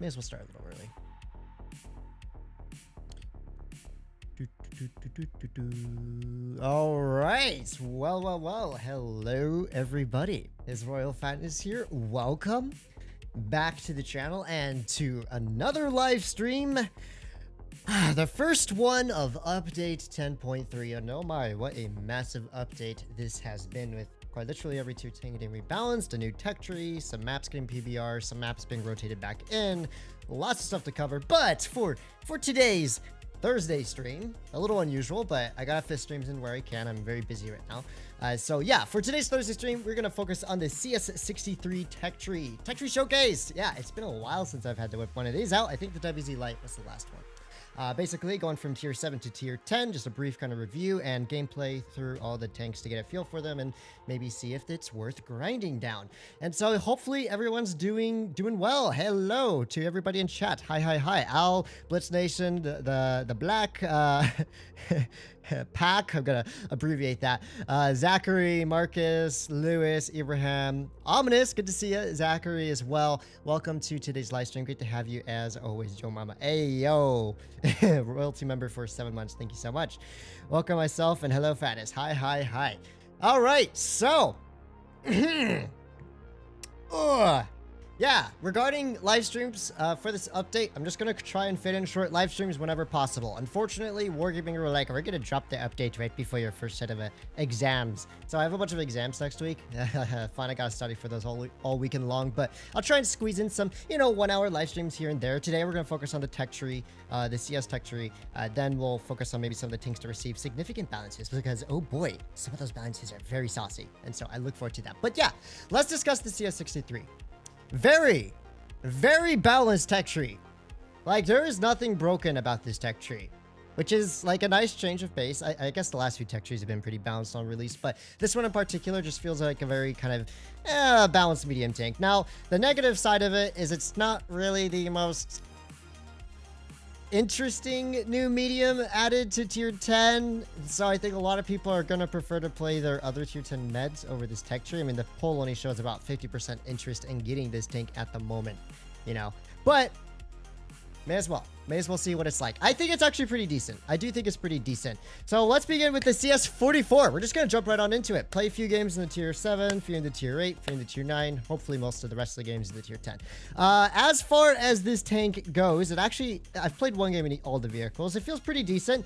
May as well start a little early. All right. Well. Hello, everybody. HisRoyalFatness here. Welcome back to the channel and to another live stream. The first one of update 10.3. And oh my, what a massive update this has been, with quite literally every tier getting rebalanced, a new tech tree, some maps getting PBR, some maps being rotated back in, lots of stuff to cover. But for today's Thursday stream, a little unusual, but I gotta fit streams in where I can. I'm very busy right now. So yeah, for today's Thursday stream, we're gonna focus on the CS-63 tech tree showcase. Yeah, it's been a while since I've had to whip one of these out. I think the WZ Lite was the last one. Basically going from tier 7 to tier 10, just a brief kind of review and gameplay through all the tanks to get a feel for them and maybe see if it's worth grinding down. And so hopefully everyone's doing well. Hello to everybody in chat. Hi. Al, Blitz Nation, the Black Pack, I'm gonna abbreviate that. Zachary, Marcus, Lewis, Ibrahim, Ominous, good to see you. Zachary as well. Welcome to today's live stream. Great to have you as always, Joe Mama. Hey yo. Royalty member for 7 months. Thank you so much. Welcome myself and hello Fatness. Hi. All right, so yeah, regarding live streams for this update, I'm just gonna try and fit in short live streams whenever possible. Unfortunately, Wargaming were like, we're gonna drop the update right before your first set of exams. So I have a bunch of exams next week. Fine, I gotta study for those all weekend long, but I'll try and squeeze in some, 1 hour live streams here and there. Today we're gonna focus on the tech tree, the CS tech tree. Then we'll focus on maybe some of the tanks to receive significant balances, because oh boy, some of those balances are very saucy, and so I look forward to that. But yeah, let's discuss the CS-63. Very balanced tech tree. Like, there is nothing broken about this tech tree, which is like a nice change of pace. I guess the last few tech trees have been pretty balanced on release, but this one in particular just feels like a very kind of balanced medium tank. Now, the negative side of it is it's not really the most interesting new medium added to tier 10, so I think a lot of people are gonna prefer to play their other tier 10 meds over this tech tree. I mean, the poll only shows about 50% interest in getting this tank at the moment, but may as well see what it's like. I think it's actually pretty decent. I do think it's pretty decent. So let's begin with the CS-44. We're just gonna jump right on into it. Play a few games in the tier 7, a few in the tier 8, a few in the tier 9, hopefully most of the rest of the games in the tier 10. As far as this tank goes, I've played one game in all the vehicles. It feels pretty decent.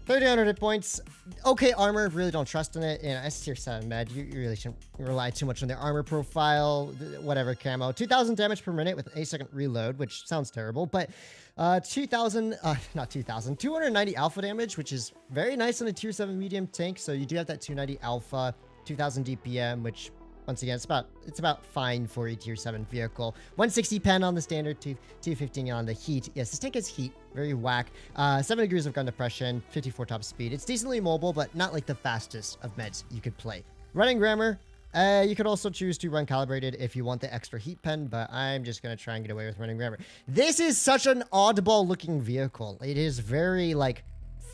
3,100 hit points. Okay armor, really don't trust in it. It's tier 7 med. You really shouldn't rely too much on the armor profile, whatever camo. 2,000 damage per minute with an 8-second reload, which sounds terrible, but 290 alpha damage, which is very nice on a tier 7 medium tank. So you do have that 290 alpha, 2,000 DPM, which once again, it's about fine for a tier 7 vehicle. 160 pen on the standard, 215 on the heat. Yes, this tank has heat, very whack. 7 degrees of gun depression, 54 top speed. It's decently mobile, but not like the fastest of meds you could play. Running grammar, you could also choose to run calibrated if you want the extra heat pen, but I'm just gonna try and get away with running grammar. This is such an oddball looking vehicle. It is very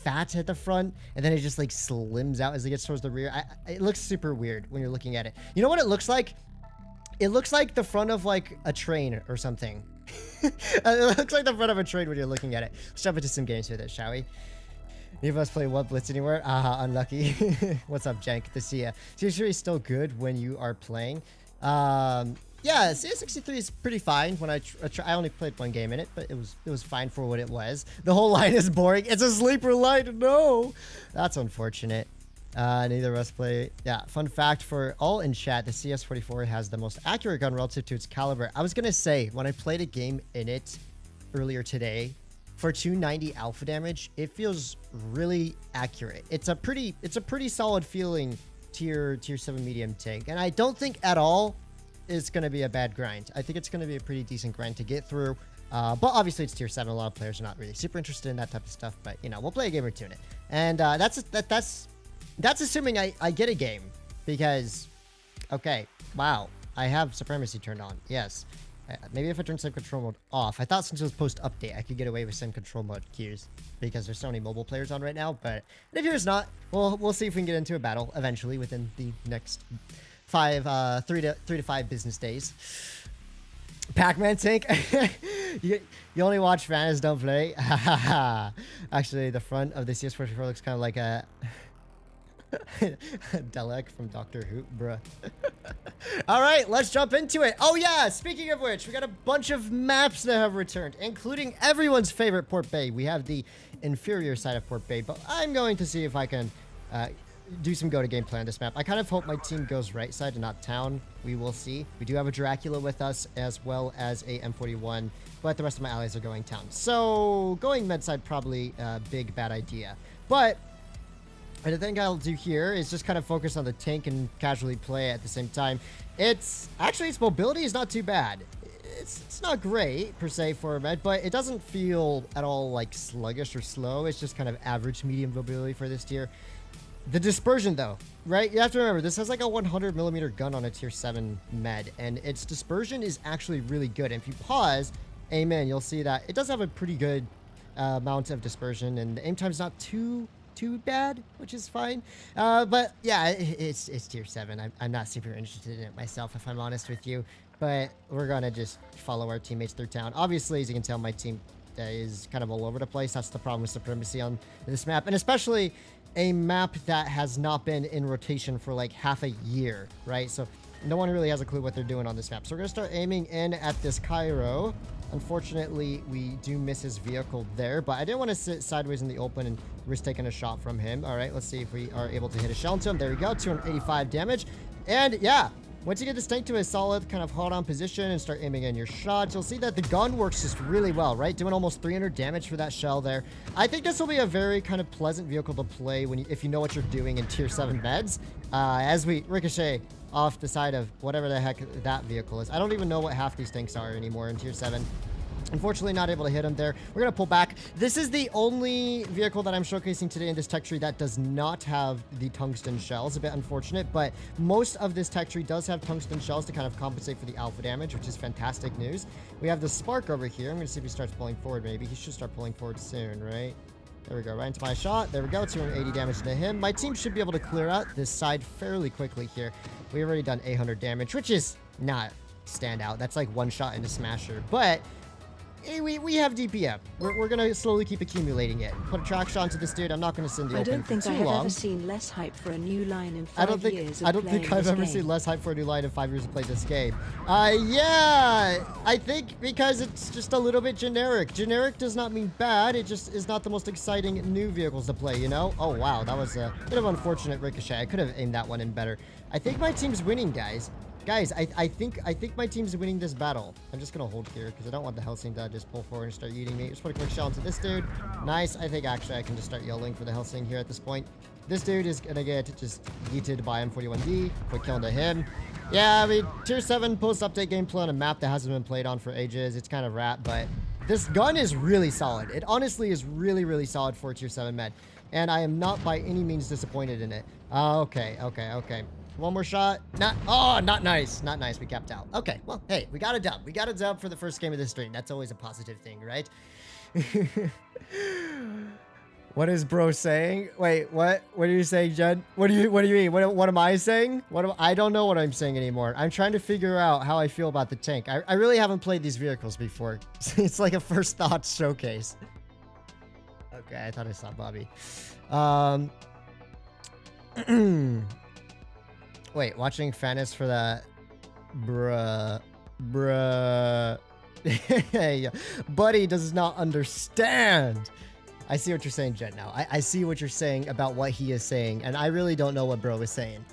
fat at the front, and then it just slims out as it gets towards the rear. It looks super weird when you're looking at it. You know what it looks like? It looks like the front of a train or something. It looks like the front of a train when you're looking at it. Let's jump into some games with it, shall we? Neither of us play WoT Blitz anywhere. Unlucky. What's up, Jank? Good to see ya. CS-63 is still good when you are playing. Yeah, CS-63 is pretty fine. When I only played one game in it, but it was fine for what it was. The whole line is boring. It's a sleeper line. No, that's unfortunate. Neither of us play. Yeah, fun fact for all in chat: the CS-44 has the most accurate gun relative to its caliber. I was gonna say, when I played a game in it earlier today, for 290 alpha damage, it feels really accurate. It's a pretty solid feeling tier 7 medium tank, and I don't think at all it's going to be a bad grind. I think it's going to be a pretty decent grind to get through. But obviously it's tier 7. A lot of players are not really super interested in that type of stuff, but we'll play a game or two in it. And that's assuming I get a game, because okay, wow, I have supremacy turned on. Yes. Maybe if I turn sim control mode off. I thought since it was post-update, I could get away with sim control mode queues because there's so many mobile players on right now. But it appears not. We'll see if we can get into a battle eventually within the next 3 to 5 business days. Pac-Man tank. you only watch fans, don't play. Actually, the front of the CS-64 looks kind of like a Delek from Doctor Who, bruh. All right, let's jump into it. Oh yeah, speaking of which, we got a bunch of maps that have returned, including everyone's favorite Port Bay. We have the inferior side of Port Bay, but I'm going to see if I can do some go-to game play on this map. I kind of hope my team goes right side and not town. We will see. We do have a Dracula with us as well as a M41, but the rest of my allies are going town. So going med side probably a big bad idea. But the thing I'll do here is just kind of focus on the tank and casually play at the same time. Its mobility is not too bad. It's not great per se for a med, but it doesn't feel at all like sluggish or slow. It's just kind of average medium mobility for this tier. The dispersion though, right? You have to remember this has like a 100mm gun on a tier 7 med, and its dispersion is actually really good. And if you pause, amen, you'll see that it does have a pretty good amount of dispersion, and the aim time's not too bad, which is fine. But yeah, it's tier 7. I'm not super interested in it myself, if I'm honest with you. But we're gonna just follow our teammates through town. Obviously, as you can tell, my team is kind of all over the place. That's the problem with supremacy on this map, and especially a map that has not been in rotation for like half a year, right? So no one really has a clue what they're doing on this map. So we're gonna start aiming in at this Cairo. Unfortunately, we do miss his vehicle there, but I didn't want to sit sideways in the open and risk taking a shot from him. All right, let's see if we are able to hit a shell into him. There we go, 285 damage. And yeah, once you get this tank to a solid kind of hold-on position and start aiming in your shots, you'll see that the gun works just really well, right? Doing almost 300 damage for that shell there. I think this will be a very kind of pleasant vehicle to play if you know what you're doing in tier 7 meds. As we ricochet off the side of whatever the heck that vehicle is. I don't even know what half these tanks are anymore in tier 7. Unfortunately, not able to hit him there. We're going to pull back. This is the only vehicle that I'm showcasing today in this tech tree that does not have the tungsten shells. A bit unfortunate, but most of this tech tree does have tungsten shells to kind of compensate for the alpha damage, which is fantastic news. We have the Spark over here. I'm going to see if he starts pulling forward maybe. He should start pulling forward soon, right? There we go, right into my shot. There we go, 280 damage to him. My team should be able to clear out this side fairly quickly here. We've already done 800 damage, which is not standout. That's like one shot into Smasher, but hey, we have DPM. We're going to slowly keep accumulating it. Put a track shot into this dude. I'm not going to send the open for too long. I don't think I have ever seen less hype for a new line in 5 years of I don't think I've ever seen less hype for a new line in 5 years of playing this game. Yeah, I think because it's just a little bit generic. Generic does not mean bad. It just is not the most exciting new vehicles to play, you know? Oh, wow. That was a bit of unfortunate ricochet. I could have aimed that one in better. I think my team's winning, guys. Guys, I think my team's winning this battle. I'm just gonna hold here because I don't want the Helsing to just pull forward and start eating me. Just put a quick shell into this dude. Nice. I think actually I can just start yelling for the Helsing here at this point. This dude is gonna get just yeeted by M41D. Quick kill into him. Yeah, I mean, tier 7 post-update gameplay on a map that hasn't been played on for ages. It's kind of rap, but this gun is really solid. It honestly is really, really solid for a tier 7 med. And I am not by any means disappointed in it. Okay. One more shot. Not nice. Not nice. We capped out. Okay, well, hey, we got a dub. We got a dub for the first game of this stream. That's always a positive thing, right? What is bro saying? Wait, what? What are you saying, Jen? What do you mean? What am I saying? I don't know what I'm saying anymore. I'm trying to figure out how I feel about the tank. I really haven't played these vehicles before. It's like a first thoughts showcase. Okay, I thought I saw Bobby. Wait, watching Fatness for that. Bruh. Hey, buddy does not understand. I see what you're saying, Jet, now. I see what you're saying about what he is saying, and I really don't know what bro is saying.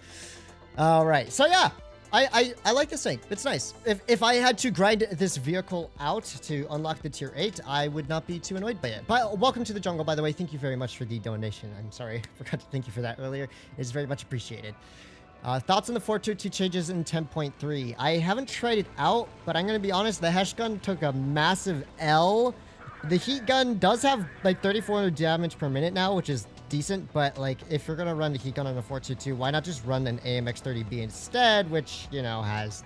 All right, so yeah, I like this thing. It's nice. If I had to grind this vehicle out to unlock the tier 8, I would not be too annoyed by it. But welcome to the jungle, by the way. Thank you very much for the donation. I'm sorry, I forgot to thank you for that earlier. It's very much appreciated. Thoughts on the 422 changes in 10.3? I haven't tried it out, but I'm going to be honest, the Hesh gun took a massive L. The heat gun does have like 3,400 damage per minute now, which is decent, but like if you're going to run the heat gun on a 422, why not just run an AMX-30B instead, which, you know, has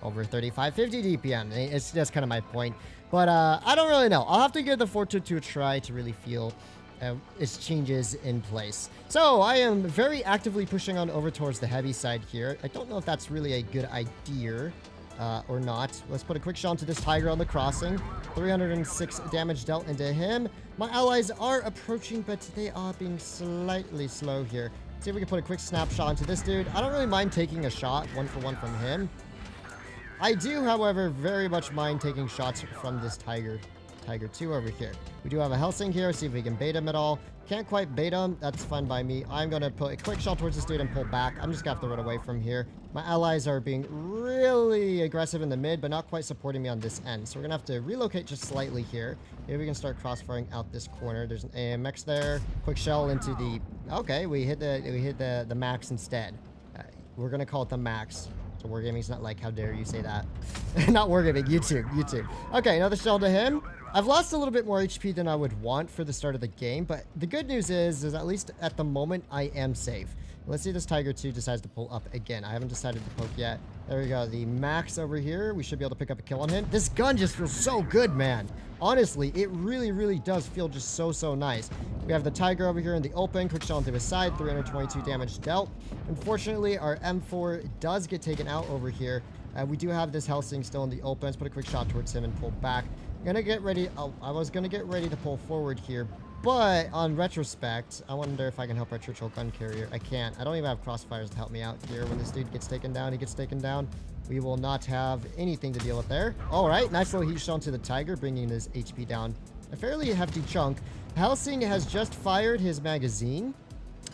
over 3550 DPM. That's kind of my point. But I don't really know. I'll have to give the 422 a try to really feel its changes in place. So I am very actively pushing on over towards the heavy side here. I don't know if that's really a good idea. or not. Let's put a quick shot into this Tiger on the crossing. 306 damage dealt into him. My allies are approaching, but they are being slightly slow here. See if we can put a quick snapshot into this dude. I don't really mind taking a shot, 1-for-1 from him. I do, however, very much mind taking shots from this Tiger 2 over here. We do have a Helsing here. See if we can bait him at all. Can't quite bait him. That's fine by me. I'm going to put a quick shot towards this dude and pull back. I'm just going to have to run away from here. My allies are being really aggressive in the mid, but not quite supporting me on this end. So we're going to have to relocate just slightly here. Maybe we can start crossfiring out this corner. There's an AMX there. Quick shell into the... Okay, we hit the max instead. We're going to call it the max. So Wargaming's not like, how dare you say that? Not Wargaming, YouTube. Okay, another shell to him. I've lost a little bit more HP than I would want for the start of the game, but the good news is at least at the moment, I am safe. Let's see if this Tiger 2 decides to pull up again. I haven't decided to poke yet. There we go. The max over here. We should be able to pick up a kill on him. This gun just feels so good, man. Honestly, it really, really does feel just so nice. We have the Tiger over here in the open. Quick shot onto his side. 322 damage dealt. Unfortunately, our M4 does get taken out over here. We do have this Helsing still in the open. Let's put a quick shot towards him and pull back. Gonna get ready. Oh, I was gonna get ready to pull forward here, but on retrospect, I wonder if I can help our Churchill gun carrier. I can't. I don't even have crossfires to help me out here. When this dude gets taken down, he gets taken down. We will not have anything to deal with there. All right, nice little heat shot to the Tiger, bringing his HP down a fairly hefty chunk. Helsing has just fired his magazine.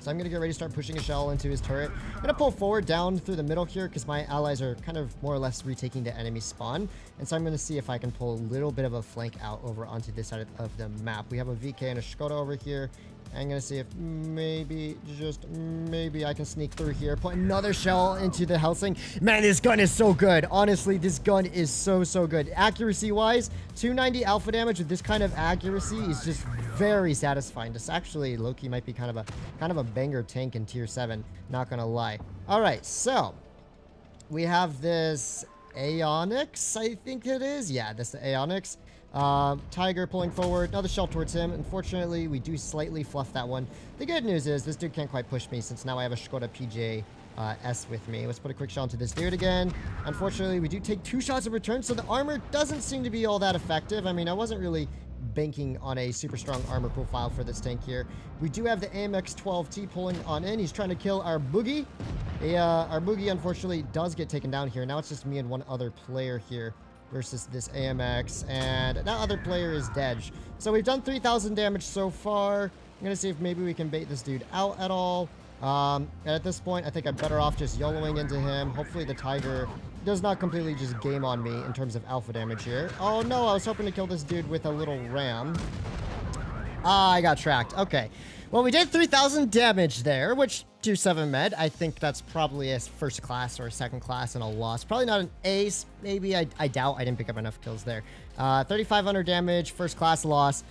So I'm going to get ready to start pushing a shell into his turret. I'm going to pull forward down through the middle here because my allies are kind of more or less retaking the enemy spawn. And so I'm going to see if I can pull a little bit of a flank out over onto this side of the map. We have a VK and a Skoda over here. I'm going to see if maybe, just maybe I can sneak through here. Put another shell into the Helsing. Man, this gun is so good. Honestly, this gun is so good. Accuracy-wise, 290 alpha damage with this kind of accuracy is just very satisfying. This actually, low-key, might be kind of a banger tank in tier 7. Not going to lie. All right, so we have this Aeonix, I think it is. Yeah, this is the Aeonix. Tiger pulling forward, another shell towards him. Unfortunately, we do slightly fluff that one. The good news is this dude can't quite push me since now I have a Skoda PJ S with me. Let's put a quick shot into this dude again. Unfortunately, we do take 2 shots in return, so the armor doesn't seem to be all that effective. I mean, I wasn't really banking on a super strong armor profile for this tank here. We do have the AMX-12T pulling on in. He's trying to kill our Boogie. Our Boogie, unfortunately, does get taken down here. Now it's just me and one other player here versus this AMX, and that other player is dead. So we've done 3,000 damage so far. I'm gonna see if maybe we can bait this dude out at all. And at this point, I think I'm better off just YOLOing into him. Hopefully the Tiger does not completely just game on me in terms of alpha damage here. Oh no, I was hoping to kill this dude with a little ram. Ah, I got tracked. Okay. Well, we did 3,000 damage there, which tier 7 med. I think that's probably a first class or a second class and a loss. Probably not an ace. Maybe. I doubt I didn't pick up enough kills there. 3,500 damage, first class loss.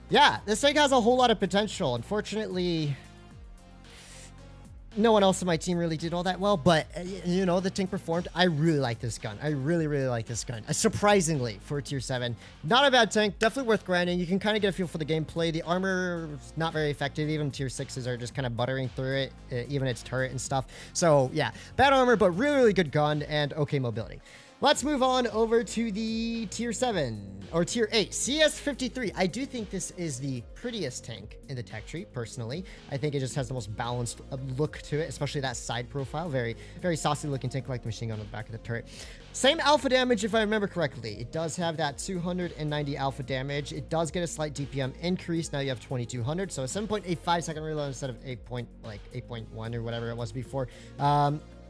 Yeah, this thing has a whole lot of potential. Unfortunately, no one else in my team really did all that well, but you know, the tank performed. I really like this gun. I really like this gun. Surprisingly, for tier 7. Not a bad tank. Definitely worth grinding. You can kind of get a feel for the gameplay. The armor is not very effective. Even tier 6s are just kind of buttering through it, even its turret and stuff. So yeah, bad armor, but really good gun and okay mobility. Let's move on over to the tier 7 or tier 8 CS-63. I do think this is the prettiest tank in the tech tree, personally. I think it just has the most balanced look to it, especially that side profile. Very saucy looking tank, like the machine gun on the back of the turret. Same alpha damage, if I remember correctly. It does have that 290 alpha damage. It does get a slight DPM increase. Now you have 2200, so a 7.85 second reload instead of 8.1 or whatever it was before.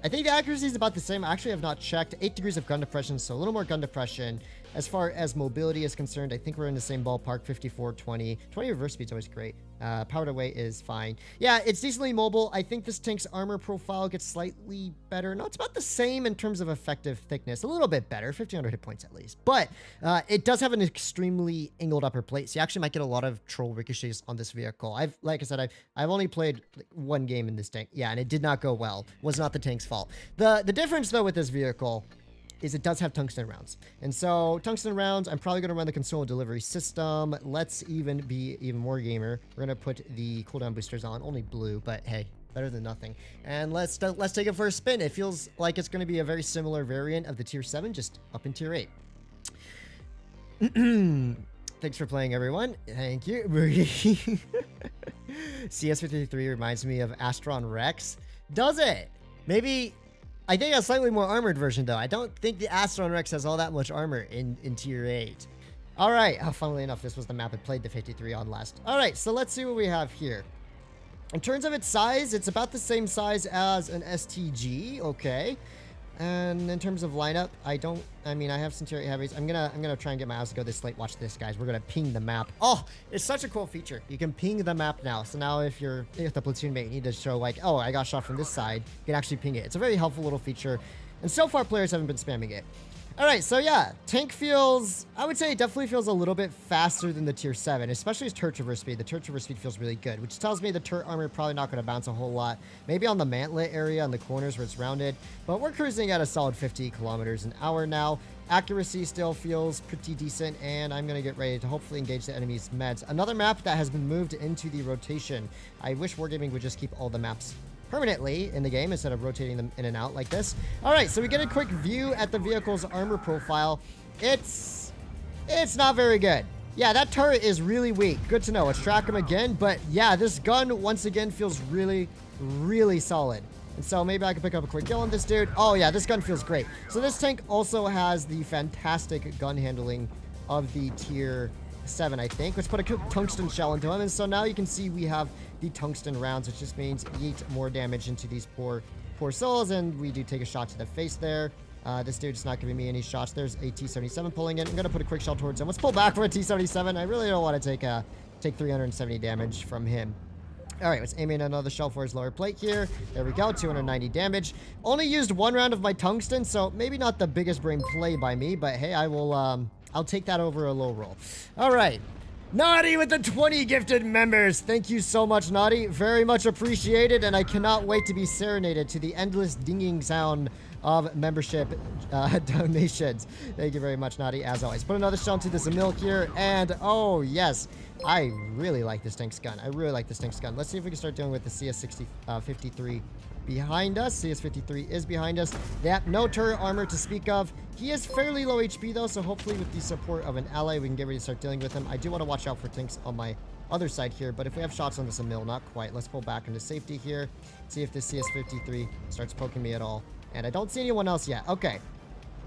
I think the accuracy is about the same. I actually have not checked. 8 degrees of gun depression, so a little more gun depression. As far as mobility is concerned, I think we're in the same ballpark, 54, 20. 20 reverse speed's always great. Power to weight is fine. Yeah, it's decently mobile. I think this tank's armor profile gets slightly better. No, it's about the same in terms of effective thickness. A little bit better, 1,500 hit points at least. But it does have an extremely angled upper plate, so you actually might get a lot of troll ricochets on this vehicle. Like I said, I've only played one game in this tank. Yeah, and it did not go well. Was not the tank's fault. The difference, though, with this vehicle is it does have tungsten rounds. And so tungsten rounds, I'm probably going to run the console delivery system. Let's even be even more gamer. We're going to put the cooldown boosters on, only blue, but hey, Better than nothing. And let's take it for a spin. It feels like it's going to be a very similar variant of the tier 7, just up in tier 8. Thanks for playing, everyone. Thank you. CS-63 reminds me of Astron Rex. Does it? Maybe... I think a slightly more armored version, though. I don't think the Astron Rex has all that much armor in tier 8. All right. Oh, funnily enough, this was the map I played the 53 on last. All right, so let's see what we have here. In terms of its size, it's about the same size as an STG. Okay. And in terms of lineup, I have some tier 8 heavies. I'm gonna try and get my house to go this late. Watch this, guys. We're gonna ping the map. Oh, it's such a cool feature. You can ping the map now. So now if the platoon mate need to show like, oh, I got shot from this side, you can actually ping it. It's a very helpful little feature. And so far, players haven't been spamming it. All right, so yeah, tank feels, I would say it definitely feels a little bit faster than the tier 7, especially its turret traverse speed. The turret traverse speed feels really good, which tells me the turret armor probably not going to bounce a whole lot. Maybe on the mantlet area, on the corners where it's rounded, but we're cruising at a solid 50 kilometers an hour now. Accuracy still feels pretty decent, and I'm going to get ready to hopefully engage the enemy's meds. Another map that has been moved into the rotation. I wish Wargaming would just keep all the maps permanently in the game instead of rotating them in and out like this. All right, so we get a quick view at the vehicle's armor profile. It's not very good. Yeah, that turret is really weak. Good to know. Let's track him again. But yeah, this gun once again feels really, really solid. And so maybe I can pick up a quick kill on this dude. Oh yeah, this gun feels great. So this tank also has the fantastic gun handling of the tier 7, I think. Let's put a tungsten shell into him. And so now you can see we have the tungsten rounds, which just means yeet more damage into these poor souls. And we do take a shot to the face there. This dude's not giving me any shots. There's a T-77 pulling in. I'm going to put a quick shell towards him. Let's pull back for a T-77. I really don't want to take 370 damage from him. All right, let's aim in another shell for his lower plate here. There we go, 290 damage. Only used one round of my tungsten, so maybe not the biggest brain play by me, but hey, I'll take that over a low roll. All right. Naughty with the 20 gifted members. Thank you so much, Naughty. Very much appreciated, and I cannot wait to be serenaded to the endless dinging sound of membership donations. Thank you very much, Naughty, as always. Put another shell into this milk here, and oh, yes. I really like this tank's gun. Let's see if we can start dealing with the CS-63 behind us. CS-53 is behind us. They have no turret armor to speak of. He is fairly low HP though, so hopefully with the support of an ally, we can get ready to start dealing with him. I do want to watch out for tanks on my other side here, but if we have shots on this mill, not quite. Let's pull back into safety here. See if the CS-53 starts poking me at all. And I don't see anyone else yet. Okay.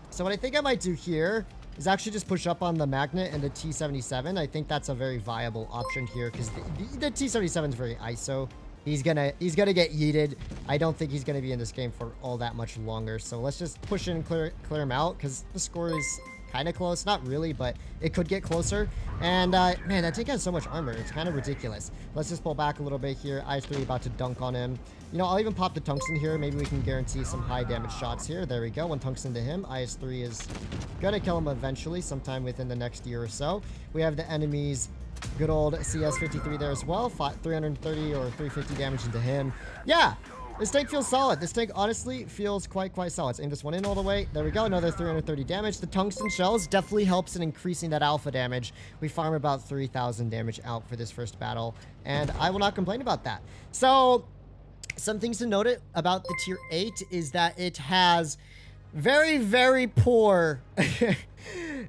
So what I think I might do here is actually just push up on the magnet and the T-77. I think that's a very viable option here because the T-77 is very ISO. He's gonna get yeeted. I don't think he's gonna be in this game for all that much longer. So let's just push in and clear him out because the score is kind of close. Not really, but it could get closer. And man, that tank has so much armor. It's kind of ridiculous. Let's just pull back a little bit here. IS-3 about to dunk on him. You know, I'll even pop the tungsten here. Maybe we can guarantee some high damage shots here. There we go. One tungsten to him. IS-3 is gonna kill him eventually, sometime within the next year or so. We have the enemy's good old CS-53 there as well. 330 or 350 damage into him. Yeah, this tank feels solid. This tank honestly feels quite solid. Let's aim this one in all the way. There we go. Another 330 damage. The tungsten shells definitely helps in increasing that alpha damage. We farm about 3,000 damage out for this first battle, and I will not complain about that. So some things to note about the tier 8 is that it has very poor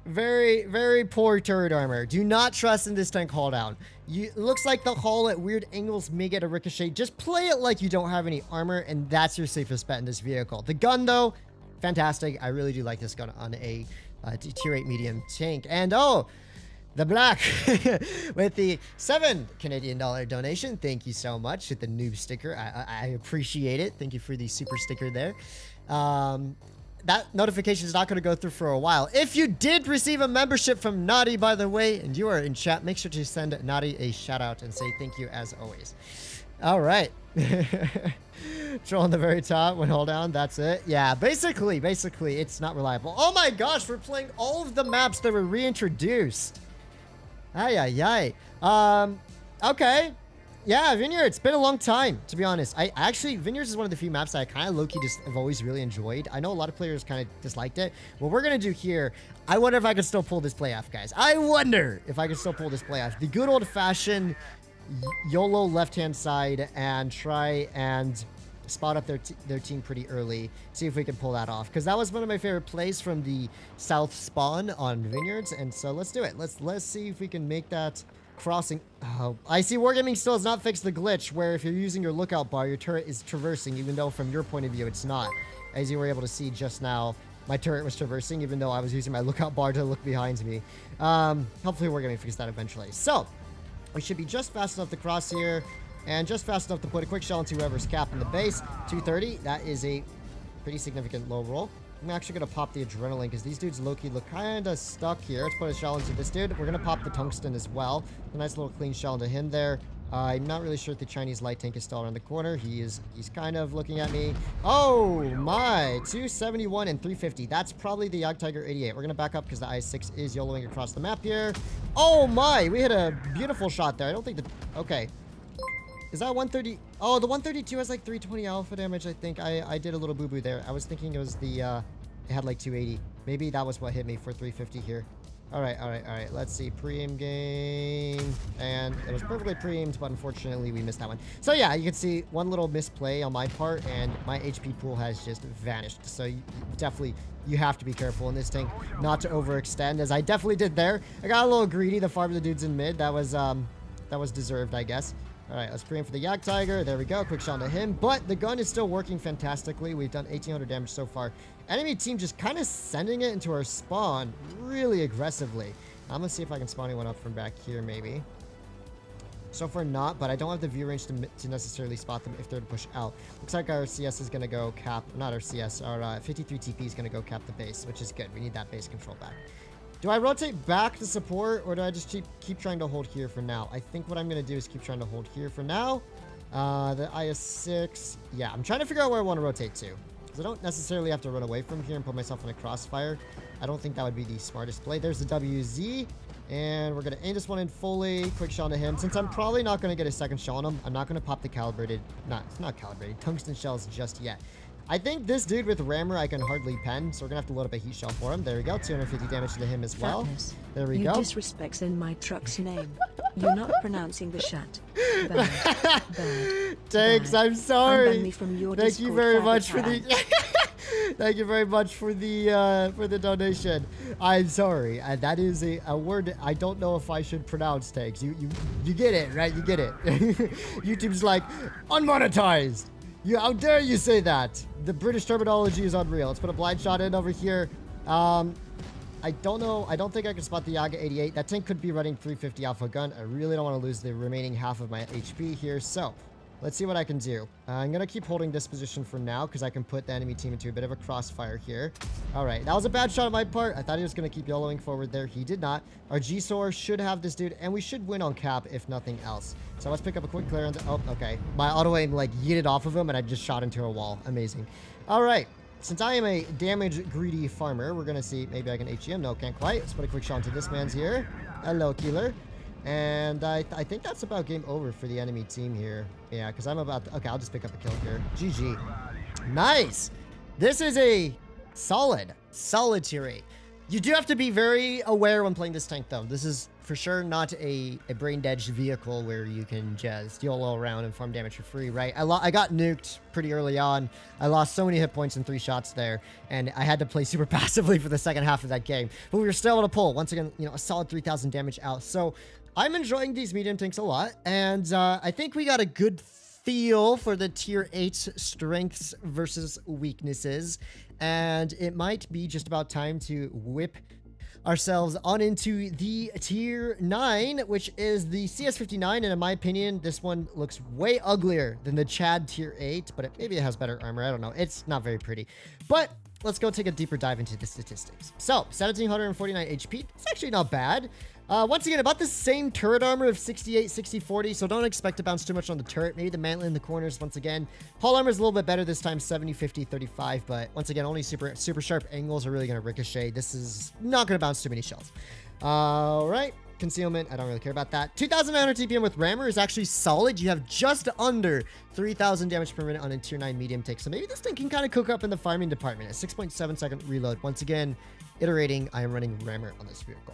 very poor turret armor. Do not trust in this tank hull down. It looks like the hull at weird angles may get a ricochet. Just play it like you don't have any armor, and that's your safest bet in this vehicle. The gun though, fantastic. I really do like this gun on a tier 8 medium tank. And oh, the black with the $7 Canadian donation. Thank you so much with the noob sticker. I appreciate it. Thank you for the super sticker there. That notification is not going to go through for a while. If you did receive a membership from Naughty, by the way, and you are in chat, make sure to send Naughty a shout out and say thank you as always. All right. Troll on the very top when hold down. That's it. Yeah, basically, it's not reliable. Oh my gosh, we're playing all of the maps that were reintroduced. Okay. Yeah, Vineyard, it's been a long time, to be honest. Vineyards is one of the few maps that I kind of low-key just have always really enjoyed. I know a lot of players kind of disliked it. What we're going to do here, I wonder if I can still pull this play off, guys. I wonder if I can still pull this play off. The good old-fashioned YOLO left-hand side and try and spot up their team pretty early. See if we can pull that off. Because that was one of my favorite plays from the south spawn on Vineyards. And so let's do it. Let's see if we can make that crossing. Oh, I see Wargaming still has not fixed the glitch where if you're using your lookout bar, your turret is traversing, even though from your point of view, it's not. As you were able to see just now, my turret was traversing, even though I was using my lookout bar to look behind me. Hopefully Wargaming fix that eventually. So, we should be just fast enough to cross here, and just fast enough to put a quick shell into whoever's capping the base. 230, that is a pretty significant low roll. I'm actually going to pop the adrenaline because these dudes low-key look kind of stuck here. Let's put a shell into this dude. We're going to pop the tungsten as well. A nice little clean shell into him there. I'm not really sure if the Chinese light tank is still around the corner. He's kind of looking at me. Oh my, 271 and 350. That's probably the Jagdtiger 88. We're going to back up because the I-6 is YOLOing across the map here. Oh my, we hit a beautiful shot there. I don't think that... Okay. Is that 130? Oh, the 132 has like 320 alpha damage, I think. I did a little boo-boo there. I was thinking it was the... it had like 280. Maybe that was what hit me for 350 here. All right. Let's see. Pre-aim game. And it was perfectly pre-aimed, but unfortunately we missed that one. So yeah, you can see one little misplay on my part, and my HP pool has just vanished. So you have to be careful in this tank not to overextend, as I definitely did there. I got a little greedy to farm the dudes in mid. That was deserved, I guess. All right, let's pre-aim for the Jagdtiger. There we go. Quick shot to him. But the gun is still working fantastically. We've done 1,800 damage so far. Enemy team just kind of sending it into our spawn really aggressively. I'm going to see if I can spawn anyone up from back here, maybe. So far not, but I don't have the view range to necessarily spot them if they're to push out. Looks like our CS is going to go cap... Not our CS. Our 53 TP is going to go cap the base, which is good. We need that base control back. Do I rotate back to support, or do I just keep trying to hold here for now? I think what I'm going to do is keep trying to hold here for now. The IS-6. Yeah, I'm trying to figure out where I want to rotate to. Because I don't necessarily have to run away from here and put myself in a crossfire. I don't think that would be the smartest play. There's the WZ. And we're going to aim this one in fully. Quick shot to him. Since I'm probably not going to get a second shell on him, I'm not going to pop the calibrated... It's not calibrated. Tungsten shells just yet. I think this dude with rammer I can hardly pen, so we're gonna have to load up a heat shell for him. There we go, 250 damage to him as well. Fatness. There we you go. Disrespects in my truck's name. You're not pronouncing the shat. Bad. Thanks, Bad. I'm sorry. Unban me from your Thank you Discord very much for the... tag. Thank you very much for the donation. I'm sorry. That is a word I don't know if I should pronounce, Tanks. You get it, right? You get it. YouTube's like, unmonetized. How dare you say that? The British terminology is unreal. Let's put a blind shot in over here. I don't know. I don't think I can spot the Yaga 88. That tank could be running 350 alpha gun. I really don't want to lose the remaining half of my HP here. So let's see what I can do. I'm going to keep holding this position for now because I can put the enemy team into a bit of a crossfire here. All right. That was a bad shot on my part. I thought he was going to keep YOLOing forward there. He did not. Our G-Sor should have this dude, and we should win on cap if nothing else. So let's pick up a quick clear. Oh, okay. My auto aim like yeeted off of him, and I just shot into a wall. Amazing. All right. Since I am a damage greedy farmer, we're going to see maybe I can HEM. No, can't quite. Let's put a quick shot into this man's here. Hello, killer. And I think that's about game over for the enemy team here. Yeah, because I'm about to... Okay, I'll just pick up a kill here. GG. Nice. This is a solid tier 8. You do have to be very aware when playing this tank, though. This is for sure not a brain-edged vehicle where you can just YOLO around and farm damage for free, right? I got nuked pretty early on. I lost so many hit points in 3 shots there, and I had to play super passively for the second half of that game. But we were still able to pull, once again, a solid 3,000 damage out. So I'm enjoying these medium tanks a lot, and I think we got a good feel for the tier 8 strengths versus weaknesses, and it might be just about time to whip ourselves on into the tier 9, which is the CS-59, and in my opinion, this one looks way uglier than the Chad tier 8, but maybe it has better armor. I don't know. It's not very pretty, but let's go take a deeper dive into the statistics. So 1,749 HP. It's actually not bad. Once again, about the same turret armor of 68, 60, 40, so don't expect to bounce too much on the turret. Maybe the mantle in the corners once again. Hull armor is a little bit better this time, 70, 50, 35, but once again, only super sharp angles are really going to ricochet. This is not going to bounce too many shells. All right. Concealment, I don't really care about that. 2,900 TPM with rammer is actually solid. You have just under 3,000 damage per minute on a tier 9 medium take. So maybe this thing can kind of cook up in the farming department. A 6.7 second reload. Once again, iterating, I am running rammer on this vehicle.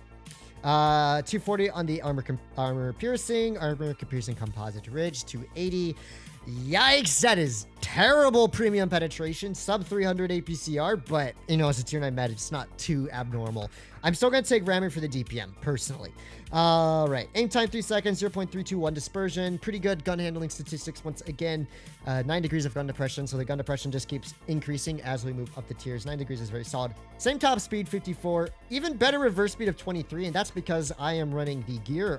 240 on the armor piercing composite ridge. 280. Yikes, that is terrible premium penetration. Sub 300 APCR, but, you know, as a tier 9 med, it's not too abnormal. I'm still going to take ramming for the DPM, personally. All right, aim time 3 seconds, 0.321 dispersion. Pretty good gun handling statistics once again. 9 degrees of gun depression, so the gun depression just keeps increasing as we move up the tiers. 9 degrees is very solid. Same top speed, 54. Even better reverse speed of 23, and that's because I am running the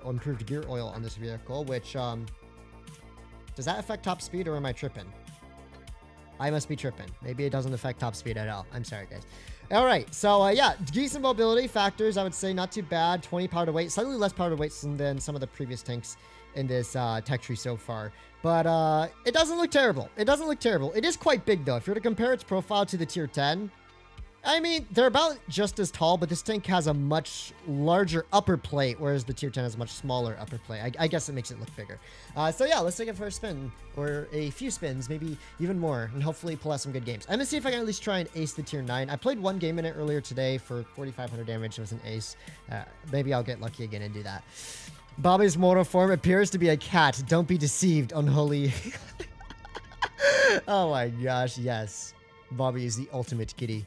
improved gear oil on this vehicle, which, does that affect top speed, or am I tripping? I must be tripping. Maybe it doesn't affect top speed at all. I'm sorry, guys. All right, so yeah, decent mobility factors. I would say not too bad. 20 power to weight, slightly less power to weight than some of the previous tanks in this tech tree so far. But it doesn't look terrible. It doesn't look terrible. It is quite big, though. If you were to compare its profile to the tier 10, I mean, they're about just as tall, but this tank has a much larger upper plate, whereas the tier 10 has a much smaller upper plate. I guess it makes it look bigger. So yeah, let's take it for a spin, or a few spins, maybe even more, and hopefully pull out some good games. I'm gonna see if I can at least try and ace the tier 9. I played one game in it earlier today for 4,500 damage. It was an ace. Maybe I'll get lucky again and do that. Bobby's mortal form appears to be a cat. Don't be deceived, unholy. Oh my gosh, yes. Bobby is the ultimate kitty.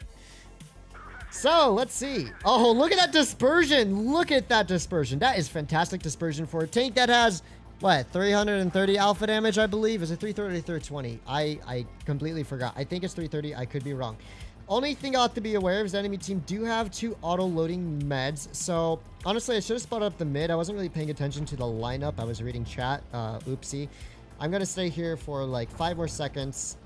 So, let's see. Oh, look at that dispersion. Look at that dispersion. That is fantastic dispersion for a tank that has, what, 330 alpha damage, I believe? Is it 330 or 320? I completely forgot. I think it's 330. I could be wrong. Only thing I have to be aware of is the enemy team do have 2 auto-loading meds. So, honestly, I should have spotted up the mid. I wasn't really paying attention to the lineup. I was reading chat. Oopsie. I'm going to stay here for like 5 more seconds.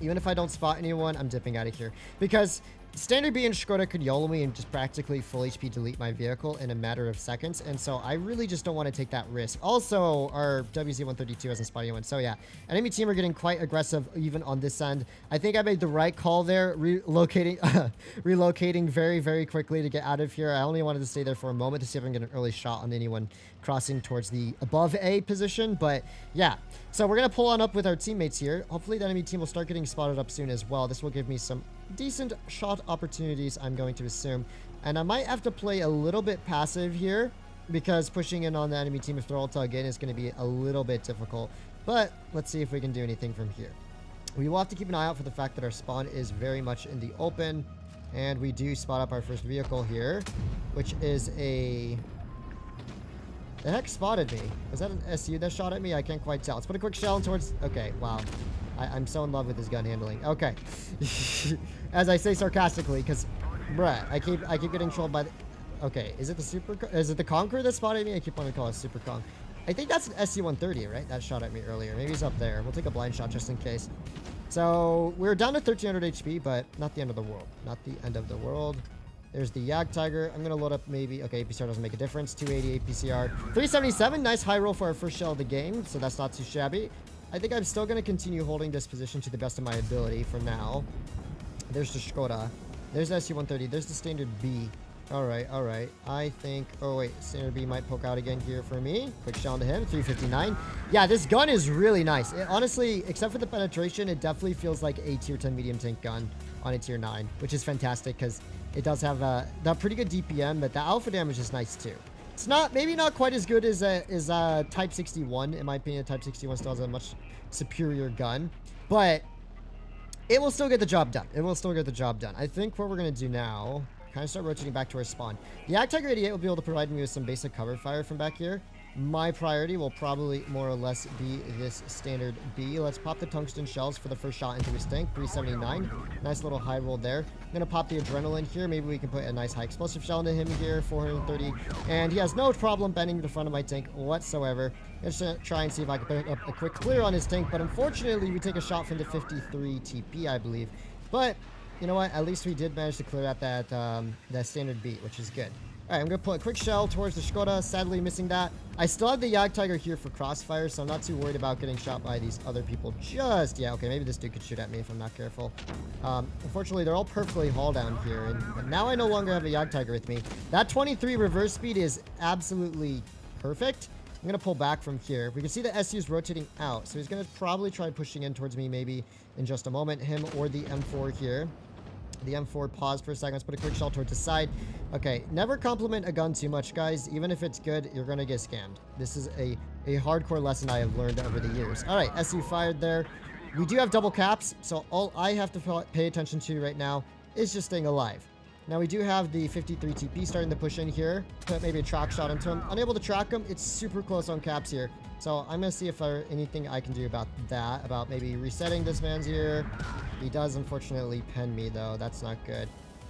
Even if I don't spot anyone, I'm dipping out of here. Because Standard B and Skoda could YOLO me and just practically full HP delete my vehicle in a matter of seconds. And so I really just don't want to take that risk. Also, our WZ-132 hasn't spotted anyone. So yeah, enemy team are getting quite aggressive even on this end. I think I made the right call there, relocating very, very quickly to get out of here. I only wanted to stay there for a moment to see if I can get an early shot on anyone crossing towards the above A position. But yeah, so we're going to pull on up with our teammates here. Hopefully the enemy team will start getting spotted up soon as well. This will give me some decent shot opportunities, I'm going to assume. And I might have to play a little bit passive here because pushing in on the enemy team if they're ulta again is going to be a little bit difficult. But let's see if we can do anything from here. We will have to keep an eye out for the fact that our spawn is very much in the open. And we do spot up our first vehicle here, which is a... The heck spotted me? Was that an SU that shot at me? I can't quite tell. Let's put a quick shell towards... Okay, wow. I'm so in love with his gun handling. Okay. As I say sarcastically, because, bruh, I keep getting trolled by the... Okay, is it the super... Is it the Conqueror that spotted me? I keep wanting to call it Super Kong. I think that's an SC-130, right? That shot at me earlier. Maybe he's up there. We'll take a blind shot just in case. So, we're down to 1,300 HP, but not the end of the world. Not the end of the world. There's the Yag Tiger. I'm going to load up maybe... Okay, APCR doesn't make a difference. 280 APCR. 377. Nice high roll for our first shell of the game, so that's not too shabby. I think I'm still going to continue holding this position to the best of my ability for now. There's the Skoda. There's the SU-130. There's the Standard B. All right, all right. I think... Oh, wait. Standard B might poke out again here for me. Quick shell into him. 359. Yeah, this gun is really nice. It, honestly, except for the penetration, it definitely feels like a tier 10 medium tank gun on a tier 9, which is fantastic because it does have that pretty good DPM, but the alpha damage is nice too. It's not, maybe not quite as good as Type 61. In my opinion, Type 61 still has a much superior gun, but it will still get the job done. It will still get the job done. I think what we're going to do now, kind of start rotating back to our spawn. The Ag Tiger 88 will be able to provide me with some basic cover fire from back here. My priority will probably more or less be this Standard B. Let's pop the tungsten shells for the first shot into his tank. 379. Nice little high roll there. I'm going to pop the adrenaline here. Maybe we can put a nice high explosive shell into him here. 430. And he has no problem bending the front of my tank whatsoever. Let's try and see if I can put up a quick clear on his tank. But unfortunately, we take a shot from the 53 TP, I believe. But you know what? At least we did manage to clear out that Standard B, which is good. Alright, I'm going to put a quick shell towards the Skoda. Sadly, missing that. I still have the Yag Tiger here for crossfire, so I'm not too worried about getting shot by these other people just yet. Okay, maybe this dude could shoot at me if I'm not careful. Unfortunately, they're all perfectly haul down here, and now I no longer have a Yag Tiger with me. That 23 reverse speed is absolutely perfect. I'm going to pull back from here. We can see the SU's rotating out, so he's going to probably try pushing in towards me maybe in just a moment. Him or the M4 here. The M4 paused for a second. Let's put a quick shell towards the side. Okay, never compliment a gun too much, guys. Even if it's good, you're going to get scammed. This is a hardcore lesson I have learned over the years. All right, SU fired there. We do have double caps, so all I have to pay attention to right now is just staying alive. Now, we do have the 53 TP starting to push in here. Put maybe a track shot into him. Unable to track him. It's super close on caps here. So I'm going to see if there's anything I can do about that. About maybe resetting this man's here. He does, unfortunately, pen me, though. That's not good.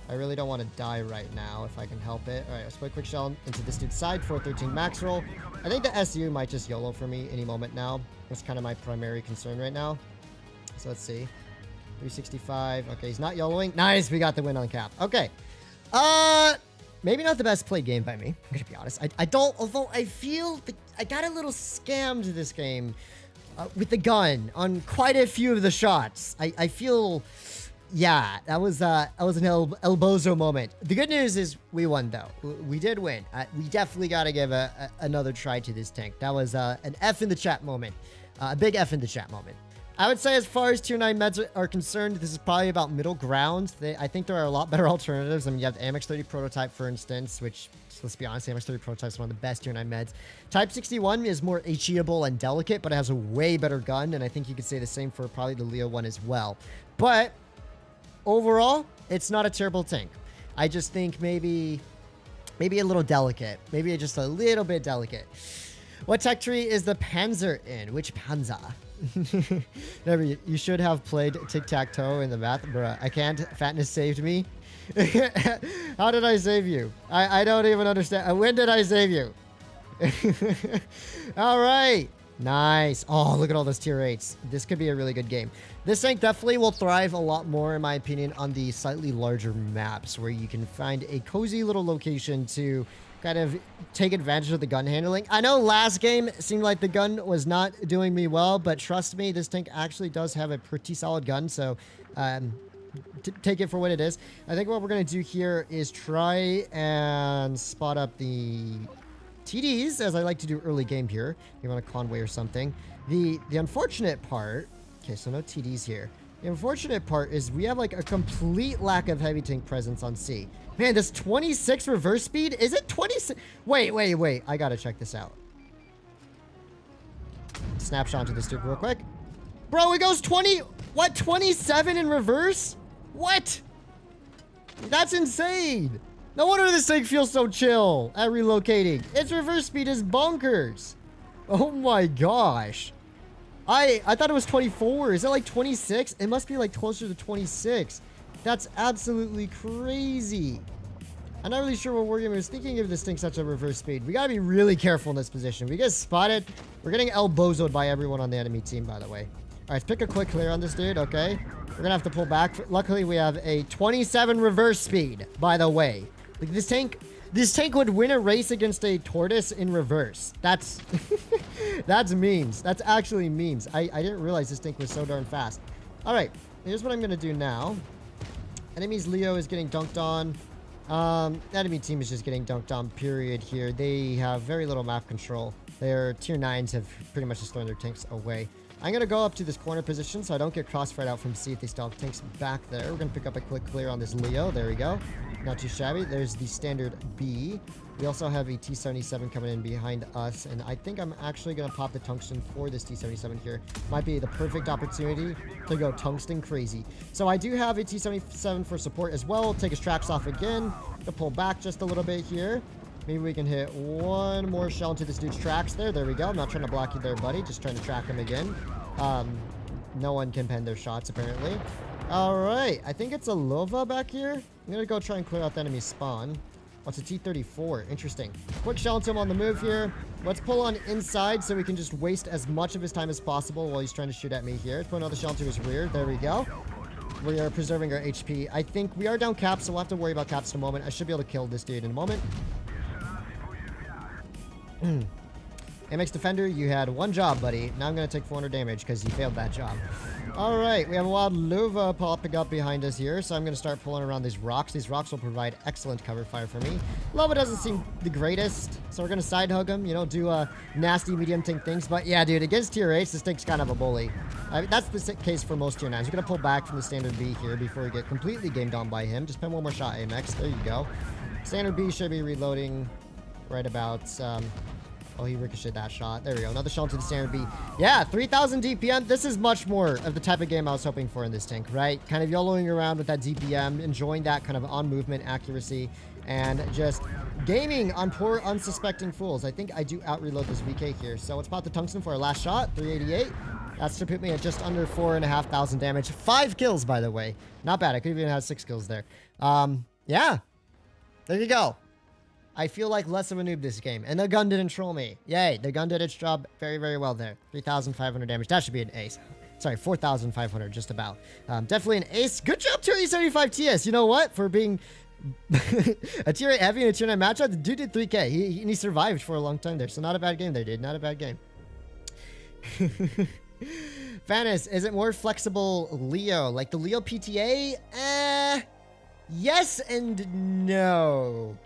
I really don't want to die right now if I can help it. All right, let's put a quick shell into this dude's side. 413 max roll. I think the SU might just YOLO for me any moment now. That's kind of my primary concern right now. So let's see. 365. Okay, he's not YOLOing. Nice, we got the win on cap. Okay. Maybe not the best played game by me. I'm gonna be honest. I don't, although I feel I got a little scammed this game with the gun on quite a few of the shots. I feel, yeah, that was an El Bozo moment. The good news is we won though. We did win. We definitely got to give another try to this tank. That was an F in the chat moment. A big F in the chat moment. I would say as far as tier 9 meds are concerned, this is probably about middle ground. I think there are a lot better alternatives. I mean, you have the Amex 30 prototype, for instance, which, let's be honest, the Amex 30 prototype is one of the best tier 9 meds. Type 61 is more HEable and delicate, but it has a way better gun, and I think you could say the same for probably the Leo one as well. But overall, it's not a terrible tank. I just think maybe a little delicate. Maybe just a little bit delicate. What tech tree is the Panzer in? Which Panzer? Never. You should have played tic-tac-toe in the math. Bruh, I can't. Fatness saved me. How did I save you? I don't even understand. When did I save you? All right. Nice. Oh, look at all those tier 8s. This could be a really good game. This tank definitely will thrive a lot more, in my opinion, on the slightly larger maps where you can find a cozy little location to kind of take advantage of the gun handling. I know last game seemed like the gun was not doing me well, but trust me, this tank actually does have a pretty solid gun, so take it for what it is. I think what we're going to do here is try and spot up the TDs, as I like to do early game here. You want a Conway or something. The unfortunate part... Okay, so no TDs here. The unfortunate part is we have like a complete lack of heavy tank presence on C. Man, this 26 reverse speed, is it 26? Wait. I gotta check this out. Snapshot to this dude real quick. Bro, it goes 20, what, 27 in reverse? What? That's insane. No wonder this thing feels so chill at relocating. Its reverse speed is bonkers. Oh my gosh. I thought it was 24. Is it like 26? It must be like closer to 26. That's absolutely crazy. I'm not really sure what Wargamer is thinking of this thing such a reverse speed. We gotta be really careful in this position. We get spotted. We're getting elbozoed by everyone on the enemy team, by the way. All right, let's pick a quick clear on this dude, okay? We're gonna have to pull back. Luckily, we have a 27 reverse speed, by the way. Like, this tank would win a race against a tortoise in reverse. That's that's memes. That's actually memes. I didn't realize this tank was so darn fast. All right, here's what I'm gonna do now. Enemy's Leo is getting dunked on. Enemy team is just getting dunked on, period here. They have very little map control. Their tier 9s have pretty much just thrown their tanks away. I'm going to go up to this corner position so I don't get crossfired out from C if they still have tanks back there. We're going to pick up a quick clear on this Leo. There we go. Not too shabby. There's the standard B. We also have a T-77 coming in behind us, and I think I'm actually going to pop the tungsten for this T-77 here. Might be the perfect opportunity to go tungsten crazy. So I do have a T-77 for support as well. Take his tracks off again. To pull back just a little bit here. Maybe we can hit one more shell into this dude's tracks there. There we go. I'm not trying to block you there, buddy. Just trying to track him again. No one can pen their shots, apparently. All right. I think it's a Lova back here. I'm going to go try and clear out the enemy spawn. Oh, it's a T-34. Interesting. Quick shell into him on the move here. Let's pull on inside so we can just waste as much of his time as possible while he's trying to shoot at me here. Let's put another shell into his rear. There we go. We are preserving our HP. I think we are down caps, so we'll have to worry about caps in a moment. I should be able to kill this dude in a moment. MX Defender, you had one job, buddy. Now I'm going to take 400 damage because you failed that job. All right, we have a wild Luva popping up behind us here, so I'm going to start pulling around these rocks. These rocks will provide excellent cover fire for me. Luva doesn't seem the greatest, so we're going to side hug him, you know, do nasty medium tank things. But yeah, dude, against tier 8s, this tank's kind of a bully. I mean, that's the case for most tier 9s. We're going to pull back from the standard B here before we get completely gamed on by him. Just pen one more shot, Amex. There you go. Standard B should be reloading right about... oh, he ricocheted that shot. There we go. Another shot into the standard B. Yeah, 3,000 DPM. This is much more of the type of game I was hoping for in this tank, right? Kind of YOLOing around with that DPM, enjoying that kind of on-movement accuracy, and just gaming on poor, unsuspecting fools. I think I do out-reload this VK here. So let's pop the tungsten for our last shot. 388. That's to put me at just under 4,500 damage. 5 kills, by the way. Not bad. I could even have 6 kills there. Yeah. There you go. I feel like less of a noob this game. And the gun didn't troll me. Yay, the gun did its job very, very well there. 3,500 damage. That should be an ace. Sorry, 4,500 just about. Definitely an ace. Good job, tier 75 TS. You know what? For being a tier 8 heavy and a tier 9 matchup, the dude did 3K. He survived for a long time there. So not a bad game there, dude. Not a bad game. Fannis, is it more flexible Leo? Like the Leo PTA? Yes and no.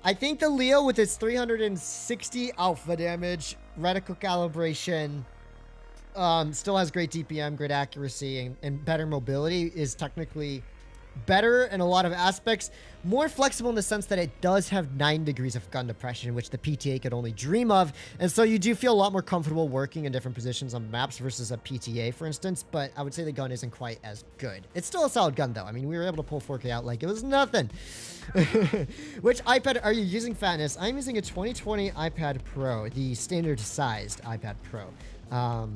I think the Leo with its 360 alpha damage, reticle calibration, still has great DPM, great accuracy, and better mobility, is technically better in a lot of aspects. More flexible in the sense that it does have 9 degrees of gun depression, which the PTA could only dream of. And so you do feel a lot more comfortable working in different positions on maps versus a PTA, for instance. But I would say the gun isn't quite as good. It's still a solid gun, though. I mean, we were able to pull 4K out like it was nothing. Which iPad are you using, Fatness? I'm using a 2020 iPad Pro, the standard sized iPad Pro.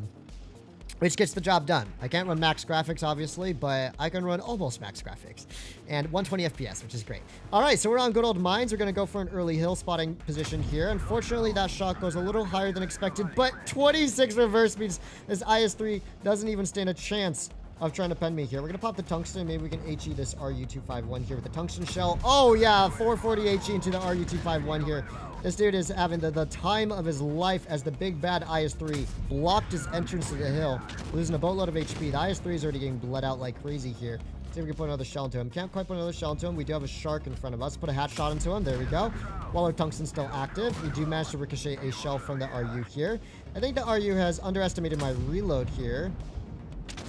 Which gets the job done. I can't run max graphics, obviously, but I can run almost max graphics. And 120 FPS, which is great. All right, so we're on good old mines. We're going to go for an early hill spotting position here. Unfortunately, that shot goes a little higher than expected, but 26 reverse means this IS-3 doesn't even stand a chance of trying to pen me here. We're going to pop the tungsten. Maybe we can HE this RU-251 here with the tungsten shell. Oh, yeah, 440 HE into the RU-251 here. This dude is having the time of his life as the big bad IS-3 blocked his entrance to the hill, losing a boatload of HP. The IS-3 is already getting bled out like crazy here. See if we can put another shell into him. Can't quite put another shell into him. We do have a shark in front of us. Put a hat shot into him. There we go. While our tungsten's still active, we do manage to ricochet a shell from the RU here. I think the RU has underestimated my reload here.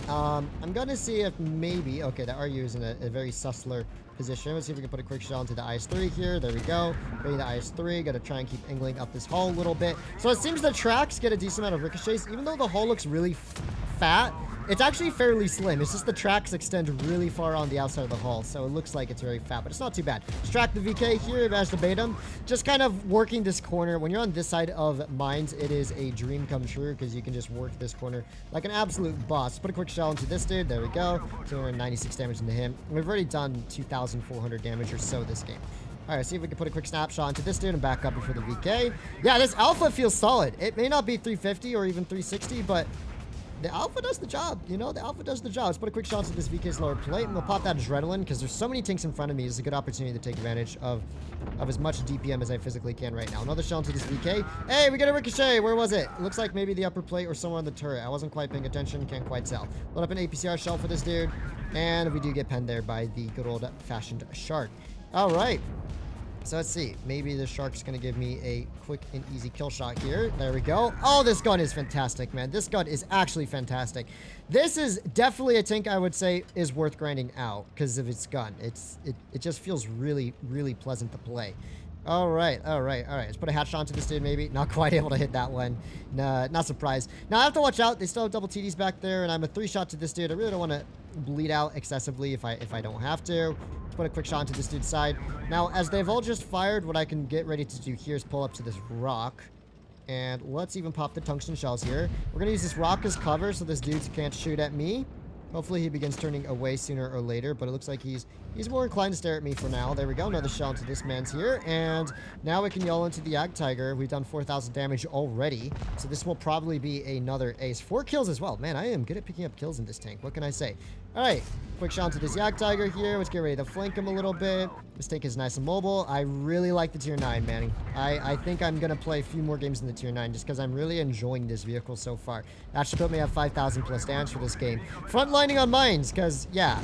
I'm going to see if maybe... Okay, the RU is in a very sussler position. Let's see if we can put a quick shell into the IS-3 here. There we go. Bringing the IS-3. Got to try and keep angling up this hull a little bit. So it seems the tracks get a decent amount of ricochets. Even though the hull looks really fat, it's actually fairly slim. It's just the tracks extend really far on the outside of the hull. So it looks like it's very fat, but it's not too bad. Distract the VK here. Managed to bait him. Just kind of working this corner. When you're on this side of mines, it is a dream come true because you can just work this corner like an absolute boss. Put a quick shell into this dude. There we go. 296 damage into him. We've already done 2,400 damage or so this game. All right, see if we can put a quick snapshot into this dude and back up before the VK. Yeah, this alpha feels solid. It may not be 350 or even 360, but the alpha does the job, you know? The alpha does the job. Let's put a quick shot to this VK's lower plate, and we'll pop that adrenaline, because there's so many tanks in front of me. It's a good opportunity to take advantage of as much DPM as I physically can right now. Another shell into this VK. Hey, we got a ricochet. Where was it? Looks like maybe the upper plate or somewhere on the turret. I wasn't quite paying attention. Can't quite tell. Load up an APCR shell for this dude, and we do get penned there by the good old-fashioned shark. All right. So let's see. Maybe the shark's going to give me a quick and easy kill shot here. There we go. Oh, this gun is fantastic, man. This gun is actually fantastic. This is definitely a tank I would say is worth grinding out because of its gun. It just feels really, really pleasant to play. All right. Let's put a hat shot to this dude, maybe. Not quite able to hit that one. Nah, not surprised. Now, I have to watch out. They still have double TDs back there, and I'm a 3-shot to this dude. I really don't want to bleed out excessively if I don't have to. Put a quick shot into this dude's side. Now, as they've all just fired, what I can get ready to do here is pull up to this rock. And let's even pop the tungsten shells here. We're going to use this rock as cover so this dude can't shoot at me. Hopefully he begins turning away sooner or later, but it looks like he's more inclined to stare at me for now. There we go. Another shell into this man's here. And now we can yell into the Ag Tiger. We've done 4,000 damage already. So this will probably be another ace. 4 kills as well. Man, I am good at picking up kills in this tank. What can I say? All right. Quick shot into this Yak Tiger here. Let's get ready to flank him a little bit. This tank is nice and mobile. I really like the tier 9, man. I think I'm going to play a few more games in the tier 9 just because I'm really enjoying this vehicle so far. That should put me at 5,000 plus damage for this game. Frontlining on mines because, yeah,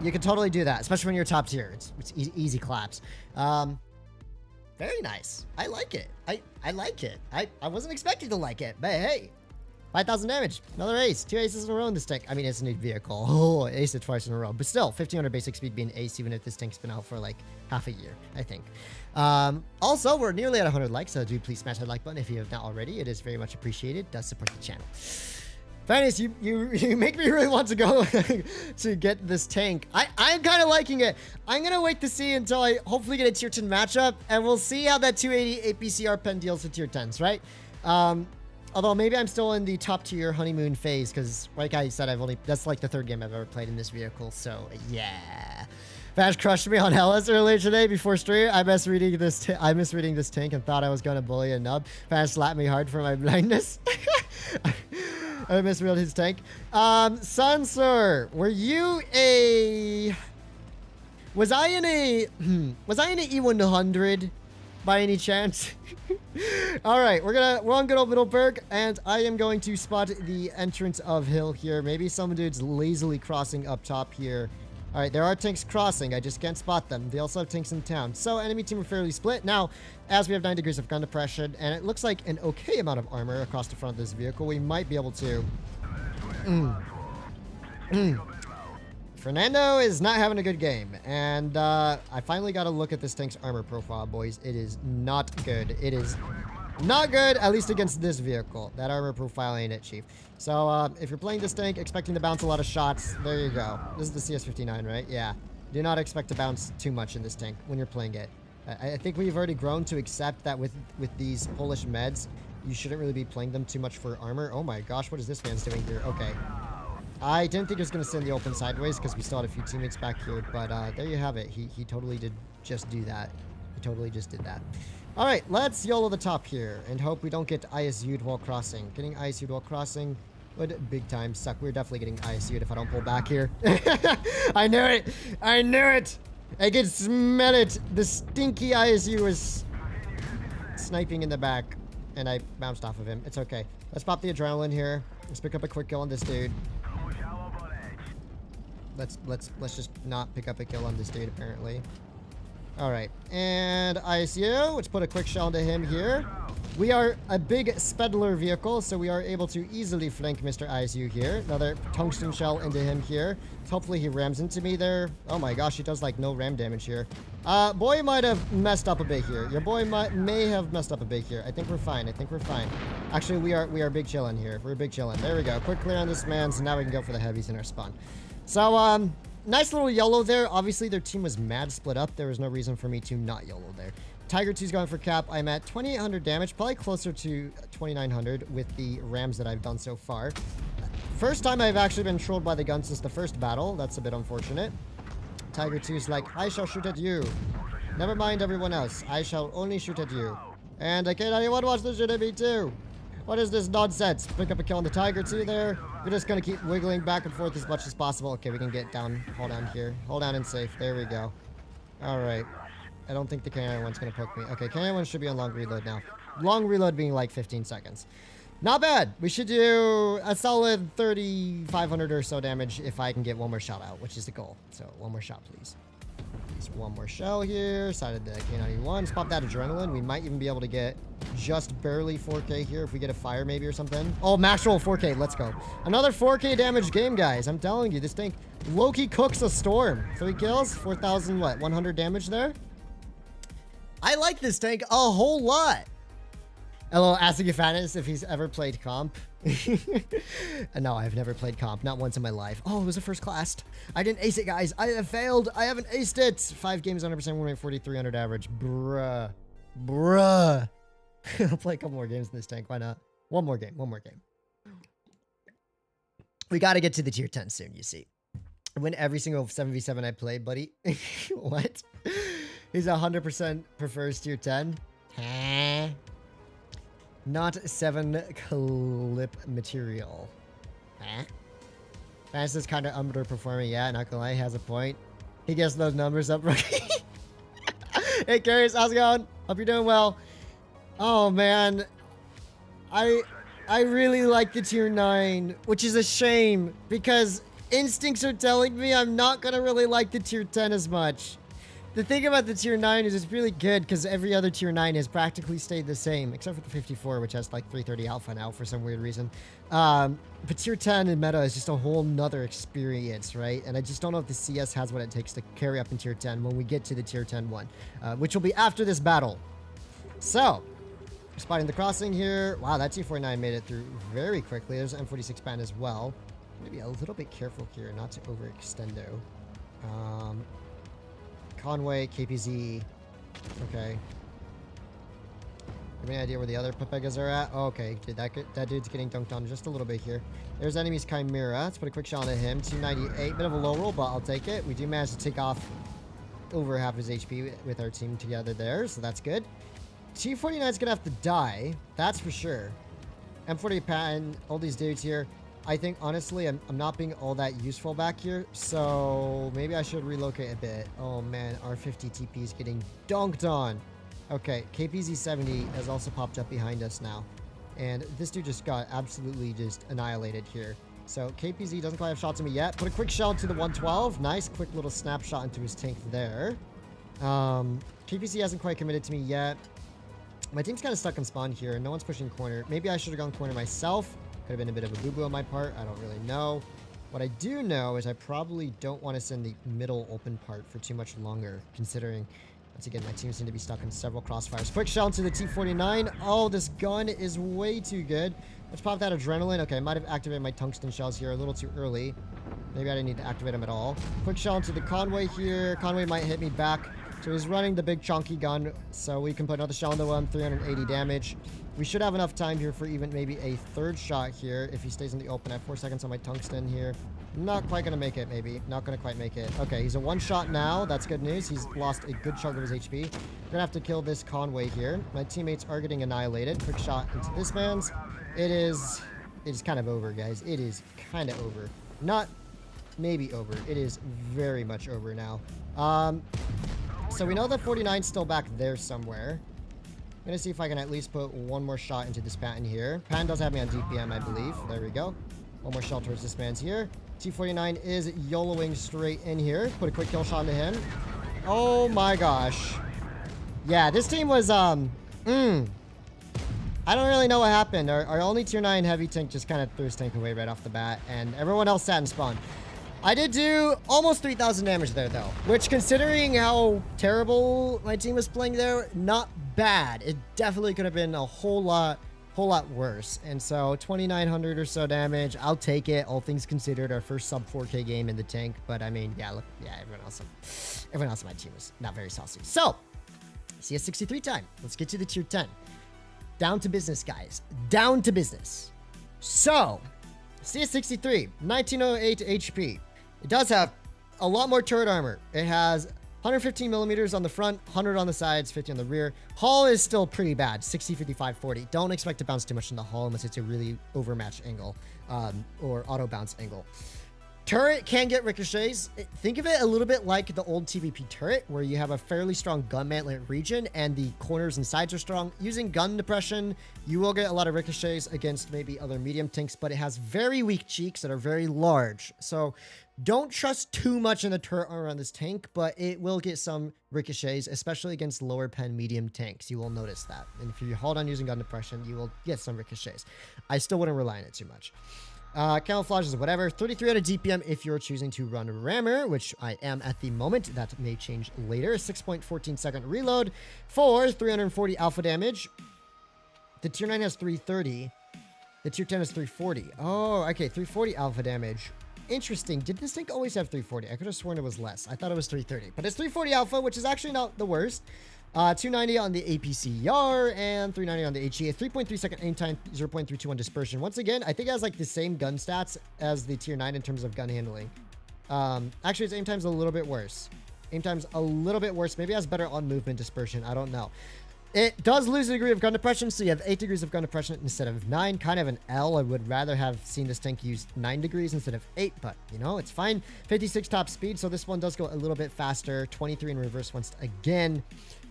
you can totally do that, especially when you're top tier. It's easy claps. Very nice. I like it. I like it. I wasn't expecting to like it, but hey. 5,000 damage. Another ace. 2 aces in a row in this tank. I mean, it's a new vehicle. Oh, ace it twice in a row. But still, 1,500 basic speed being ace, even if this tank's been out for like half a year, I think. Also, we're nearly at 100 likes, so do please smash that like button if you have not already. It is very much appreciated. It does support the channel. Fatness, you make me really want to go to get this tank. I'm kind of liking it. I'm going to wait to see until I hopefully get a tier 10 matchup, and we'll see how that 280 APCR pen deals with tier 10s, right? Although maybe I'm still in the top tier honeymoon phase because, like I said, that's like the 3rd game I've ever played in this vehicle. So yeah, Vash crushed me on Hellas earlier today before stream. I misreading this tank and thought I was gonna bully a nub. Vash slapped me hard for my blindness. I misread his tank. Sunsur, were you a? Was I in a E100 by any chance? All right, we're on good old Middleburg, and I am going to spot the entrance of hill here. Maybe some dude's lazily crossing up top here. All right, there are tanks crossing. I just can't spot them. They also have tanks in town. So enemy team are fairly split. Now, as we have 9 degrees of gun depression, and it looks like an okay amount of armor across the front of this vehicle, we might be able to... Fernando is not having a good game, and I finally got to look at this tank's armor profile, boys. It is not good. It is not good, at least against this vehicle. That armor profile ain't it, Chief. So if you're playing this tank, expecting to bounce a lot of shots, there you go. This is the CS-59, right? Yeah. Do not expect to bounce too much in this tank when you're playing it. I think we've already grown to accept that with these Polish meds, you shouldn't really be playing them too much for armor. Oh my gosh, what is this man's doing here? Okay. I didn't think he was going to sit in the open sideways because we still had a few teammates back here, but there you have it. He totally did just do that. He totally just did that. All right, let's YOLO the top here and hope we don't get ISU'd while crossing. Getting ISU'd while crossing would big time suck. We're definitely getting ISU'd if I don't pull back here. I knew it. I knew it. I could smell it. The stinky ISU was sniping in the back, and I bounced off of him. It's okay. Let's pop the adrenaline here. Let's pick up a quick kill on this dude. Let's just not pick up a kill on this dude, apparently. All right, and ISU, let's put a quick shell into him here. We are a big Spedler vehicle, so we are able to easily flank Mr. ISU here. Another tungsten shell into him here. Hopefully he rams into me there. Oh my gosh, he does like no ram damage here. Boy might have messed up a bit here. Your boy may have messed up a bit here. I think we're fine. I think we're fine. Actually, we are big chillin' here. We're big chillin'. There we go. Quick clear on this man, so now we can go for the heavies in our spawn. So, nice little YOLO there. Obviously, their team was mad split up. There was no reason for me to not YOLO there. Tiger 2's going for cap. I'm at 2,800 damage, probably closer to 2,900 with the rams that I've done so far. First time I've actually been trolled by the gun since the first battle. That's a bit unfortunate. Tiger 2's like, I shall shoot at you. Never mind everyone else. I shall only shoot at you. And I can't anyone watch this shit at me too. What is this nonsense? Pick up a kill on the Tiger 2 there. We're just going to keep wiggling back and forth as much as possible. Okay, we can get down. Hold on here. Hold on and safe. There we go. All right. I don't think the Canary one's going to poke me. Okay, Canary one should be on long reload now. Long reload being like 15 seconds. Not bad. We should do a solid 3,500 or so damage if I can get one more shot out, which is the goal. So one more shot, please. Just one more shell here. Sided the K91. Let's pop that adrenaline. We might even be able to get just barely 4K here if we get a fire maybe or something. Oh, max roll 4K. Let's go. Another 4K damage game, guys. I'm telling you, this tank low-key cooks a storm. 3 kills, 4,000, what, 100 damage there? I like this tank a whole lot. Hello, asking Fatness if he's ever played comp. No, I've never played comp. Not once in my life. Oh, it was a first class. I didn't ace it, guys. I have failed. I haven't aced it. 5 games, 100% win rate, 4,300 average. Bruh. Bruh. I'll play a couple more games in this tank. Why not? One more game. One more game. We got to get to the tier 10 soon, you see. Win every single 7v7 I play, buddy. What? He's 100% prefers tier 10. Huh? Not 7 clip material. Huh? Fans is kind of underperforming. Yeah, not gonna lie, he has a point. He gets those numbers up, rookie. Hey, Curious, how's it going? Hope you're doing well. Oh, man. I really like the tier 9, which is a shame because instincts are telling me I'm not gonna really like the tier 10 as much. The thing about the tier 9 is it's really good because every other tier 9 has practically stayed the same, except for the 54, which has like 330 alpha now for some weird reason. But tier 10 in meta is just a whole nother experience, right? And I just don't know if the CS has what it takes to carry up in tier 10 when we get to the tier 10 one, which will be after this battle. So, spotting the crossing here. Wow, that T49 made it through very quickly. There's an M46 ban as well. Maybe a little bit careful here not to overextendo. Conway, KPZ. Okay. Have any idea where the other Pepegas are at? Oh, okay, dude, that dude's getting dunked on just a little bit here. There's enemy's Chimera. Let's put a quick shot at him. 298. Bit of a low roll, but I'll take it. We do manage to take off over half his HP with our team together there, so that's good. T49 is gonna have to die, that's for sure. M40 Patton, all these dudes here. I think honestly, I'm not being all that useful back here, so maybe I should relocate a bit. Oh man, R50 TP is getting dunked on. Okay, KPZ70 has also popped up behind us now, and this dude just got absolutely just annihilated here. So KPZ doesn't quite have shots on me yet. Put a quick shell to the 112. Nice, quick little snapshot into his tank there. KPZ hasn't quite committed to me yet. My team's kind of stuck in spawn here. No one's pushing corner. Maybe I should have gone corner myself. Could have been a bit of a boo-boo on my part. I don't really know. What I do know is I probably don't want to send the middle open part for too much longer, considering, once again, my team seems to be stuck in several crossfires. Quick shell into the T49. Oh, this gun is way too good. Let's pop that adrenaline. Okay, I might have activated my tungsten shells here a little too early. Maybe I didn't need to activate them at all. Quick shell into the Conway here. Conway might hit me back. So he's running the big chunky gun, so we can put another shell into him, 380 damage. We should have enough time here for even maybe a third shot here if he stays in the open. I have 4 seconds on my tungsten here. Not quite going to make it, maybe. Not going to quite make it. Okay, he's a one shot now. That's good news. He's lost a good chunk of his HP. We're going to have to kill this Conway here. My teammates are getting annihilated. Quick shot into this man's. It is kind of over, guys. It is kind of over. Not maybe over. It is very much over now. So we know that 49's still back there somewhere. I'm going to see if I can at least put one more shot into this Patton here. Patton does have me on DPM, I believe. There we go. One more shot towards this man's here. T49 is YOLOing straight in here. Put a quick kill shot into him. Oh my gosh. Yeah, this team was, I don't really know what happened. Our only tier 9 heavy tank just kind of threw his tank away right off the bat, and everyone else sat and spawned. I did do almost 3,000 damage there, though, which, considering how terrible my team was playing there, not bad. It definitely could have been a whole lot worse. And so 2,900 or so damage, I'll take it. All things considered, our first sub 4K game in the tank. But I mean, yeah, look, yeah, everyone else on my team was not very saucy. So CS-63 time. Let's get to the tier 10. Down to business, guys. Down to business. So CS-63, 1908 HP. It does have a lot more turret armor. It has 115 millimeters on the front, 100 on the sides, 50 on the rear. Hull is still pretty bad, 60, 55, 40. Don't expect to bounce too much in the hull unless it's a really overmatched angle or auto bounce angle. Turret can get ricochets. Think of it a little bit like the old TVP turret, where you have a fairly strong gun mantlet region and the corners and sides are strong. Using gun depression, you will get a lot of ricochets against maybe other medium tanks, but it has very weak cheeks that are very large. So don't trust too much in the turret armor on this tank, but it will get some ricochets, especially against lower pen medium tanks. You will notice that. And if you hold on using gun depression, you will get some ricochets. I still wouldn't rely on it too much. Camouflage is whatever. 3300 DPM if you're choosing to run rammer, which I am at the moment. That may change later. 6.14 second reload for 340 alpha damage. The tier 9 has 330. The tier 10 has 340. Oh, okay. 340 alpha damage. Interesting. Did this tank always have 340? I could have sworn it was less. I thought it was 330. But it's 340 alpha, which is actually not the worst. 290 on the APCR, and 390 on the HEA. 3.3 second aim time, 0.32 on dispersion. Once again, I think it has like the same gun stats as the tier 9 in terms of gun handling. Actually, its aim time's a little bit worse. Aim time's a little bit worse. Maybe it has better on movement dispersion. I don't know. It does lose a degree of gun depression, so you have 8 degrees of gun depression instead of 9. Kind of an L. I would rather have seen this tank use 9 degrees instead of 8, but, you know, it's fine. 56 top speed, so this one does go a little bit faster. 23 in reverse once again.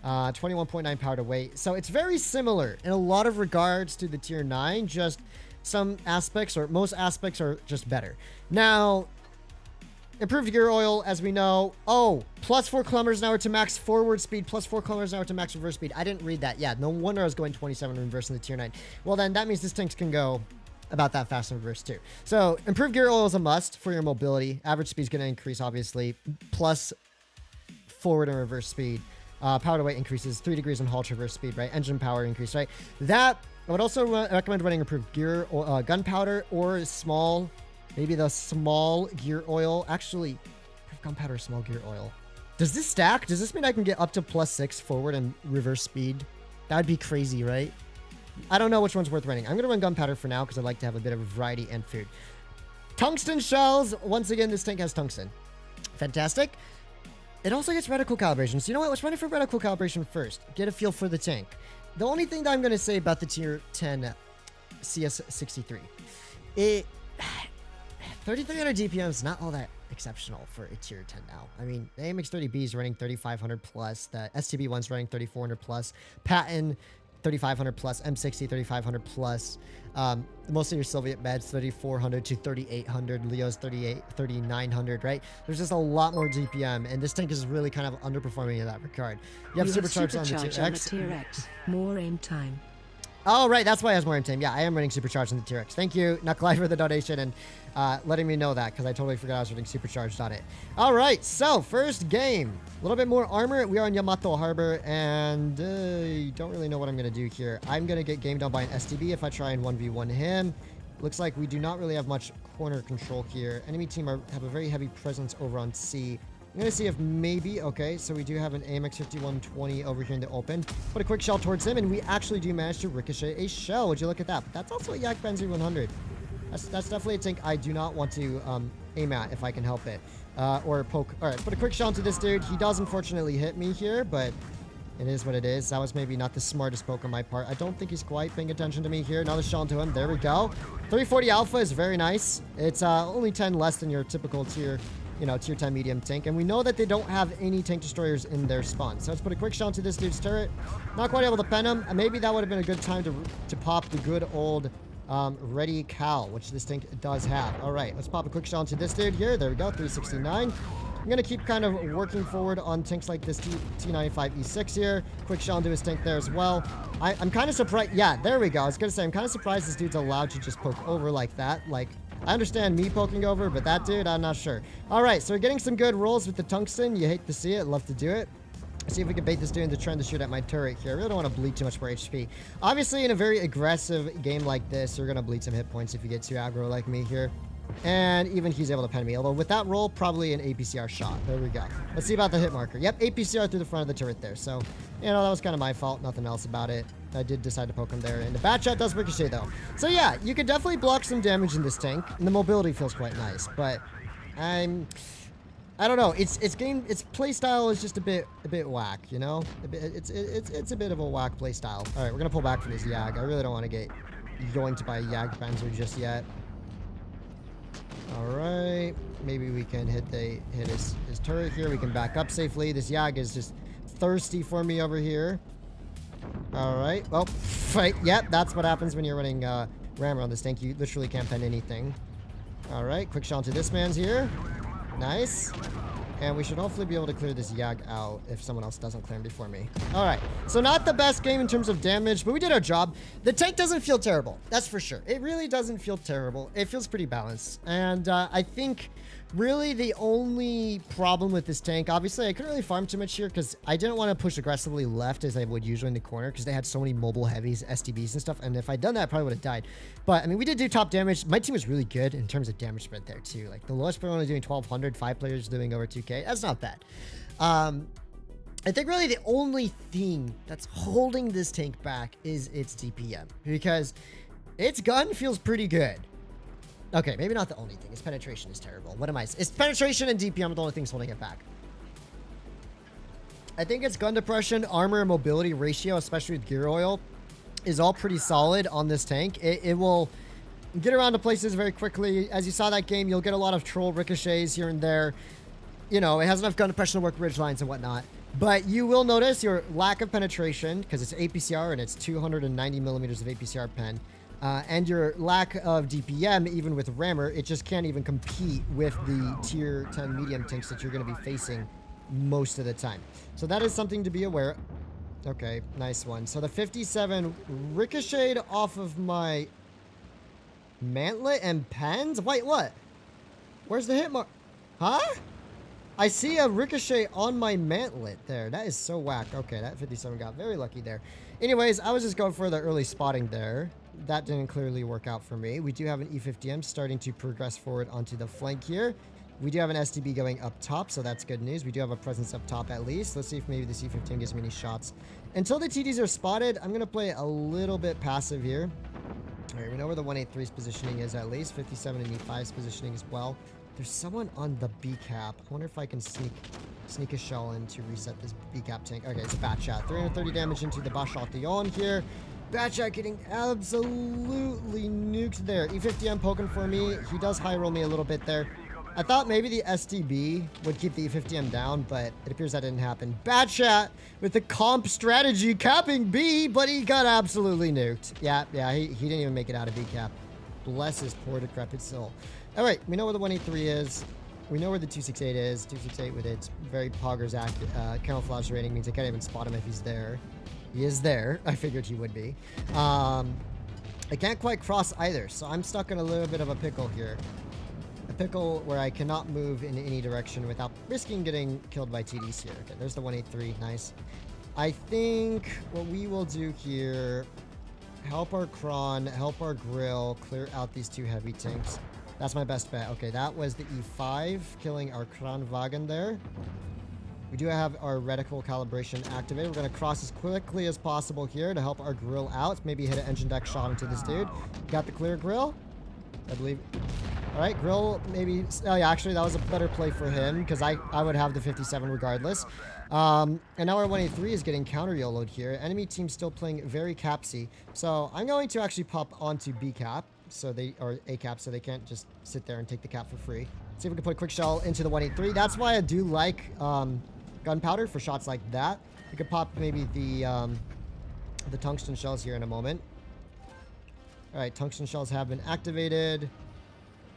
21.9 power to weight. So it's very similar in a lot of regards to the tier 9, just some aspects, or most aspects, are just better. Now, improved gear oil, as we know. Oh, plus 4 kilometers an hour to max forward speed, plus 4 kilometers an hour to max reverse speed. I didn't read that. Yeah, no wonder I was going 27 in reverse in the tier 9. Well, then that means this tank can go about that fast in reverse too. So improved gear oil is a must for your mobility. Average speed is going to increase, obviously, plus forward and reverse speed. Power to weight increases, 3 degrees in haul traverse speed, right? Engine power increase, right? That, I would also recommend running improved gear, gunpowder, or small, maybe the small gear oil. Actually, gunpowder, small gear oil. Does this stack? Does this mean I can get up to plus 6 forward and reverse speed? That would be crazy, right? I don't know which one's worth running. I'm going to run gunpowder for now because I like to have a bit of variety and food. Tungsten shells. Once again, this tank has tungsten. Fantastic. It also gets reticle calibration. So you know what? Let's run it for reticle calibration first. Get a feel for the tank. The only thing that I'm going to say about the tier 10 CS-63, it 3300 DPM is not all that exceptional for a tier 10 now. I mean, the AMX30B is running 3500 plus. The STB one's running 3400 plus. Patton 3500 plus. M60 3500 plus. Most of your Soviet meds 3400 to 3800. Leo's 3900, right? There's just a lot more DPM, and this tank is really kind of underperforming in that regard. You have supercharged on the tier X. More aim time. Oh, right. That's why it has more aim time. Yeah, I am running supercharged on the tier X. Thank you, Knuckle, for the donation and letting me know that, because I totally forgot I was running supercharged on it. All right. So, first game. A little bit more armor. We are in Yamato Harbor, and don't really know what I'm going to do here. I'm going to get gamed on by an STB if I try and 1v1 him. Looks like we do not really have much corner control here. Enemy team have a very heavy presence over on C. I'm going to see if maybe, okay, so we do have an AMX 5120 over here in the open. Put a quick shell towards him, and we actually do manage to ricochet a shell. Would you look at that? But that's also a Yak Benzi 100. That's definitely a tank I do not want to aim at if I can help it. Or poke. All right, put a quick shell into this dude. He does unfortunately hit me here, but it is what it is. That was maybe not the smartest poke on my part. I don't think he's quite paying attention to me here. Another shell into him. There we go. 340 Alpha is very nice. It's only 10 less than your typical tier 10 medium tank. And we know that they don't have any tank destroyers in their spawn. So let's put a quick shell into this dude's turret. Not quite able to pen him. And maybe that would have been a good time to pop the good old ready cal, which this tank does have. All right, let's pop a quick shell into this dude here. There we go, 369. I'm going to keep kind of working forward on tanks like this T95 E6 here. Quick shell into his tank there as well. I'm kind of surprised. Yeah, there we go. I was going to say, I'm kind of surprised this dude's allowed to just poke over like that. Like, I understand me poking over, but that dude, I'm not sure. All right, so we're getting some good rolls with the tungsten. You hate to see it. Love to do it. See if we can bait this dude into trying to shoot at my turret here. I really don't want to bleed too much more HP. Obviously, in a very aggressive game like this, you're going to bleed some hit points if you get too aggro like me here. And even he's able to pen me. Although with that roll, probably an APCR shot. There we go. Let's see about the hit marker. Yep, APCR through the front of the turret there. So, you know, that was kind of my fault. Nothing else about it. I did decide to poke him there. And the bat shot does ricochet, though. So, yeah, you could definitely block some damage in this tank. And the mobility feels quite nice. But I don't know. Its play style is just a bit whack, you know? It's a bit of a whack play style. All right, we're going to pull back from this Yag. I really don't want to get going to buy Yag Panzer just yet. All right, maybe we can hit his turret here. We can back up safely. This Yag is just thirsty for me over here. All right, well, fight. Yep, that's what happens when you're running rammer on this tank. You literally can't pen anything. All right, quick shot into this man's here. Nice. And we should hopefully be able to clear this Yag out if someone else doesn't clear him before me. All right. So not the best game in terms of damage, but we did our job. The tank doesn't feel terrible. That's for sure. It really doesn't feel terrible. It feels pretty balanced. And I think really the only problem with this tank, obviously I couldn't really farm too much here because I didn't want to push aggressively left as I would usually in the corner because they had so many mobile heavies, STBs and stuff. And if I'd done that, I probably would have died. But I mean, we did do top damage. My team was really good in terms of damage spread there too. Like the lowest player only doing 1200, 5 players doing over 2k. That's not bad. I think really the only thing that's holding this tank back is its DPM, because its gun feels pretty good. Okay, maybe not the only thing. Its penetration is terrible. What am I? Its penetration and DPM are the only things holding it back. I think its gun depression, armor, and mobility ratio, especially with gear oil, is all pretty solid on this tank. It will get around to places very quickly. As you saw that game, you'll get a lot of troll ricochets here and there. You know, it has enough gun depression to work ridge lines and whatnot. But you will notice your lack of penetration, because it's APCR and it's 290 millimeters of APCR pen. And your lack of DPM, even with rammer, it just can't even compete with the tier 10 medium tanks that you're going to be facing most of the time. So that is something to be aware. Okay, nice one. So the 57 ricocheted off of my mantlet and pens? Wait, what? Where's the hit mark? Huh? I see a ricochet on my mantlet there. That is so whack. Okay, that 57 got very lucky there. Anyways, I was just going for the early spotting there. That didn't clearly work out for me. We do have an E50M starting to progress forward onto the flank here. We do have an STB going up top, so that's good news. We do have a presence up top at least. Let's see if maybe the C-15 gives me any shots. Until the TDs are spotted, I'm going to play a little bit passive here. All right, we know where the 183's positioning is at least. 57 and E5's positioning as well. There's someone on the B cap. I wonder if I can sneak a shell in to reset this B cap tank. Okay, it's a bat shot. 330 damage into the Bashotillon here. Bat shot getting absolutely nuked there. E50M poking for me. He does high roll me a little bit there. I thought maybe the STB would keep the E50M down, but it appears that didn't happen. Bad shot with the comp strategy capping B, but he got absolutely nuked. Yeah, he didn't even make it out of B cap. Bless his poor decrepit soul. All right, we know where the 183 is. We know where the 268 is. 268 with its very poggers camouflage rating means I can't even spot him if he's there. He is there. I figured he would be. I can't quite cross either, so I'm stuck in a little bit of a pickle here. A pickle where I cannot move in any direction without risking getting killed by TDs here. Okay, there's the 183. Nice. I think what we will do here, help our Kron, help our grill, clear out these two heavy tanks. That's my best bet. Okay, that was the E5 killing our Kranwagen there. We do have our reticle calibration activated. We're going to cross as quickly as possible here to help our grill out. Maybe hit an engine deck shot into this dude. Got the clear grill, I believe. All right, grill maybe. Oh yeah, actually that was a better play for him because I would have the 57 regardless. And now our 183 is getting counter YOLO'd here. Enemy team still playing very capsy. So I'm going to actually pop onto B cap. So they, or A cap, so they can't just sit there and take the cap for free. See if we can put a quick shell into the 183. That's why I do like gunpowder for shots like that. We could pop maybe the tungsten shells here in a moment. All right, tungsten shells have been activated.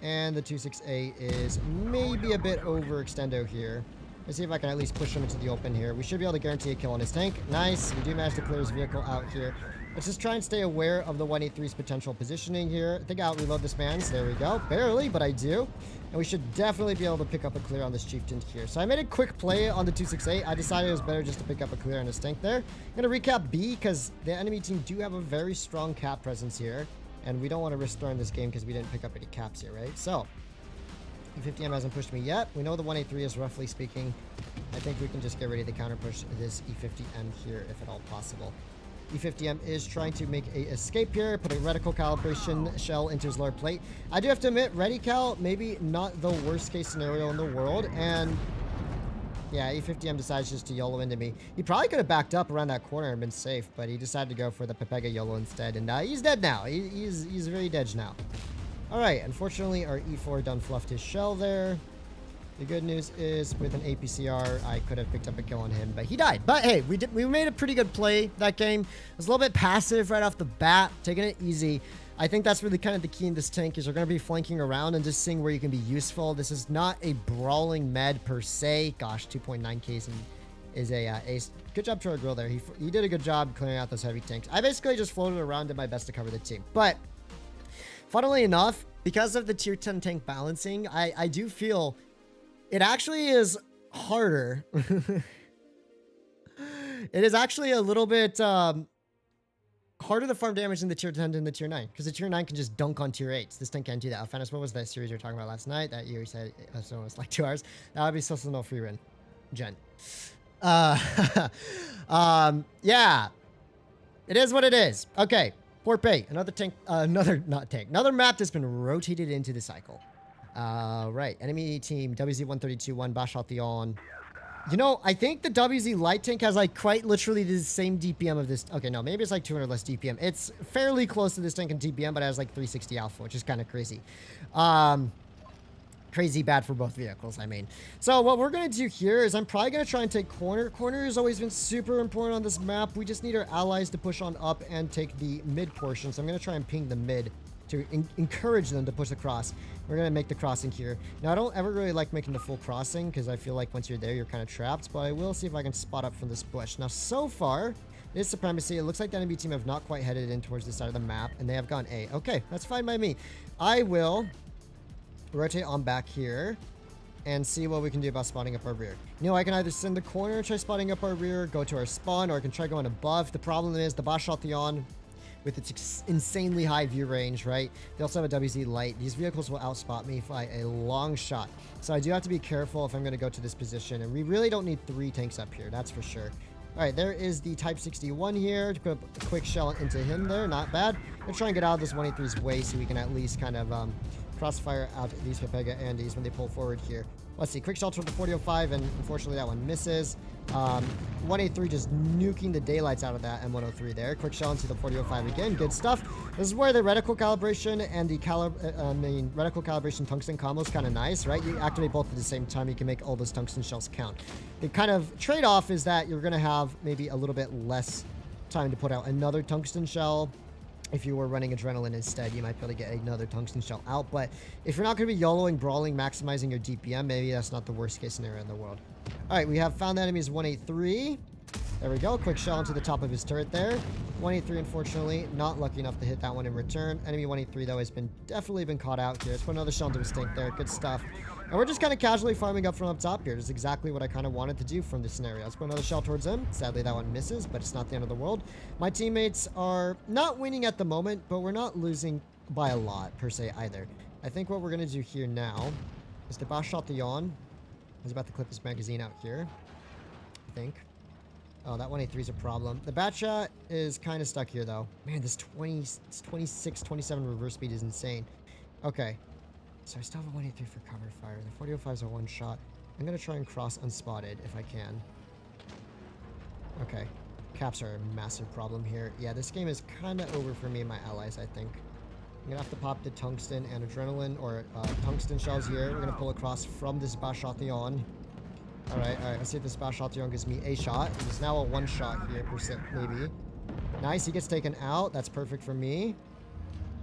And the 268 is maybe a bit overextendo here. Let's see if I can at least push him into the open here. We should be able to guarantee a kill on his tank. Nice. We do manage to clear his vehicle out here. Let's just try and stay aware of the 183's potential positioning here. I think I'll reload this man. So there we go. Barely, but I do. And we should definitely be able to pick up a clear on this chieftain here. So I made a quick play on the 268. I decided it was better just to pick up a clear on his tank there. I'm going to recap B because the enemy team do have a very strong cap presence here. And we don't want to risk throwing this game because we didn't pick up any caps here, right? So, E50M hasn't pushed me yet. We know the 183 is roughly speaking. I think we can just get ready to counter push this E50M here if at all possible. E50M is trying to make a escape here, put a reticle calibration shell into his lower plate. I do have to admit, Retical, maybe not the worst case scenario in the world, and yeah, E50M decides just to YOLO into me. He probably could have backed up around that corner and been safe, but he decided to go for the Pepega YOLO instead, and he's dead now. He's very dead now. All right, unfortunately, our E4 done fluffed his shell there. The good news is with an APCR, I could have picked up a kill on him, but he died. But hey, we made a pretty good play that game. It was a little bit passive right off the bat, taking it easy. I think that's really kind of the key in this tank is you're going to be flanking around and just seeing where you can be useful. This is not a brawling med per se. Gosh, 2.9K is a ace. Good job to our grill there. He did a good job clearing out those heavy tanks. I basically just floated around, did my best to cover the team. But funnily enough, because of the tier 10 tank balancing, I do feel it actually is harder. It is actually a little bit harder to farm damage in the tier 10 than the tier 9, because the tier 9 can just dunk on tier 8s. This tank can't do that. Fatness, what was that series you were talking about last night that you said it was like 2 hours? That would be Social No Free Run Gen. Yeah. It is what it is. Okay. Port Bay. Another tank. Another map that's been rotated into the cycle. Right. Enemy team WZ-132-1 Bashaltion. You know, I think the WZ light tank has like quite literally the same DPM of this. Okay, no, maybe it's like 200 less DPM. It's fairly close to this tank in DPM, but it has like 360 alpha, which is kind of crazy. Crazy bad for both vehicles, I mean. So what we're going to do here is I'm probably going to try and take corner. Corner has always been super important on this map. We just need our allies to push on up and take the mid portion. So I'm going to try and ping the mid to encourage them to push across. We're going to make the crossing here. Now, I don't ever really like making the full crossing because I feel like once you're there, you're kind of trapped. But I will see if I can spot up from this bush. Now, so far, this supremacy, it looks like the enemy team have not quite headed in towards this side of the map, and they have gone A. Okay, that's fine by me. I will rotate on back here and see what we can do about spotting up our rear. You know, I can either send the corner, try spotting up our rear, go to our spawn, or I can try going above. The problem is the Bashaltion, with its insanely high view range, right? They also have a WZ light. These vehicles will outspot me by a long shot. So I do have to be careful if I'm going to go to this position. And we really don't need 3 tanks up here, that's for sure. All right, there is the Type 61 here. To put a quick shell into him there, not bad. We'll try and get out of this 183's way so we can at least kind of crossfire out these Pepega Andes when they pull forward here. Let's see, quick shell toward the 4005, and unfortunately that one misses. 183 just nuking the daylights out of that M103 there. Quick shell into the 4005 again. Good stuff. This is where the reticle calibration and the reticle calibration tungsten combo is kind of nice, right? You activate both at the same time. You can make all those tungsten shells count. The kind of trade-off is that you're going to have maybe a little bit less time to put out another tungsten shell. If you were running adrenaline instead, you might be able to get another tungsten shell out. But if you're not going to be YOLOing, brawling, maximizing your DPM, maybe that's not the worst case scenario in the world. All right, we have found the enemy's 183. There we go. Quick shell into the top of his turret there. 183, unfortunately, not lucky enough to hit that one in return. Enemy 183, though, has definitely been caught out here. Let's put another shell into his tank there. Good stuff. And we're just kind of casually farming up from up top here. This is exactly what I kind of wanted to do from this scenario. Let's put another shell towards him. Sadly, that one misses, but it's not the end of the world. My teammates are not winning at the moment, but we're not losing by a lot, per se, either. I think what we're going to do here now is the Bashaltion. He's about to clip his magazine out here, I think. Oh, that 183 is a problem. The Batshot is kind of stuck here, though. Man, this 26, 27 reverse speed is insane. Okay. So I still have a 183 for cover fire. The 4005 is a one shot. I'm going to try and cross unspotted if I can. Okay. Caps are a massive problem here. Yeah, this game is kind of over for me and my allies, I think. I'm going to have to pop the tungsten and adrenaline, or tungsten shells here. We're going to pull across from this Bashaltion. Alright, let's see if this Bashaltion gives me a shot. It's now a one shot here, maybe. Nice, he gets taken out. That's perfect for me.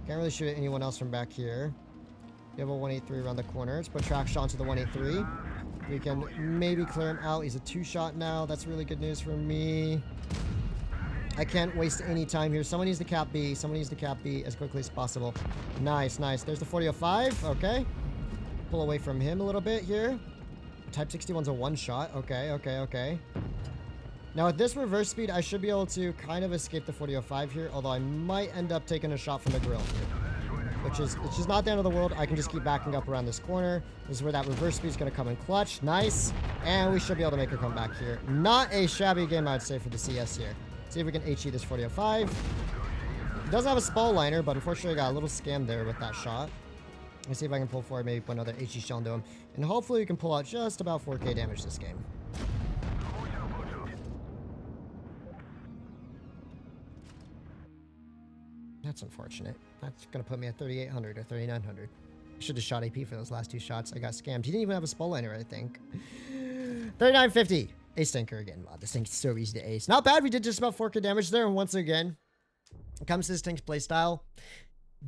Can't really shoot at anyone else from back here. We have a 183 around the corner. Let's put track shot to the 183. We can maybe clear him out. He's a two-shot now. That's really good news for me. I can't waste any time here. Someone needs to cap B. Someone needs to cap B as quickly as possible. Nice, nice. There's the 4005. Okay. Pull away from him a little bit here. Type 61's a one-shot. Okay, okay, okay. Now, with this reverse speed, I should be able to kind of escape the 4005 here, although I might end up taking a shot from the grill here, which is not the end of the world. I can just keep backing up around this corner. This is where that reverse speed is going to come in clutch. Nice. And we should be able to make a comeback here. Not a shabby game, I'd say, for the CS here. See if we can HE this 4005. It does have a spall liner, but unfortunately I got a little scammed there with that shot. Let's see if I can pull forward, maybe put another HE shell into him. And hopefully we can pull out just about 4k damage this game. That's unfortunate. That's going to put me at 3,800 or 3,900. I should have shot AP for those last two shots. I got scammed. He didn't even have a spall liner, I think. 3,950. Ace tanker again. Wow, this thing's so easy to ace. Not bad. We did just about 4k damage there. And once again, it comes to this tank's playstyle.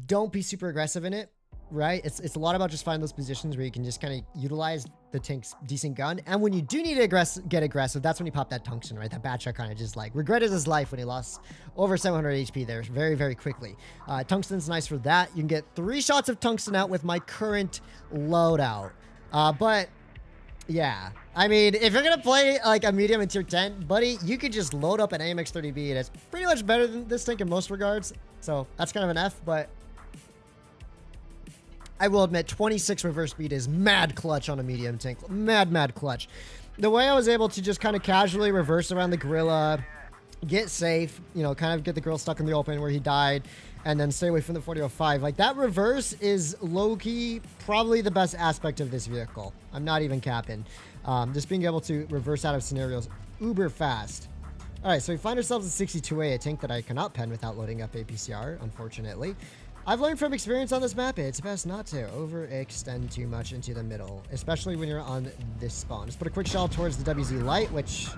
Don't be super aggressive in it, right? It's a lot about just finding those positions where you can just kind of utilize the tank's decent gun. And when you do need to get aggressive, that's when you pop that tungsten, right? That Batshot kind of just like regretted his life when he lost over 700 HP there very, very quickly. Tungsten's nice for that. You can get 3 shots of tungsten out with my current loadout. But yeah, I mean, if you're going to play like a medium in tier 10, buddy, you could just load up an AMX-30B and it's pretty much better than this tank in most regards. So that's kind of an F, but I will admit 26 reverse speed is mad clutch on a medium tank. Mad clutch. the way I was able to just kind of casually reverse around the gorilla, get safe, you know, kind of get the girl stuck in the open where he died, and then stay away from the 4005. Like, that reverse is low-key probably the best aspect of this vehicle. I'm not even capping. Just being able to reverse out of scenarios uber fast. All right, so we find ourselves at 62A, a tank that I cannot pen without loading up APCR, unfortunately. I've learned from experience on this map, it's best not to overextend too much into the middle, especially when you're on this spawn. Just put a quick shell towards the WZ Light, which,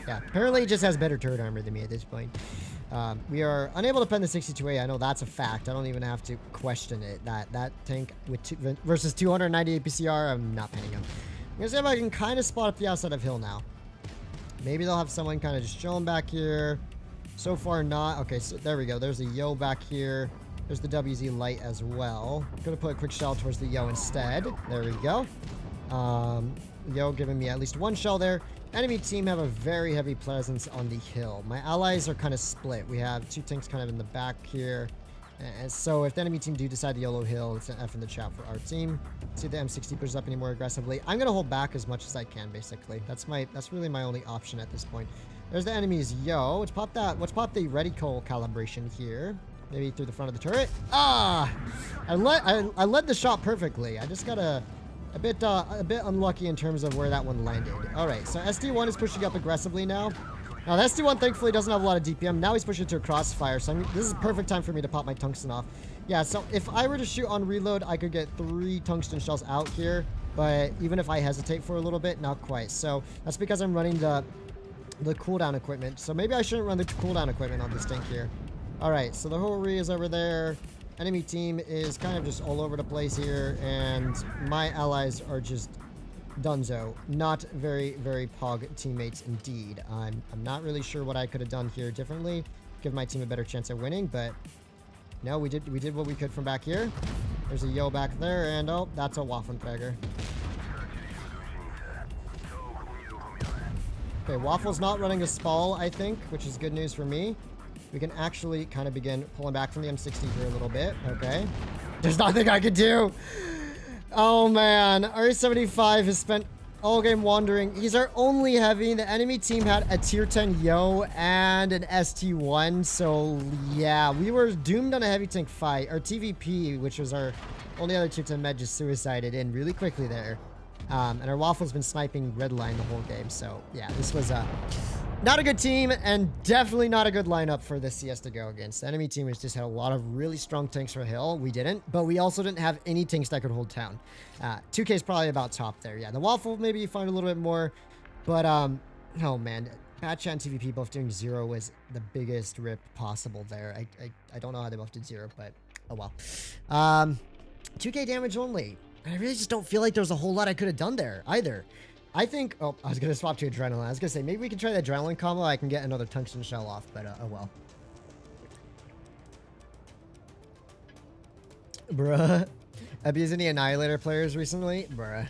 yeah, apparently it just has better turret armor than me at this point. We are unable to pen the 62A. I know that's a fact. I don't even have to question it. That tank with versus 290 APCR, I'm not penning him. I'm gonna see if I can kind of spot up the outside of hill now. Maybe they'll have someone kind of just chilling back here. So far, not. Okay, so there we go. There's a Yo back here. There's the WZ Light as well. I'm gonna put a quick shell towards the Yo instead. There we go. Yo giving me at least one shell there. Enemy team have a very heavy presence on the hill. My allies are kind of split. We have two tanks kind of in the back here. And so if the enemy team do decide to YOLO hill, it's an F in the chat for our team. See if the M60 pushes up any more aggressively. I'm going to hold back as much as I can, basically. That's really my only option at this point. There's the enemy's Yo. Let's pop the reticle calibration here. Maybe through the front of the turret. Ah! I led the shot perfectly. I just got a bit unlucky in terms of where that one landed. All right, so SD1 is pushing up aggressively now. Now, the SD1 thankfully doesn't have a lot of DPM. Now he's pushing to a crossfire, so this is a perfect time for me to pop my tungsten off. Yeah, so if I were to shoot on reload, I could get 3 tungsten shells out here, but even if I hesitate for a little bit, not quite. So that's because I'm running the cooldown equipment. So maybe I shouldn't run the cooldown equipment on this tank here. All right, so the Hori is over there. Enemy team is kind of just all over the place here, and my allies are just dunzo. Not very, very pog teammates indeed. I'm not really sure what I could have done here differently, give my team a better chance at winning, but no, we did what we could from back here. There's a Yo back there, and oh, that's a Waffenträger. Okay, Waffle's not running a Spall, I think, which is good news for me. We can actually kind of begin pulling back from the M60 here a little bit. Okay. There's nothing I can do. Oh, man. R75 has spent all game wandering. He's our only heavy. The enemy team had a tier 10 Yo and an ST1. So, yeah, we were doomed on a heavy tank fight. Our TVP, which was our only other tier 10 med, just suicided in really quickly there. And our Waffle's been sniping Redline the whole game. So, yeah, this was not a good team, and definitely not a good lineup for the CS to go against. The enemy team has just had a lot of really strong tanks for hill. We didn't, but we also didn't have any tanks that could hold town. 2K is probably about top there. Yeah, the Waffle maybe you find a little bit more, but oh man, Batchat and TVP both doing 0 was the biggest rip possible there. I don't know how they both did 0, but oh well. 2K damage only. I really just don't feel like there's a whole lot I could have done there either. I think, oh, I was going to swap to Adrenaline. I was going to say, maybe we can try the Adrenaline combo. I can get another tungsten shell off, but oh well. Bruh. Abusing the Annihilator players recently? Bruh.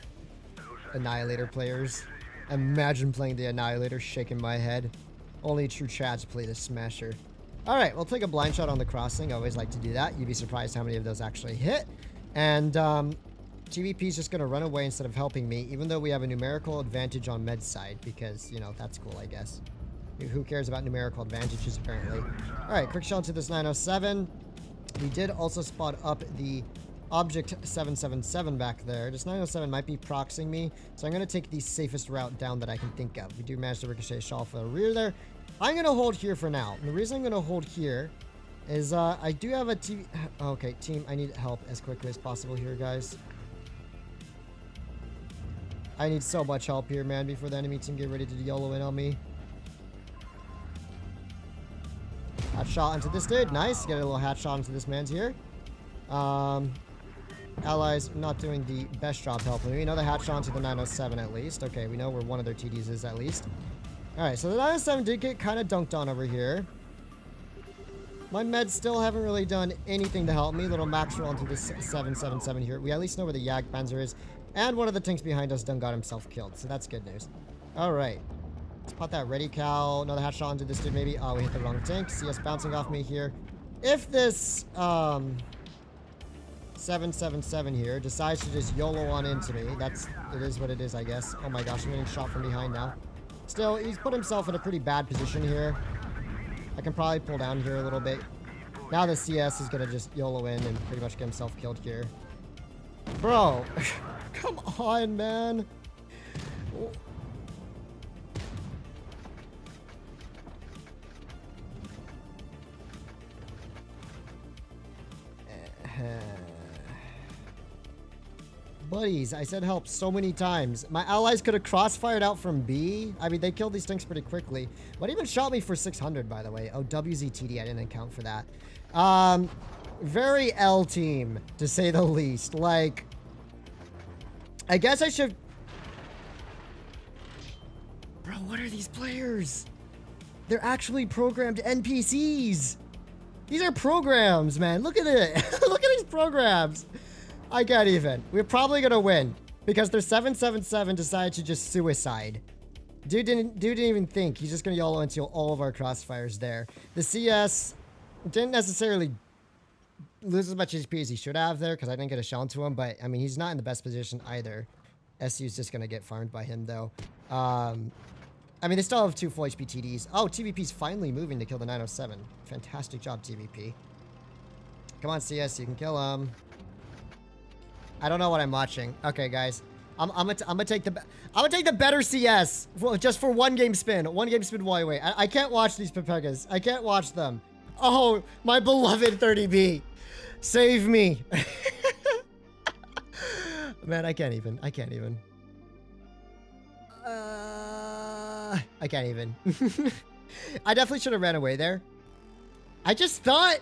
Annihilator players. Imagine playing the Annihilator, shaking my head. Only true chads play the Smasher. Alright, we'll take a blind shot on the crossing. I always like to do that. You'd be surprised how many of those actually hit. And, TVP is just going to run away instead of helping me, even though we have a numerical advantage on med side, because, you know, that's cool, I guess. Who cares about numerical advantages, apparently. Alright, quick shell into this 907. We did also spot up the Object 777 back there. This 907 might be proxying me, so I'm going to take the safest route down that I can think of. We do manage to ricochet shell for the rear there. I'm going to hold here for now. And the reason I'm going to hold here is I do have a TV... Okay, team, I need help as quickly as possible here, guys. I need so much help here, man, before the enemy team get ready to YOLO in on me. Hat shot into this dude. Nice. Get a little hat shot into this man's here. Allies not doing the best job helping me. We know the hat shot into the 907 at least. Okay, we know where one of their TDs is at least. Alright, so the 907 did get kind of dunked on over here. My meds still haven't really done anything to help me. Little max roll into this 777 here. We at least know where the Yag Panzer is. And one of the tanks behind us done got himself killed. So that's good news. Alright. Let's pop that ready cow. Another hat shot into this dude maybe. Oh, we hit the wrong tank. CS bouncing off me here. If this 777 here decides to just YOLO on into me. It is what it is, I guess. Oh my gosh, I'm getting shot from behind now. Still, he's put himself in a pretty bad position here. I can probably pull down here a little bit. Now the CS is gonna just YOLO in and pretty much get himself killed here. Bro, come on, man. Buddies, I said help so many times. My allies could have crossfired out from B. I mean, they killed these things pretty quickly. What even shot me for 600, by the way? Oh, WZTD, I didn't account for that. Very L team, to say the least. Like, I guess I should... Bro, what are these players? They're actually programmed NPCs. These are programs, man. Look at it. Look at these programs. I can't even. We're probably gonna win because their 777 decided to just suicide. Dude didn't even think. He's just gonna YOLO into all of our crossfires there. The CS didn't necessarily lose as much HP as he should have there because I didn't get a shell into him, but I mean, he's not in the best position either. SU's just gonna get farmed by him though. I mean, they still have 2 full HP TDs. Oh, TVP's finally moving to kill the 907. Fantastic job, TVP. Come on, CS, you can kill him. I don't know what I'm watching. Okay, guys, I'm gonna take the better CS just for one game spin while I wait. I can't watch these Pepegas. I can't watch them. Oh, my beloved 30B, save me. Man, I can't even. I can't even. I definitely should have ran away there. I just thought,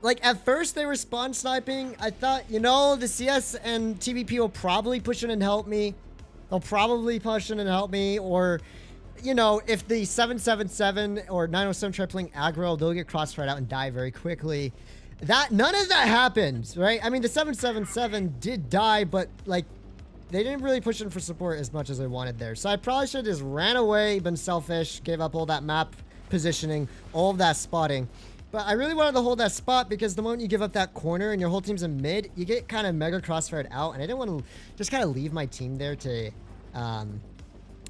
like, at first they were spawn sniping. I thought, you know, the CS and TVP will probably push in and help me. They'll probably push in and help me. Or, you know, if the 777 or 907 try playing aggro, they'll get crossfired out and die very quickly. None of that happened, right? I mean, the 777 did die, but, like, they didn't really push in for support as much as I wanted there. So I probably should have just ran away, been selfish, gave up all that map positioning, all of that spotting. But I really wanted to hold that spot because the moment you give up that corner and your whole team's in mid, you get kind of mega crossfired out. And I didn't want to just kind of leave my team there to,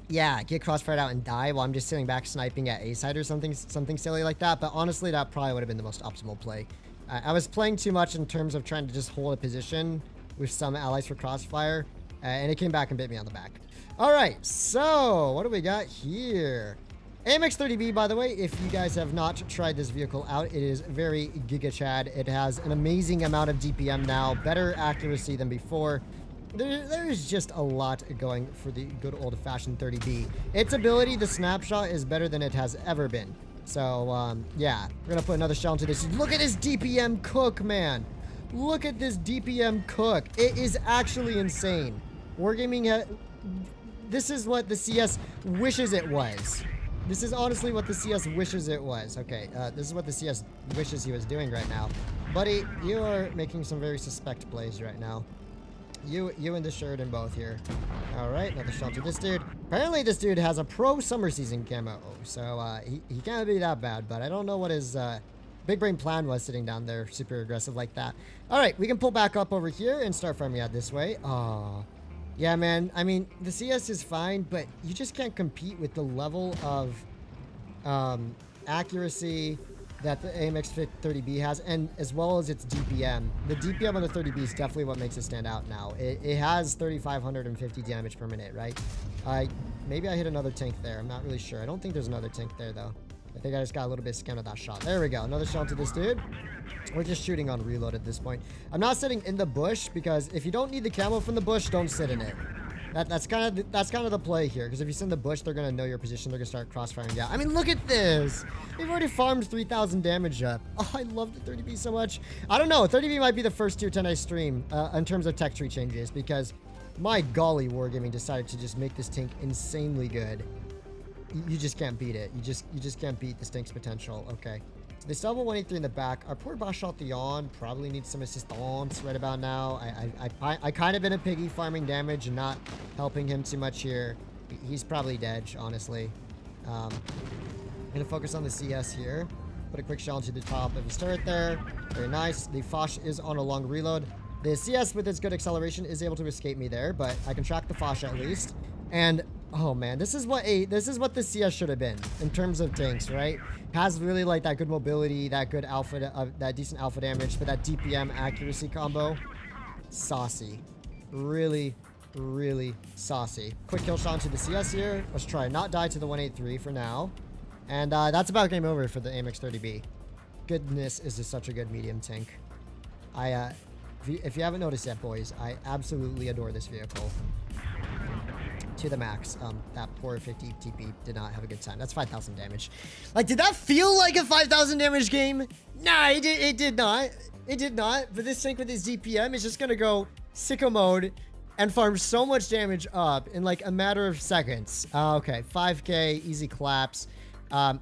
yeah, get crossfired out and die while I'm just sitting back sniping at A side or something silly like that. But honestly, that probably would have been the most optimal play. I was playing too much in terms of trying to just hold a position with some allies for crossfire. And it came back and bit me on the back. All right, so what do we got here? AMX-30B, by the way, if you guys have not tried this vehicle out, it is very Giga Chad. It has an amazing amount of DPM now, better accuracy than before. There is just a lot going for the good old-fashioned 30B. Its ability, the snapshot, is better than it has ever been. So, yeah, we're going to put another shell into this. Look at this DPM cook, man. Look at this DPM cook. It is actually insane. Wargaming, this is what the CS wishes it was. This is honestly what the CS wishes it was. Okay, this is what the CS wishes he was doing right now. Buddy, you are making some very suspect plays right now. You and the Sheridan both here. All right, another shot to this dude. Apparently this dude has a pro summer season camo, so he can't be that bad, but I don't know what his big brain plan was sitting down there super aggressive like that. All right, we can pull back up over here and start farming out this way. Oh, yeah, man. I mean, the CS is fine, but you just can't compete with the level of accuracy that the AMX-30B has, and as well as its DPM. The DPM on the 30B is definitely what makes it stand out now. It has 3,550 damage per minute, right? Maybe I hit another tank there. I'm not really sure. I don't think there's another tank there, though. I think I just got a little bit scammed of that shot. There we go. Another shot to this dude. We're just shooting on reload at this point. I'm not sitting in the bush because if you don't need the camo from the bush, don't sit in it. That's kind of the play here, because if you sit in the bush, they're gonna know your position. They're gonna start crossfiring down. I mean, look at this. They've already farmed 3,000 damage up. Oh, I love the 30B so much. I don't know. 30B might be the first tier 10 I stream in terms of tech tree changes, because my golly, Wargaming decided to just make this tank insanely good. You just can't beat it. You just can't beat this tank's potential. Okay. So they still have a 183 in the back. Our poor boss shot the on probably needs some assistance right about now. I kind of been a piggy farming damage and not helping him too much here. He's probably dead, honestly. I'm gonna focus on the CS here. Put a quick shell into the top of his turret there. Very nice. The Foch is on a long reload. The CS with its good acceleration is able to escape me there, but I can track the Foch at least. And oh man, this is what the CS should have been in terms of tanks, right? Has really like that good mobility, that good alpha, that decent alpha damage, but that DPM accuracy combo, saucy, really saucy. Quick kill shot into the CS here. Let's try not die to the 183 for now, and that's about game over for the AMX 30B. Goodness, is this such a good medium tank. If you haven't noticed yet, boys, I absolutely adore this vehicle. To the max. That poor 50 TP did not have a good time. That's 5,000 damage. Like, did that feel like a 5,000 damage game? Nah, it did not. It did not. But this tank with his DPM is just gonna go sicko mode and farm so much damage up in like a matter of seconds. Okay, 5k, easy claps.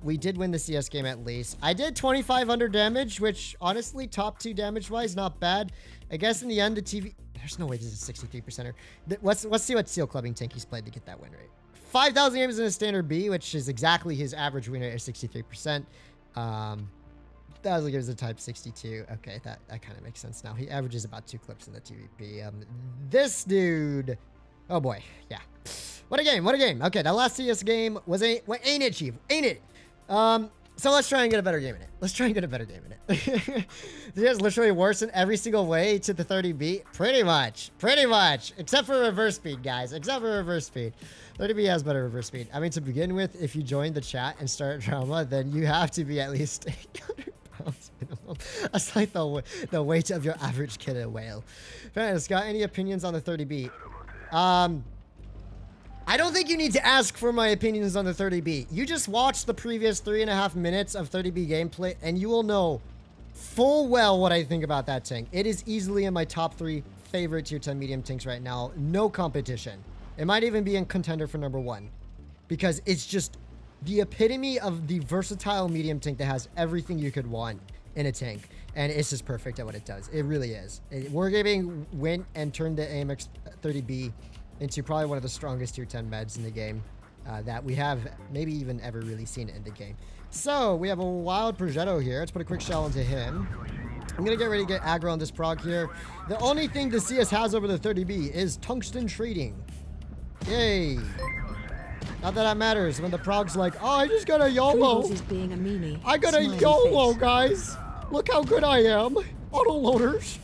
We did win the CS game at least. I did 2,500 damage, which honestly, top 2 damage-wise, not bad. I guess in the end, the TV... There's no way this is a 63%er. Let's see what Steel Clubbing tank he's played to get that win rate. 5,000 games in a standard B, which is exactly his average win rate of 63%. 1,000 games in type 62. Okay, that kind of makes sense now. He averages about 2 clips in the TVP. This dude... Oh boy, yeah. What a game, what a game. Okay, that last CS game ain't it, Chief? Ain't it? So let's try and get a better game in it. Let's try and get a better game in it. This is literally worse in every single way to the 30B. Pretty much. Except for reverse speed, guys. Except for reverse speed. 30B has better reverse speed. I mean, to begin with, if you join the chat and start drama, then you have to be at least 800 pounds minimum. That's like the weight of your average killer whale. Fairness, got any opinions on the 30B? I don't think you need to ask for my opinions on the 30B. You just watch the previous 3.5 minutes of 30B gameplay and you will know full well what I think about that tank. It is easily in my top 3 favorite tier 10 medium tanks right now. No competition. It might even be in contender for number 1 because it's just the epitome of the versatile medium tank that has everything you could want in a tank. And it's just perfect at what it does. It really is. Wargaming went and turned the AMX 30B into probably one of the strongest tier 10 meds in the game that we have maybe even ever really seen in the game. So we have a wild Progetto here. Let's put a quick shell into him. I'm gonna get ready to get aggro on this prog here. The only thing the CS has over the 30B is tungsten trading. Yay. Not that that matters when the prog's like, oh, I just got a YOLO. Is being a meanie. I got a YOLO, guys. Look how good I am. Autoloaders.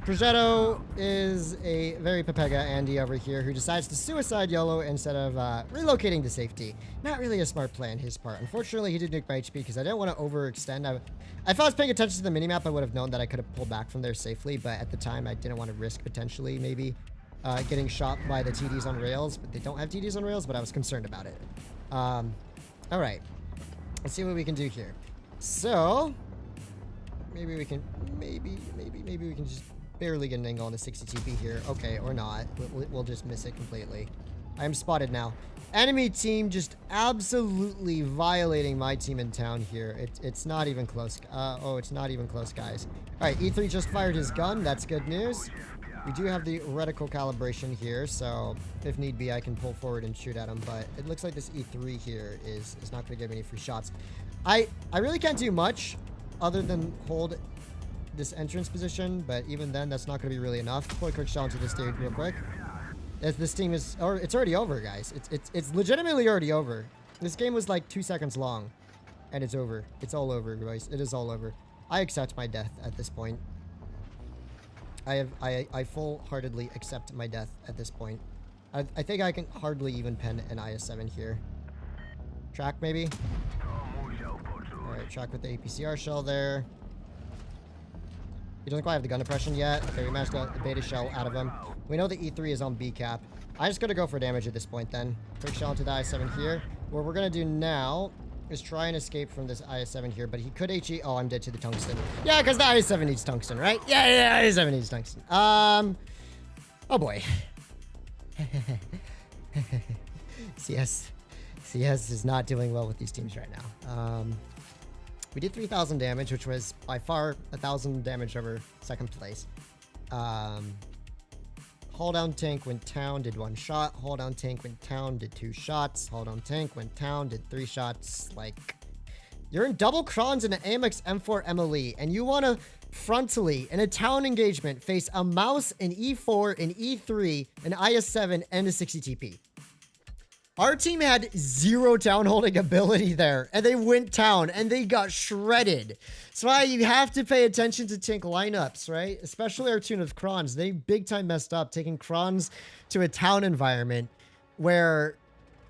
Progetto is a very Pepega Andy over here who decides to suicide YOLO instead of relocating to safety. Not really a smart plan his part. Unfortunately, he did nuke my HP because I didn't want to overextend. If I was paying attention to the minimap, I would have known that I could have pulled back from there safely, but at the time, I didn't want to risk potentially maybe getting shot by the TDs on rails, but they don't have TDs on rails, but I was concerned about it. All right. Let's see what we can do here. So, maybe we can just barely get an angle on the 62B here. Okay, or not. We'll just miss it completely. I am spotted now. Enemy team just absolutely violating my team in town here. It's not even close. It's not even close, guys. All right, E3 just fired his gun. That's good news. We do have the reticle calibration here, so if need be, I can pull forward and shoot at him, but it looks like this E3 here is not going to give me any free shots. I really can't do much other than hold this entrance position, but even then, that's not going to be really enough. Put a quick shot into this dude real quick. This team is, or it's already over, guys. It's legitimately already over. This game was like 2 seconds long, and it's over. It's all over, guys. It is all over. I accept my death at this point. I full-heartedly accept my death at this point. I think I can hardly even pen an IS-7 here. Track, maybe? Alright, track with the APCR shell there. He doesn't quite have the gun depression yet. Okay, we managed to bait a shell out of him. We know the E3 is on B cap. I just gotta go for damage at this point then. Quick shell into the IS-7 here. What we're gonna do now is try and escape from this IS-7 here, but he could HE. Oh, I'm dead to the tungsten. Yeah, because the IS-7 needs tungsten, right? Yeah, IS-7 needs tungsten. Oh boy. CS is not doing well with these teams right now. We did 3,000 damage, which was by far 1,000 damage over second place. Hold down tank went town, did 1 shot. Hold down tank went town, did 2 shots. Hold down tank went town, did 3 shots. Like, you're in double crons in an AMX M4 MLE, and you want to frontally, in a town engagement, face a mouse, an E4, an E3, an IS-7, and a 60 TP. Our team had 0 town holding ability there, and they went town, and they got shredded. So you have to pay attention to tank lineups, right? Especially our tune of Krons. They big time messed up taking Krons to a town environment where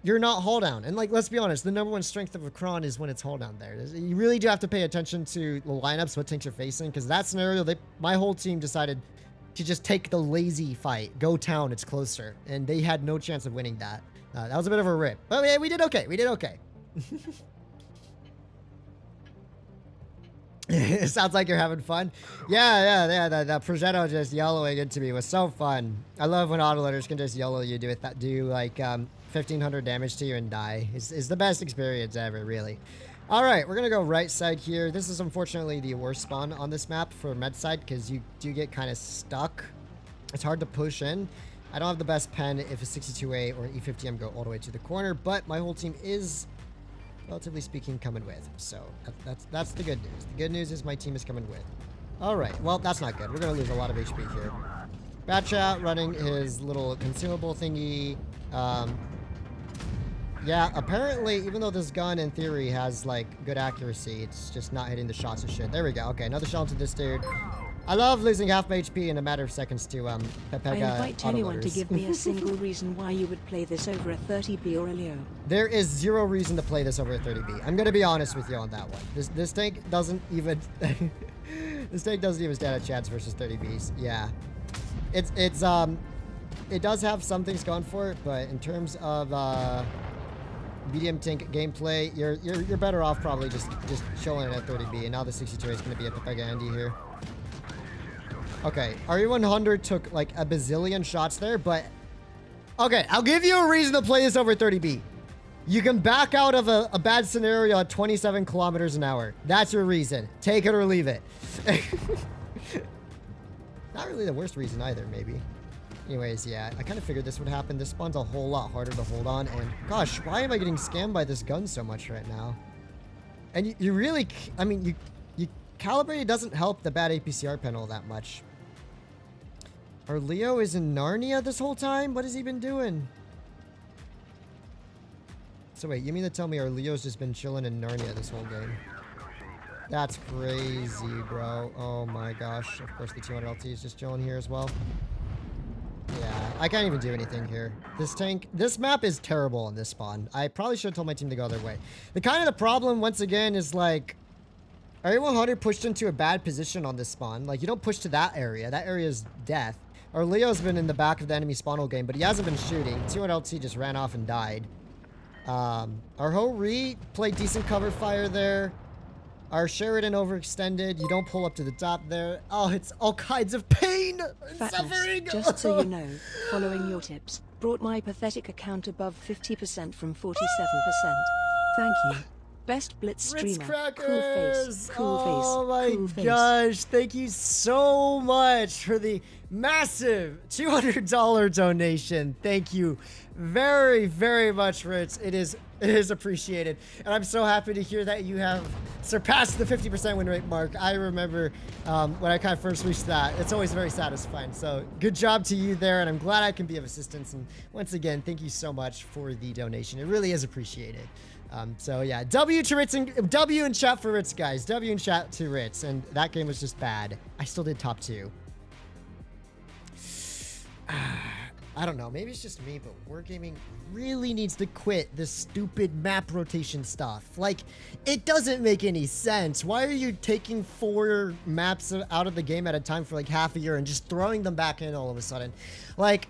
you're not hold down. And like, let's be honest, the #1 strength of a Kron is when it's hold down there. You really do have to pay attention to the lineups, what tanks you're facing, because that scenario, my whole team decided to just take the lazy fight, go town, it's closer, and they had no chance of winning that. That was a bit of a rip. But yeah, we did okay. We did okay. It sounds like you're having fun. Yeah. That Progetto just yellowing into me was so fun. I love when autoloaders can just yellow you, do like 1,500 damage to you and die. It's the best experience ever, really. All right, we're going to go right side here. This is unfortunately the worst spawn on this map for med side because you do get kind of stuck. It's hard to push in. I don't have the best pen if a 62A or an E50M go all the way to the corner, but my whole team is, relatively speaking, coming with. So that's the good news. The good news is my team is coming with. All right, well, that's not good. We're going to lose a lot of HP here. Batcha running his little consumable thingy. Yeah, apparently, even though this gun in theory has like good accuracy, it's just not hitting the shots of shit. There we go. Okay, another shot into this dude. I love losing half my HP in a matter of seconds to Pepega. I invite anyone to give me a single reason why you would play this over a 30B or a Leo. There is 0 reason to play this over a 30B. I'm gonna be honest with you on that one. This tank doesn't even this tank doesn't even stand a chance versus 30Bs. Yeah, it does have some things going for it, but in terms of medium tank gameplay, you're better off probably just chilling at 30B. And now the 62 is gonna be at Pepega Andy here. Okay, RE100 took like a bazillion shots there, but okay, I'll give you a reason to play this over 30B. You can back out of a bad scenario at 27 kilometers an hour. That's your reason. Take it or leave it. Not really the worst reason either, maybe. Anyways, yeah, I kind of figured this would happen. This spawn's a whole lot harder to hold on, and gosh, why am I getting scammed by this gun so much right now? And you really, I mean, you calibrated doesn't help the bad APCR panel that much. Our Leo is in Narnia this whole time? What has he been doing? So wait, you mean to tell me our Leo's just been chilling in Narnia this whole game? That's crazy, bro. Oh my gosh. Of course the 200 LT is just chilling here as well. Yeah, I can't even do anything here. This map is terrible on this spawn. I probably should have told my team to go their way. The problem, once again, is like, RE100 pushed into a bad position on this spawn. Like, you don't push to that area. That area is death. Our Leo's been in the back of the enemy spawn whole game, but he hasn't been shooting. 200 LT just ran off and died. Our Ho-Re played decent cover fire there. Our Sheridan overextended. You don't pull up to the top there. Oh, it's all kinds of pain and suffering. Just so you know, following your tips, brought my pathetic account above 50% from 47%. Thank you. Best Blitz streamer. Cool face. Cool face. Oh my gosh. Thank you so much for the massive $200 donation. Thank you very, very much, Ritz. It is appreciated. And I'm so happy to hear that you have surpassed the 50% win rate mark. I remember when I kind of first reached that. It's always very satisfying. So good job to you there. And I'm glad I can be of assistance. And once again, thank you so much for the donation. It really is appreciated. So yeah, W to Ritz and W in chat for Ritz, guys. W in chat to Ritz. And that game was just bad. I still did top 2. I don't know, maybe it's just me, but Wargaming really needs to quit this stupid map rotation stuff. Like, it doesn't make any sense. Why are you taking 4 maps out of the game at a time for like half a year and just throwing them back in all of a sudden? Like,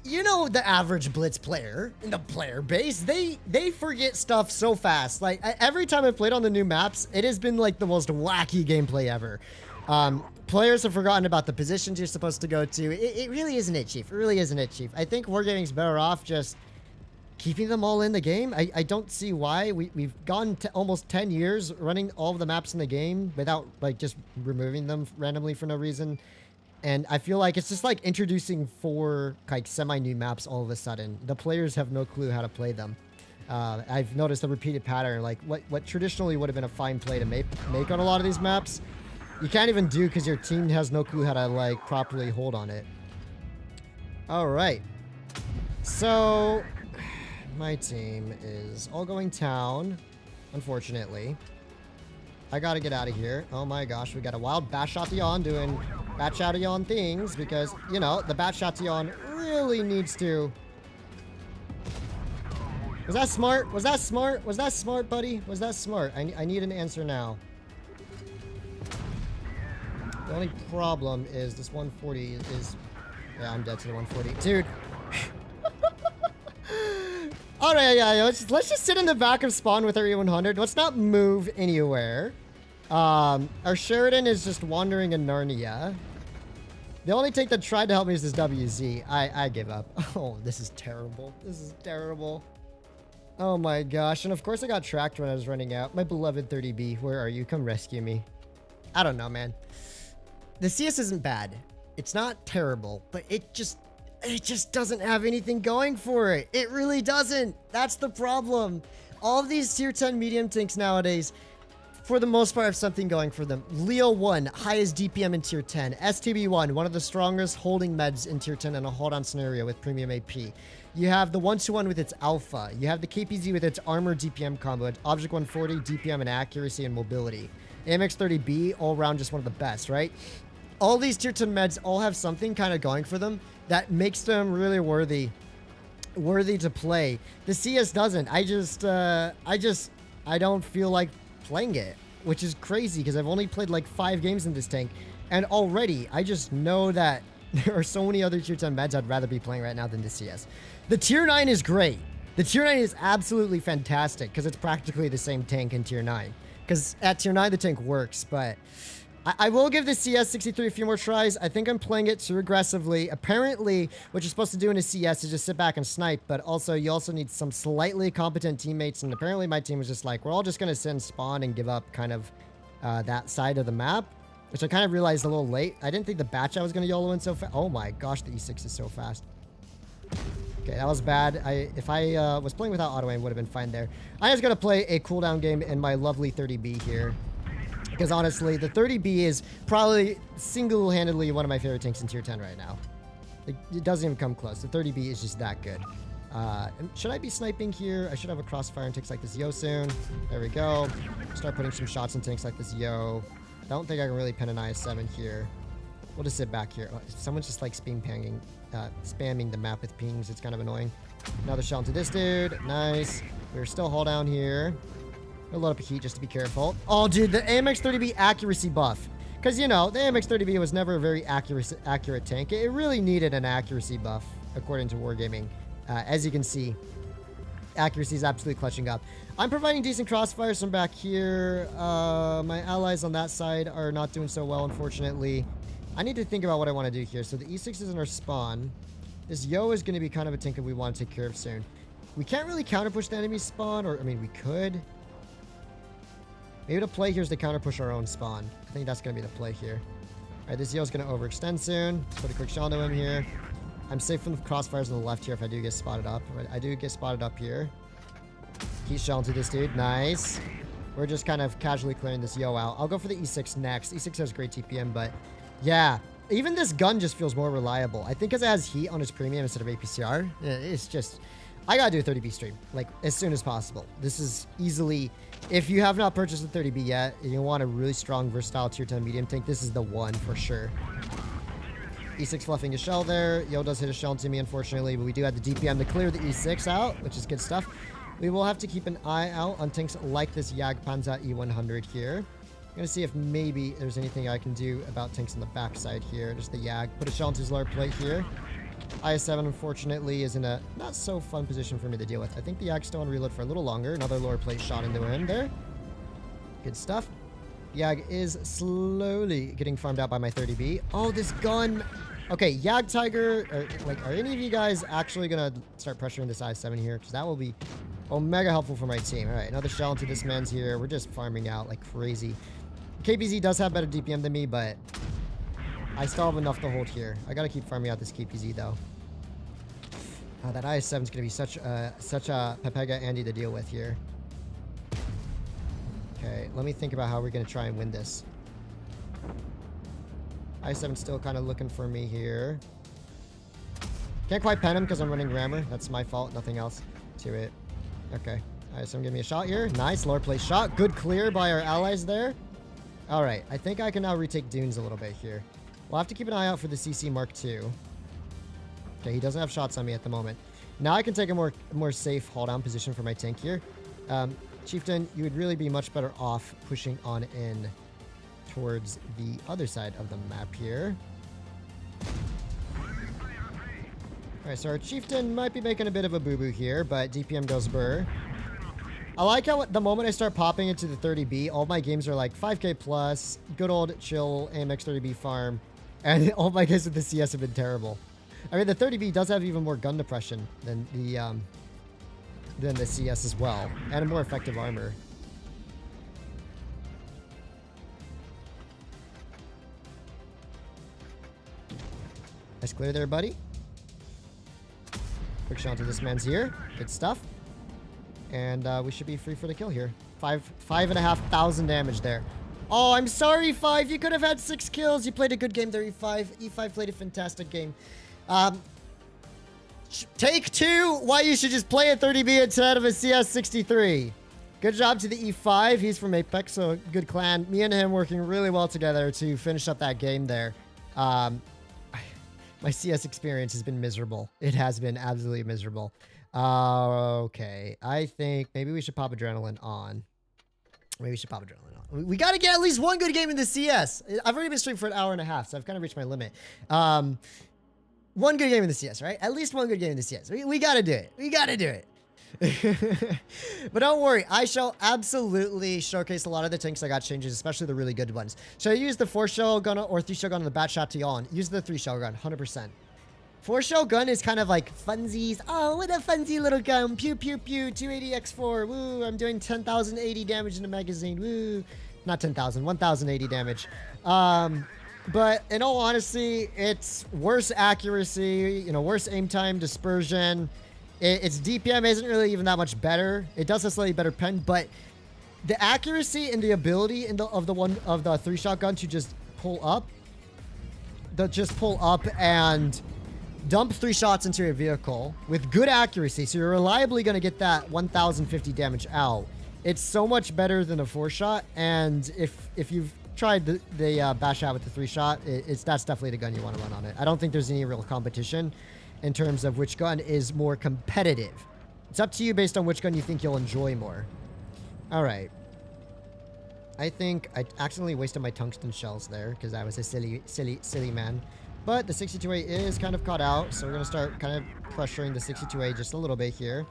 you know, the average Blitz player in the player base, they forget stuff so fast. Like, every time I've played on the new maps, it has been like the most wacky gameplay ever. Players have forgotten about the positions you're supposed to go to. It really isn't it, Chief. It really isn't it, Chief. I think Wargaming's better off just keeping them all in the game. I don't see why. We've gone almost 10 years running all of the maps in the game without, like, just removing them randomly for no reason. And I feel like it's just like introducing 4 like semi-new maps all of a sudden. The players have no clue how to play them. I've noticed a repeated pattern, like what traditionally would have been a fine play to make on a lot of these maps, you can't even do because your team has no clue how to like properly hold on it. All right. So my team is all going town, unfortunately. I gotta get out of here. Oh my gosh, we got a wild Bat-Shotillon doing Bat-Shotillon things because, you know, the Bat-Shotillon really needs to... Was that smart? Was that smart? Was that smart, buddy? Was that smart? I need an answer now. The only problem is this 140 is... Yeah, I'm dead to the 140. Dude. Alright, yeah, let's just sit in the back of spawn with our E100. Let's not move anywhere. Our Sheridan is just wandering in Narnia. The only tank that tried to help me is this WZ. I give up. Oh, this is terrible. This is terrible. Oh my gosh. And of course I got tracked when I was running out. My beloved 30B, where are you? Come rescue me. I don't know, man. The CS isn't bad. It's not terrible, but it just doesn't have anything going for it. It really doesn't. That's the problem. All of these tier 10 medium tanks nowadays, for the most part, have something going for them. Leo 1, highest DPM in tier 10. STB1, one of the strongest holding meds in tier 10 in a hold-on scenario with premium AP. You have the 121 with its alpha. You have the KPZ with its armor DPM combo, Object 140, DPM and accuracy and mobility. AMX30B, all around just one of the best, right? All these tier 10 meds all have something kind of going for them that makes them really worthy to play. The CS doesn't. I don't feel like playing it, which is crazy because I've only played like 5 games in this tank, and already I just know that there are so many other tier 10 meds I'd rather be playing right now than the CS. The tier 9 is great. The tier 9 is absolutely fantastic because it's practically the same tank in tier 9. Because at tier 9 the tank works, but I will give the CS-63 a few more tries. I think I'm playing it too aggressively. Apparently, what you're supposed to do in a CS is just sit back and snipe, but also you also need some slightly competent teammates, and apparently my team was just like, we're all just going to sit and spawn and give up kind of that side of the map, which I kind of realized a little late. I didn't think the batch I was going to YOLO in so fast. Oh my gosh, the E6 is so fast. Okay, that was bad. If I was playing without auto aim, would have been fine there. I just got to play a cooldown game in my lovely 30B here. Because honestly, the 30B is probably single-handedly one of my favorite tanks in tier 10 right now. It doesn't even come close. The 30B is just that good. Should I be sniping here? I should have a crossfire in tanks like this Yo soon. There we go. Start putting some shots in tanks like this Yo. I don't think I can really pin an IS-7 here. We'll just sit back here. Oh, someone's just like spamming the map with pings. It's kind of annoying. Another shell into this dude. Nice. We're still hold down here. I'll load up a heat just to be careful. Oh, dude, the AMX30B accuracy buff. Because, you know, the AMX30B was never a very accurate tank. It really needed an accuracy buff, according to Wargaming. As you can see, accuracy is absolutely clutching up. I'm providing decent crossfires from back here. My allies on that side are not doing so well, unfortunately. I need to think about what I want to do here. So the E6 is in our spawn. This Yo is going to be kind of a tank that we want to take care of soon. We can't really counter-push the enemy spawn, or, I mean, we could. Maybe the play here is to counter-push our own spawn. I think that's going to be the play here. All right, this Yo's going to overextend soon. Put a quick shell into him here. I'm safe from the crossfires on the left here if I do get spotted up. I do get spotted up here. Keep shell into this dude. Nice. We're just kind of casually clearing this Yo out. I'll go for the E6 next. E6 has great TPM, but yeah. Even this gun just feels more reliable. I think because it has heat on its premium instead of APCR. It's just... I gotta do a 30B stream, like, as soon as possible. This is easily... If you have not purchased a 30B yet, and you want a really strong, versatile tier 10 medium tank, this is the one for sure. E6 fluffing a shell there. Yo does hit a shell into me, unfortunately, but we do have the DPM to clear the E6 out, which is good stuff. We will have to keep an eye out on tanks like this Jagdpanzer E100 here. I'm gonna see if maybe there's anything I can do about tanks on the backside here. Just the Jag. Put a shell into his lower plate here. IS-7, unfortunately, is in a not so fun position for me to deal with. I think the Yag's still on reload for a little longer. Another lower plate shot into him there. Good stuff. Yag is slowly getting farmed out by my 30B. Oh, this gun. Okay, Yag Tiger. Are any of you guys actually going to start pressuring this IS-7 here? Because that will be mega helpful for my team. All right, another shell into this man's here. We're just farming out like crazy. KBZ does have better DPM than me, but I still have enough to hold here. I gotta keep farming out this KPZ though. That IS-7 is gonna be such a Pepega Andy to deal with here. Okay, let me think about how we're gonna try and win this. IS-7 still kind of looking for me here. Can't quite pen him because I'm running Rammer. That's my fault, nothing else to it. Okay, IS-7 give me a shot here. Nice, lower place shot. Good clear by our allies there. All right, I think I can now retake dunes a little bit here. We'll have to keep an eye out for the CC Mark II. Okay, he doesn't have shots on me at the moment. Now I can take a more safe hold down position for my tank here. Chieftain, you would really be much better off pushing on in towards the other side of the map here. Alright, so our Chieftain might be making a bit of a boo-boo here, but DPM goes burr. I like how the moment I start popping into the 30B, all my games are like 5k plus, good old chill AMX 30B farm, and all my games with the CS have been terrible. I mean, the 30B does have even more gun depression than the CS as well, and a more effective armor. Nice clear there, buddy. Quick shot to this man's here. Good stuff. And we should be free for the kill here. 5,500 damage there. Oh, I'm sorry, 5. You could have had 6 kills. You played a good game there, E5. E5 played a fantastic game. Take 2. Why you should just play a 30B instead of a CS-63. Good job to the E5. He's from Apex, so good clan. Me and him working really well together to finish up that game there. My CS experience has been miserable. It has been absolutely miserable. Okay. I think maybe we should pop adrenaline on. Maybe we should pop adrenaline on. We got to get at least one good game in the CS. I've already been streaming for an hour and a half, so I've kind of reached my limit. One good game in the CS, right? At least one good game in the CS. We got to do it. We got to do it. But don't worry, I shall absolutely showcase a lot of the tanks I got changes, especially the really good ones. Should I use the 4-shell gun or 3-shell gun on the bat shot to yawn? Use the 3-shell gun, 100%. 4-shell gun is kind of like funsies. Oh, what a funsy little gun. Pew, pew, pew. 280x4. Woo, I'm doing 10,080 damage in a magazine. Woo. Not 10,000, 1,080 damage. But in all honesty, it's worse accuracy, worse aim time, dispersion. Its DPM isn't really even that much better. It does have slightly better pen, but the accuracy and the ability of the 3-shot gun to just pull up and dump 3 shots into a vehicle with good accuracy, so you're reliably going to get that 1,050 damage out. It's so much better than a 4-shot, and if you've tried the bash out with the 3-shot, that's definitely the gun you want to run on it. I don't think there's any real competition in terms of which gun is more competitive. It's up to you based on which gun you think you'll enjoy more. All right. I think I accidentally wasted my tungsten shells there because I was a silly man. But the 62A is kind of caught out, so we're going to start kind of pressuring the 62A just a little bit here.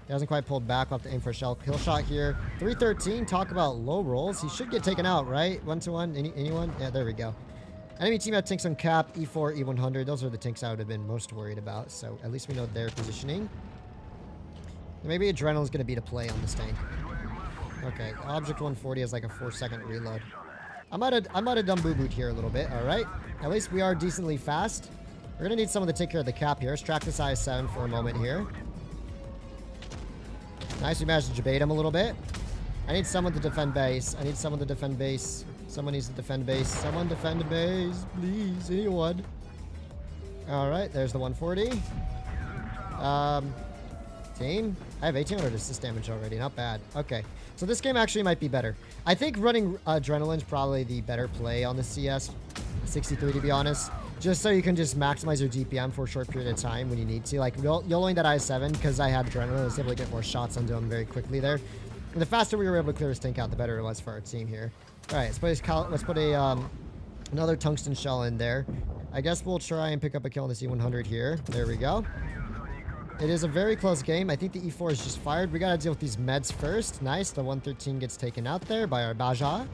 He hasn't quite pulled back. We'll have to aim for a shell kill shot here. 313, talk about low rolls. He should get taken out, right? 1-to-1, anyone? Yeah, there we go. Enemy team had tanks on cap, E4, E100. Those are the tanks I would have been most worried about, so at least we know their positioning. Maybe Adrenaline's going to be the play on this tank. Okay, Object 140 has like a 4-second reload. I might have done boo-booed here a little bit, alright. At least we are decently fast. We're going to need someone to take care of the cap here. Let's track this IS-7 for a moment here. Nice, we managed to debate him a little bit. I need someone to defend base. Someone needs to defend base. Someone defend base, please. Anyone. Alright, there's the 140. Team. I have 1,800 assist damage already. Not bad. Okay. So this game actually might be better. I think running Adrenaline's probably the better play on the CS-63, to be honest. Just so you can just maximize your DPM for a short period of time when you need to. Like, YOLOing that IS-7, because I had Adrenaline, I was able to get more shots onto him very quickly there. And the faster we were able to clear this tank out, the better it was for our team here. Alright, let's put another tungsten shell in there. I guess we'll try and pick up a kill on the C100 here. There we go. It is a very close game. I think the E4 is just fired. We gotta deal with these meds first. Nice. The 113 gets taken out there by our Baja.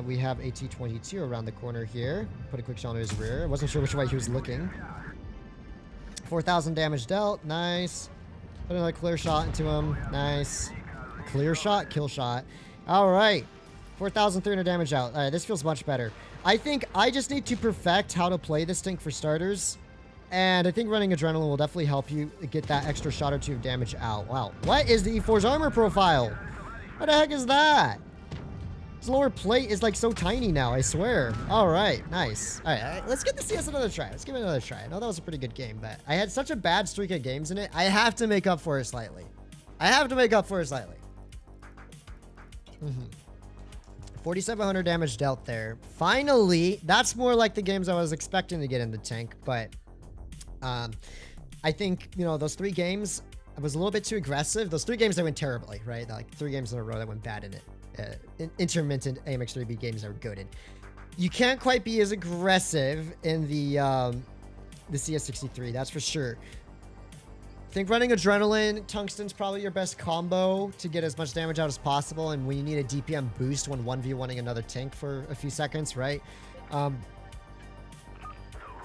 We have a T22 around the corner here. Put a quick shot on his rear. I wasn't sure which way he was looking. 4,000 damage dealt. Nice. Put another clear shot into him. Nice. Clear shot, kill shot. All right. 4,300 damage out. All right, this feels much better. I think I just need to perfect how to play this tank for starters. And I think running Adrenaline will definitely help you get that extra shot or two of damage out. Wow. What is the E4's armor profile? What the heck is that? His lower plate is like so tiny now, I swear. All right, nice. All right, let's get the CS another try. Let's give it another try. I know that was a pretty good game, but I had such a bad streak of games in it. I have to make up for it slightly. 4,700 damage dealt there. Finally, that's more like the games I was expecting to get in the tank, but I think, you know, those 3 games, I was a little bit too aggressive. Those 3 games that went terribly, right? Like 3 games in a row that went bad in it. Intermittent AMX3B games that were good. And you can't quite be as aggressive in the CS-63, that's for sure. I think running Adrenaline, Tungsten's probably your best combo to get as much damage out as possible, and when you need a DPM boost when 1v1ing another tank for a few seconds, right? I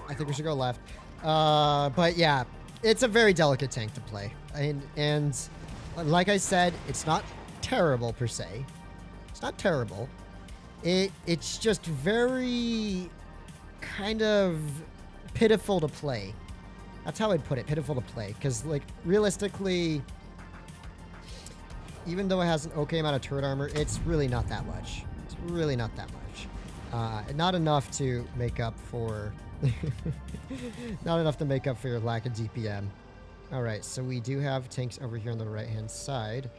think we should go left. But yeah, it's a very delicate tank to play. And like I said, it's not terrible per se. It's not terrible. It's just very kind of pitiful to play. That's how I'd put it, pitiful to play. Because, like, realistically, even though it has an okay amount of turret armor, it's really not that much. It's really not that much. Not enough to make up for... not enough to make up for your lack of DPM. Alright, so we do have tanks over here on the right-hand side.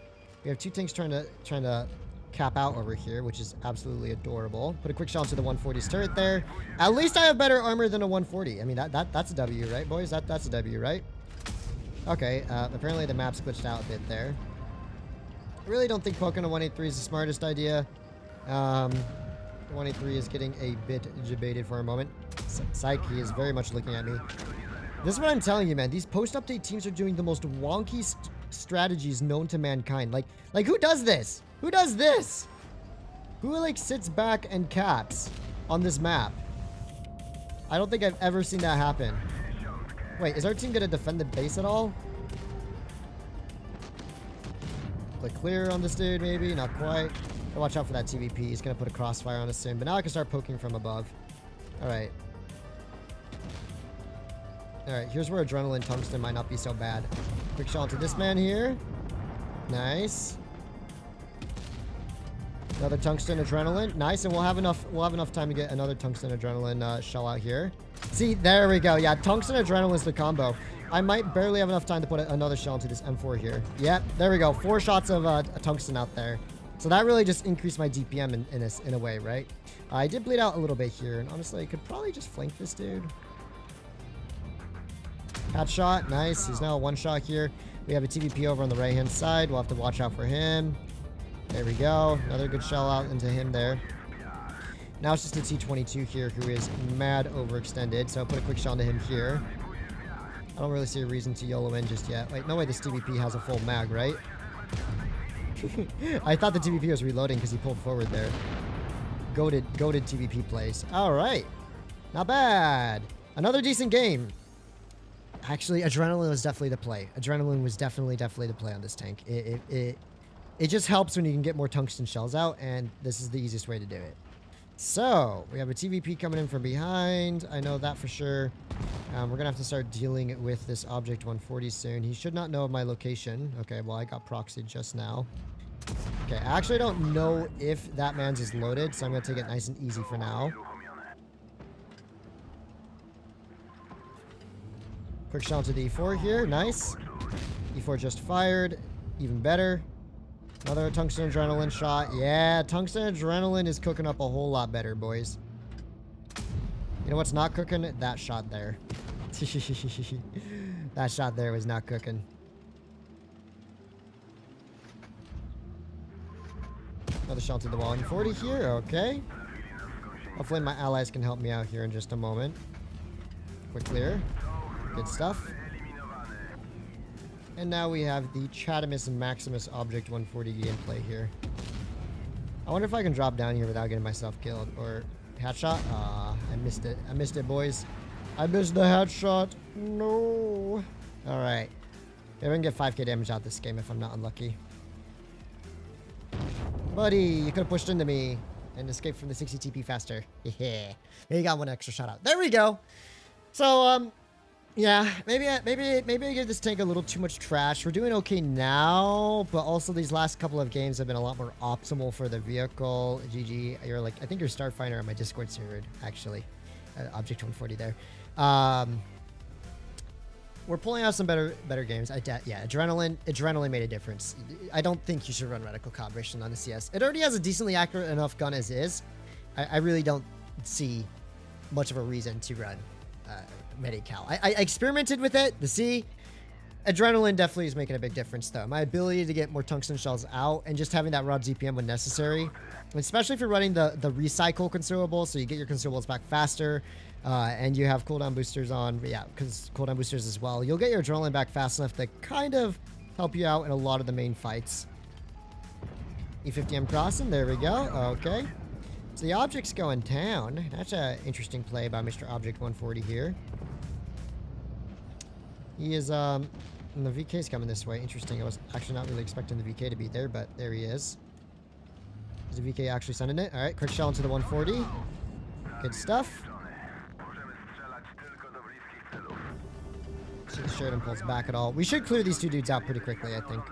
We have 2 tanks trying to cap out over here, which is absolutely adorable. Put a quick shot to the 140's turret there. At least I have better armor than a 140. I mean, that's a W, right, boys? That's a W, right? Okay, apparently the map's glitched out a bit there. I really don't think poking a 183 is the smartest idea. The 183 is getting a bit debated for a moment. Psych, he is very much looking at me. This is what I'm telling you, man. These post-update teams are doing the most wonky strategies known to mankind. Like who does this? Who does this? Who, like, sits back and caps on this map? I don't think I've ever seen that happen. Wait, is our team gonna defend the base at all? Click clear on this dude, maybe? Not quite. Watch out for that TVP. He's gonna put a crossfire on us soon. But now I can start poking from above. Alright. Alright, here's where Adrenaline Tungsten might not be so bad. Quick shot to this man here. Nice. Another Tungsten Adrenaline. Nice, and we'll have enough time to get another Tungsten Adrenaline shell out here. See, there we go. Yeah, Tungsten Adrenaline is the combo. I might barely have enough time to put another shell into this M4 here. Yep, there we go. 4 shots of a Tungsten out there. So that really just increased my DPM in a way, right? I did bleed out a little bit here, and honestly, I could probably just flank this dude. Headshot, nice. He's now a 1-shot here. We have a TVP over on the right-hand side. We'll have to watch out for him. There we go. Another good shell out into him there. Now it's just a T22 here who is mad overextended. So I'll put a quick shot into him here. I don't really see a reason to YOLO in just yet. Wait, no way this TVP has a full mag, right? I thought the TVP was reloading because he pulled forward there. Goated TVP plays. All right. Not bad. Another decent game. Actually, Adrenaline was definitely the play. Adrenaline was definitely the play on this tank. It just helps when you can get more tungsten shells out, and this is the easiest way to do it. So, we have a TVP coming in from behind. I know that for sure. We're going to have to start dealing with this Object 140 soon. He should not know of my location. Okay, well, I got proxied just now. Okay, I actually don't know if that man's is loaded, so I'm going to take it nice and easy for now. Quick shot to the E4 here. Nice. E4 just fired. Even better. Another Tungsten Adrenaline shot. Yeah, Tungsten Adrenaline is cooking up a whole lot better, boys. You know what's not cooking? That shot there. That shot there was not cooking. Another shot to the wall in 40 here. Okay. Hopefully my allies can help me out here in just a moment. Quick clear. Good stuff. And now we have the Chatimus and Maximus Object 140 gameplay here. I wonder if I can drop down here without getting myself killed. Or headshot? Ah, I missed it. I missed it, boys. I missed the headshot. No. Alright. Maybe I can get 5k damage out this game if I'm not unlucky. Buddy, you could have pushed into me and escaped from the 60 TP faster. Yeah. You got one extra shot out. There we go. So, yeah, maybe I give this tank a little too much trash. We're doing okay now, but also these last couple of games have been a lot more optimal for the vehicle. GG, you're like, I think you're Starfinder on my Discord server, actually. Object 140 there. We're pulling out some better games. Yeah, Adrenaline made a difference. I don't think you should run Reticle Calibration on the CS. It already has a decently accurate enough gun as is. I really don't see much of a reason to run Medi-Cal. I experimented with it. The C, Adrenaline definitely is making a big difference, though. My ability to get more tungsten shells out and just having that raw DPM when necessary, especially if you're running the recycle consumable, so you get your consumables back faster, and you have cooldown boosters on. Yeah, because cooldown boosters as well. You'll get your adrenaline back fast enough to kind of help you out in a lot of the main fights. E50M crossing. There we go. Okay. So the object's going down. That's an interesting play by Mr. Object 140 here. He is, and the VK's coming this way. Interesting. I was actually not really expecting the VK to be there, but there he is. Is the VK actually sending it? All right, quick shell into the 140. Good stuff. See if the Sheridan pulls back at all. We should clear these two dudes out pretty quickly, I think.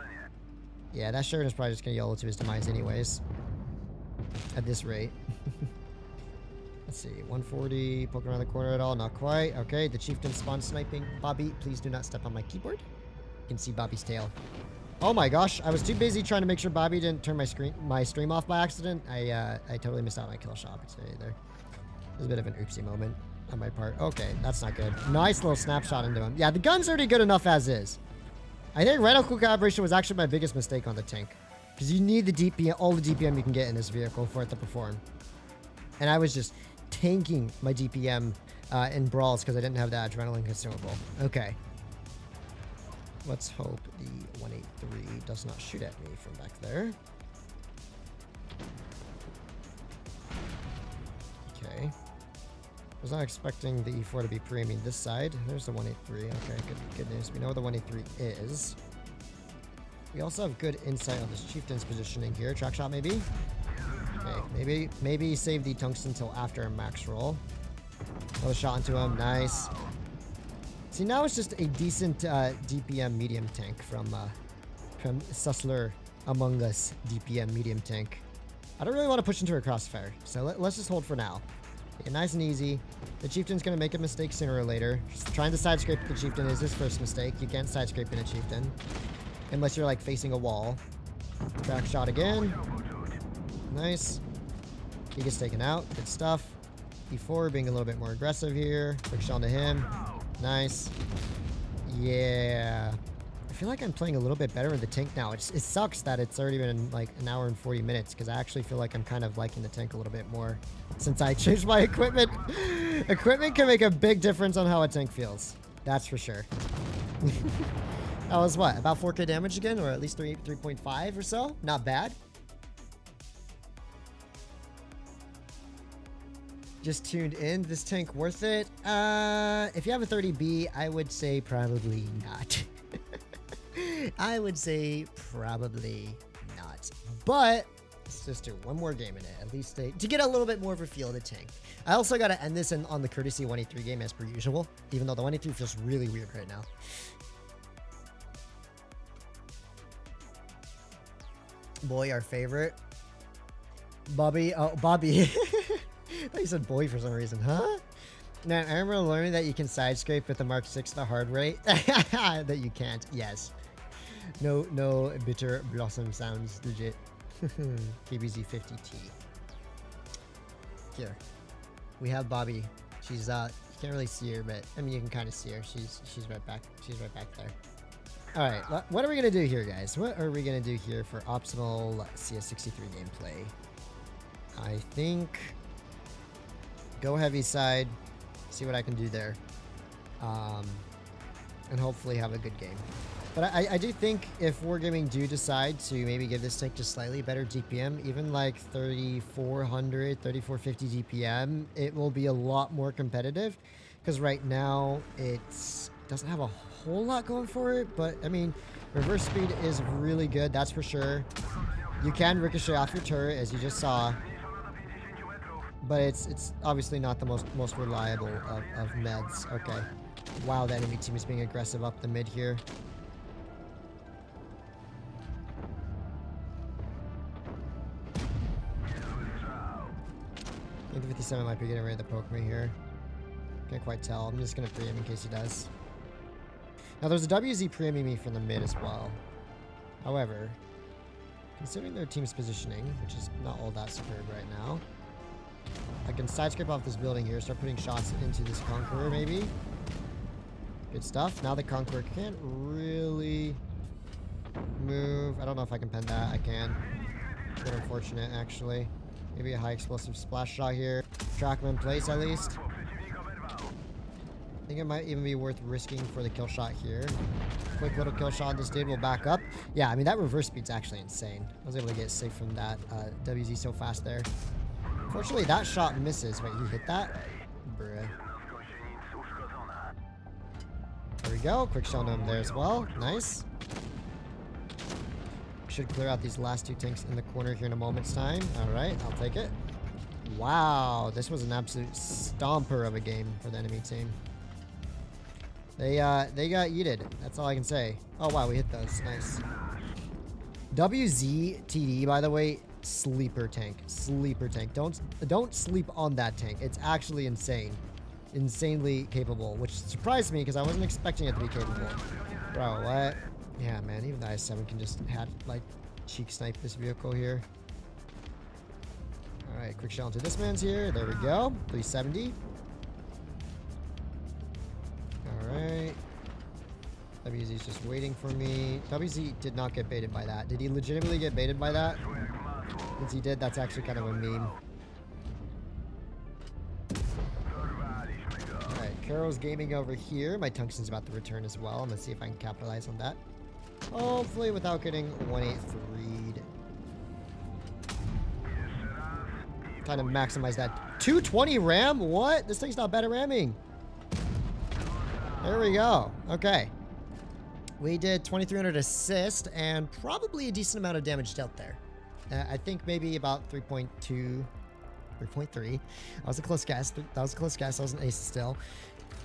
Yeah, that Sheridan's probably just going to YOLO to his demise anyways. At this rate. Let's see, 140, poking around the corner at all, not quite. Okay, the Chieftain spawn sniping. Bobby, please do not step on my keyboard. You can see Bobby's tail. Oh my gosh, I was too busy trying to make sure Bobby didn't turn my stream off by accident. I totally missed out on my kill shot opportunity there. It was a bit of an oopsie moment on my part. Okay, that's not good. Nice little snapshot into him. Yeah, the gun's already good enough as is. I think reticle calibration was actually my biggest mistake on the tank. Because you need the DPM, all the DPM you can get in this vehicle for it to perform. And I was just tanking my DPM in brawls because I didn't have that adrenaline consumable. Okay. Let's hope the 183 does not shoot at me from back there. Okay. Was not expecting the E4 to be pre-aiming this side. There's the 183. Okay, good news. We know where the 183 is. We also have good insight on this Chieftain's positioning here. Track shot, maybe? Okay, maybe save the tungsten until after a max roll. Another shot into him. Nice. See, now it's just a decent DPM medium tank from Sussler Among Us DPM medium tank. I don't really want to push into a crossfire, so let's just hold for now. Okay, nice and easy. The Chieftain's going to make a mistake sooner or later. Just trying to side scrape the Chieftain is his first mistake. You can't side scrape in a Chieftain. Unless you're like facing a wall. Track shot again. Nice. He gets taken out. Good stuff. E4 being a little bit more aggressive here. Quick shot to him. Nice. Yeah. I feel like I'm playing a little bit better in the tank now. It sucks that it's already been like an hour and 40 minutes because I actually feel like I'm kind of liking the tank a little bit more since I changed my equipment. Equipment can make a big difference on how a tank feels. That's for sure. That was what? About 4k damage again? Or at least 3.5 or so? Not bad. Just tuned in. This tank worth it? If you have a 30B, I would say probably not. I would say probably not. But let's just do one more game in it. At least to get a little bit more of a feel of the tank. I also got to end this on the courtesy 183 game as per usual. Even though the 183 feels really weird right now. Boy, our favorite. Bobby. Oh, Bobby. I thought you said boy for some reason, huh? Man, I remember learning that you can side scrape with the Mark 6 the hard way. That you can't. Yes. No bitter blossom sounds legit. KBZ 50T. Here. We have Bobby. She's you can't really see her, but I mean you can kind of see her. She's right back. She's right back there. Alright, what are we going to do here, guys? What are we going to do here for optional CS-63 gameplay? I think go heavy side, see what I can do there, and hopefully have a good game. But I do think if Wargaming do decide to maybe give this tank just slightly better DPM, even like 3400, 3450 DPM, it will be a lot more competitive. Because right now, it doesn't have a whole lot going for it. But, I mean, reverse speed is really good, that's for sure. You can ricochet off your turret, as you just saw. But it's obviously not the most reliable of meds. Okay. Wow, the enemy team is being aggressive up the mid here. I think the 57 might be getting ready to poke me here. Can't quite tell. I'm just going to pre-aim in case he does. Now, there's a WZ pre-aiming me from the mid as well. However, considering their team's positioning, which is not all that superb right now, I can side scrape off this building here, start putting shots into this Conqueror, maybe. Good stuff. Now the Conqueror can't really move. I don't know if I can pen that. I can. A bit unfortunate, actually. Maybe a high explosive splash shot here. Track him in place, at least. I think it might even be worth risking for the kill shot here. Quick little kill shot. This dude will back up. Yeah, I mean, that reverse speed's actually insane. I was able to get safe from that WZ so fast there. Unfortunately, that shot misses. Wait, he hit that? Bruh. There we go. Quick shot on him there as well. Nice. Should clear out these last two tanks in the corner here in a moment's time. All right, I'll take it. Wow, this was an absolute stomper of a game for the enemy team. They got yeeted. That's all I can say. Oh wow, we hit those. Nice. WZTD, by the way, sleeper tank. Sleeper tank. Don't sleep on that tank. It's actually insane. Insanely capable, which surprised me because I wasn't expecting it to be capable. Bro, what? Yeah, man, even the i7 can just like cheek snipe this vehicle here. All right, quick shot into this man's here. There we go. 370. All right. WZ's just waiting for me. WZ did not get baited by that. Did he legitimately get baited by that? Since he did, that's actually kind of a meme. Alright, Karo's gaming over here. My tungsten's about to return as well. I'm gonna see if I can capitalize on that. Hopefully without getting 183'd. Trying to maximize that. 220 ram? What? This thing's not bad at ramming. There we go. Okay. We did 2,300 assist and probably a decent amount of damage dealt there. I think maybe about 3.2, 3.3. That was a close guess. That was a close guess. That was an ace still.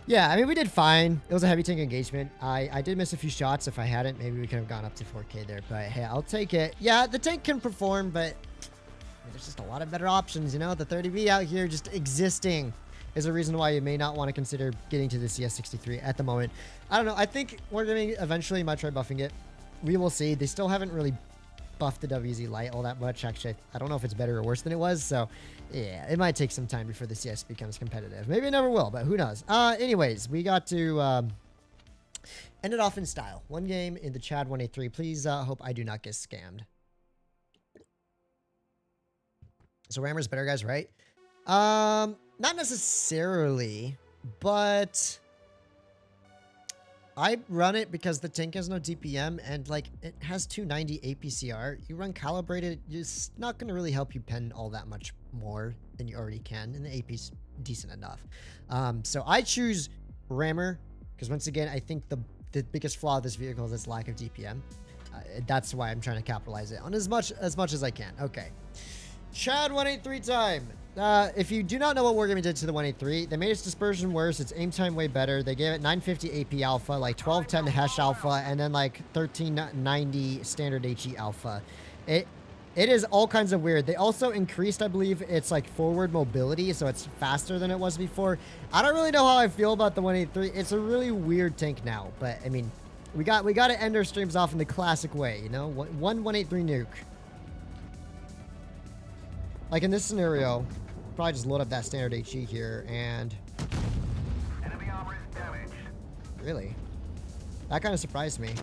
Yeah, I mean, we did fine. It was a heavy tank engagement. I did miss a few shots. If I hadn't, maybe we could have gone up to 4K there. But hey, I'll take it. Yeah, the tank can perform, but I mean, there's just a lot of better options, you know? The 30B out here just existing is a reason why you may not want to consider getting to the CS-63 at the moment. I don't know. I think we're going to eventually might try buffing it. We will see. They still haven't really buffed the WZ Lite all that much. Actually, I don't know if it's better or worse than it was. So, yeah, it might take some time before the CS becomes competitive. Maybe it never will, but who knows? Anyways, we got to end it off in style. One game in the Chad 183. Please hope I do not get scammed. So Rammer's better, guys, right? Not necessarily, but I run it because the tank has no DPM and like it has 290 APCR. You run calibrated, it's not going to really help you pen all that much more than you already can, and the AP's decent enough. So I choose Rammer because once again, I think the biggest flaw of this vehicle is its lack of DPM. That's why I'm trying to capitalize it on as much as I can. Okay. Chad 183 time. If you do not know what Wargaming did to the 183, they made its dispersion worse, its aim time way better. They gave it 950 AP alpha, like 1210 Hesh alpha, and then like 1390 standard HE alpha. It is all kinds of weird. They also increased, I believe, its like forward mobility, so it's faster than it was before. I don't really know how I feel about the 183. It's a really weird tank now, but I mean, we got to end our streams off in the classic way, you know, 183 nuke. Like in this scenario, probably just load up that standard HE here and... Enemy armor is damaged. Really? That kind of surprised me.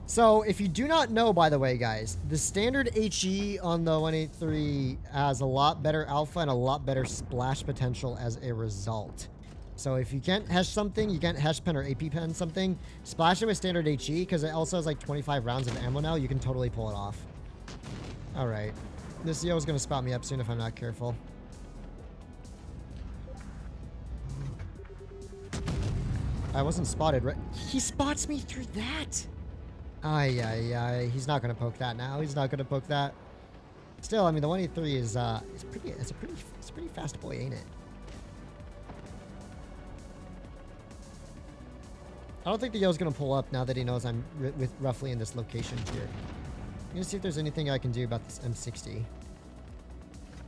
So, if you do not know, by the way, guys, the standard HE on the 183 has a lot better alpha and a lot better splash potential as a result. So, if you can't Hesh something, you can't Hesh pen or AP pen something, splash it with standard HE, because it also has like 25 rounds of ammo now, you can totally pull it off. Alright. This Yo is going to spot me up soon if I'm not careful. I wasn't spotted, right? He spots me through that. Ay, ay, ay. He's not going to poke that now. He's not going to poke that. Still, I mean, the 183 is it's a pretty fast boy, ain't it? I don't think the Yo's going to pull up now that he knows I'm roughly in this location here. I'm going to see if there's anything I can do about this M60.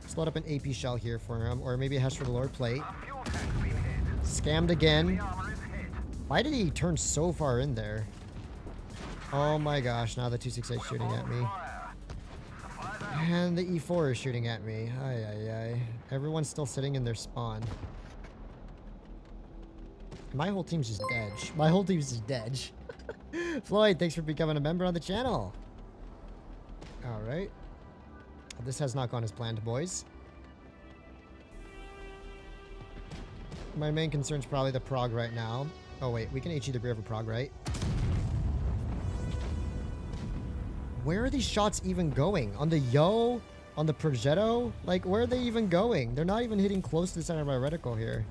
Just load up an AP shell here for him, or maybe a Hesh for the lower plate. Scammed again. Why did he turn so far in there? Oh my gosh, now the 268 is shooting at me. And the E4 is shooting at me. Ay, ay, ay. Everyone's still sitting in their spawn. My whole team's just dead. My whole team's just dead. Floyd, thanks for becoming a member on the channel. Alright. This has not gone as planned, boys. My main concern is probably the prog right now. Oh wait, we can HE the rear of a prog, right? Where are these shots even going? On the Yo? On the Progetto? Like, where are they even going? They're not even hitting close to the center of my reticle here.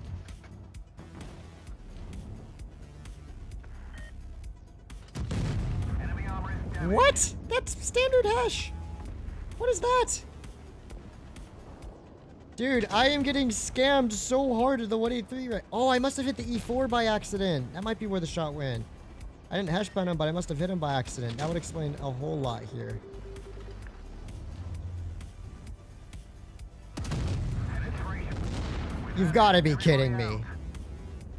What? That's standard hash. What is that? Dude, I am getting scammed so hard at the 183 right. Oh, I must have hit the E4 by accident. That might be where the shot went. I didn't hash ban him, but I must have hit him by accident. That would explain a whole lot here. You've got to be kidding me.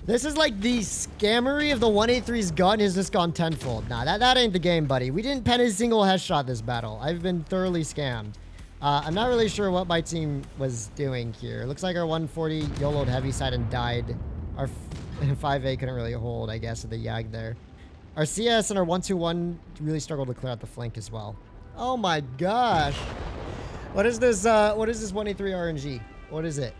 This is like the scammery of the 183's gun has just gone tenfold. Nah, that ain't the game, buddy. We didn't pen a single headshot this battle. I've been thoroughly scammed. I'm not really sure what my team was doing here. Looks like our 140 YOLO'd heavy side and died. Our 5A couldn't really hold, I guess, at the Yag there. Our CS and our 121 really struggled to clear out the flank as well. Oh my gosh. What is this 183 RNG? What is it?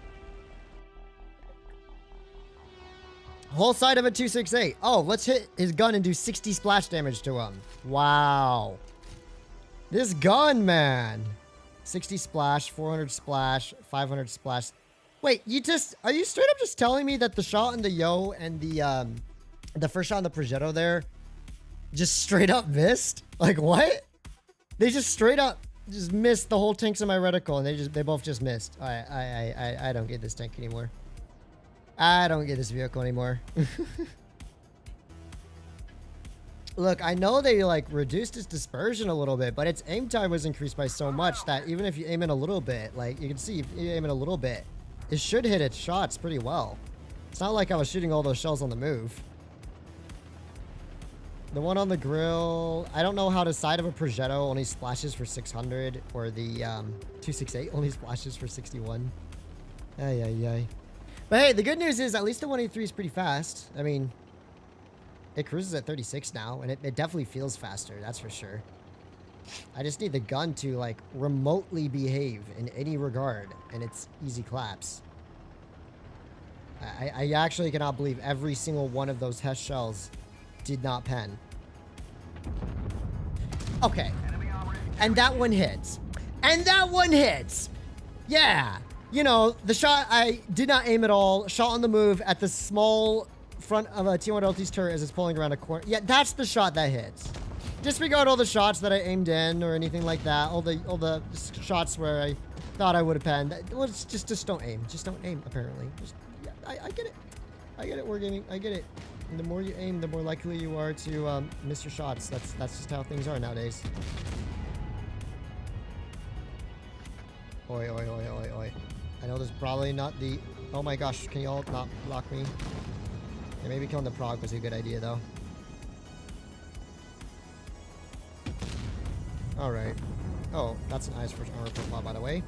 Whole side of a 268. Oh, let's hit his gun and do 60 splash damage to him. Wow. This gun, man. 60 splash, 400 splash, 500 splash. Wait, are you straight up just telling me that the shot on the Yo and the first shot on the Progetto there just straight up missed? Like, what? They just straight up just missed the whole tanks in my reticle, and they both just missed. I don't get this tank anymore. I don't get this vehicle anymore. Look, I know they like reduced its dispersion a little bit, but its aim time was increased by so much that even if you aim in a little bit, like you can see, if you aim in a little bit, it should hit its shots pretty well. It's not like I was shooting all those shells on the move. The one on the grill, I don't know how the side of a Progetto only splashes for 600, or the 268 only splashes for 61. Ay, ay, ay. But hey, the good news is at least the 183 is pretty fast. I mean, it cruises at 36 now, and it definitely feels faster, that's for sure. I just need the gun to, like, remotely behave in any regard, and it's easy claps. I actually cannot believe every single one of those Hesh shells did not pen. Okay. And that one hits. And that one hits! Yeah! You know, the shot, I did not aim at all. Shot on the move at the small front of a T1 LT's turret as it's pulling around a corner. Yeah, that's the shot that hits. Disregard all the shots that I aimed in or anything like that. All the shots where I thought I would have penned. Well, just don't aim. Just don't aim, apparently. Yeah, I get it. I get it, Wargaming. I get it. And the more you aim, the more likely you are to miss your shots. That's just how things are nowadays. Oi, oi, oi, oi, oi. I know there's probably not the... Oh my gosh, can y'all not block me? Yeah, maybe killing the prog was a good idea, though. Alright. Oh, that's an nice first armor profile, by the way.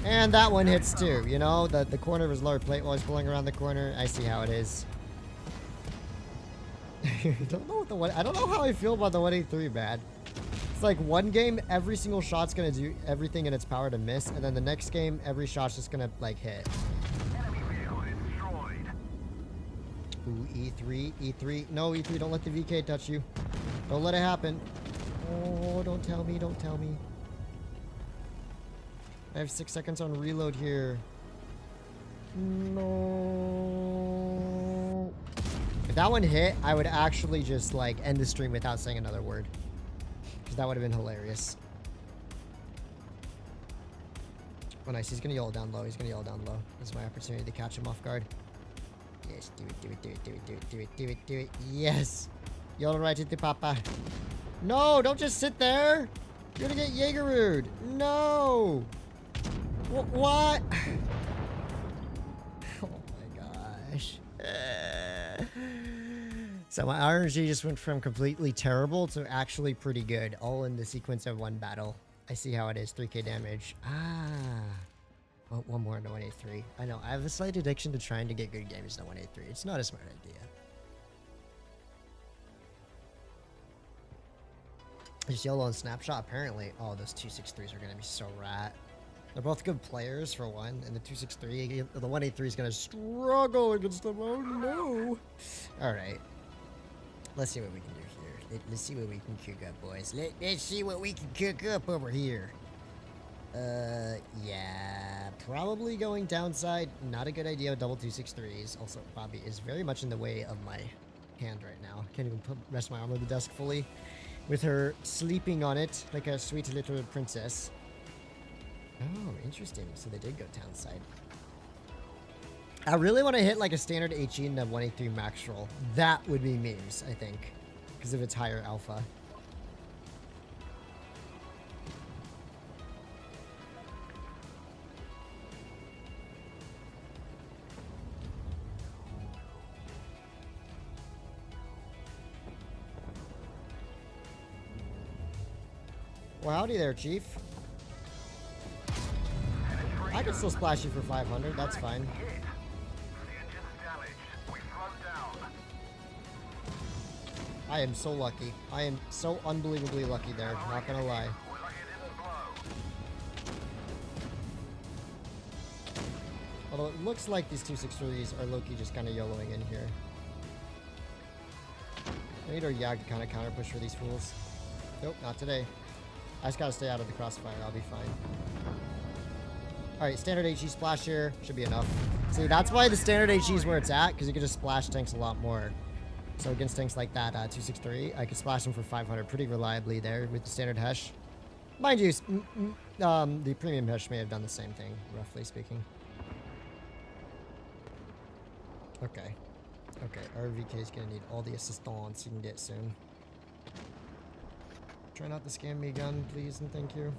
And that one hits, too. You know, the corner of his lower plate while he's pulling around the corner. I see how it is. I don't know how I feel about the 183, man. It's like one game, every single shot's gonna do everything in its power to miss, and then the next game, every shot's just gonna, like, hit. Ooh, E3, E3. No, E3, don't let the VK touch you. Don't let it happen. Oh, don't tell me, don't tell me. I have 6 seconds on reload here. No. If that one hit, I would actually just, like, end the stream without saying another word. because that would have been hilarious. Oh, nice. He's going to YOLO down low. He's going to YOLO down low. This is my opportunity to catch him off guard. Yes, do it, do it, do it, do it, do it, do it, do it, do it. Yes. YOLO right into Papa. No, don't just sit there. You're going to get Jaeger'd. No. What? Oh my gosh. So my RNG just went from completely terrible to actually pretty good, all in the sequence of one battle. I see how it is. 3k damage. Well, one more into 183. I know. I have a slight addiction to trying to get good games in 183. It's not a smart idea. Just YOLO and Snapshot, apparently. Oh, those 263s are going to be so rat. They're both good players, for one. And the 263, the 183 is going to struggle against them. Oh, no. All right. Let's see what we can do here. Let's see what we can cook up, boys. Let's see what we can cook up over here. Yeah. Probably going downside. Not a good idea with double 263s. Also, Bobby is very much in the way of my hand right now. Can't even rest my arm on the desk fully. With her sleeping on it like a sweet little princess. Oh, interesting. So they did go downside. I really want to hit like a standard HE and a 183 max roll. That would be memes, I think. Because of its higher alpha. Well, howdy there, Chief. I can still splash you for 500. That's fine. I am so lucky. I am so unbelievably lucky there. Not gonna lie. Although it looks like these 263s are low-key just kind of YOLOing in here. I need our Yag to kind of counter push for these fools. Nope, not today. I just gotta stay out of the crossfire. I'll be fine. Alright, standard HE splash here. Should be enough. See, that's why the standard HE is where it's at, because you can just splash tanks a lot more. So against tanks like that, 263, I could splash them for 500 pretty reliably there with the standard Hesh. Mind you, the premium Hesh may have done the same thing, roughly speaking. Okay. Okay, our VK is gonna need all the assistance you can get soon. Try not to scam me, gun, please, and thank you.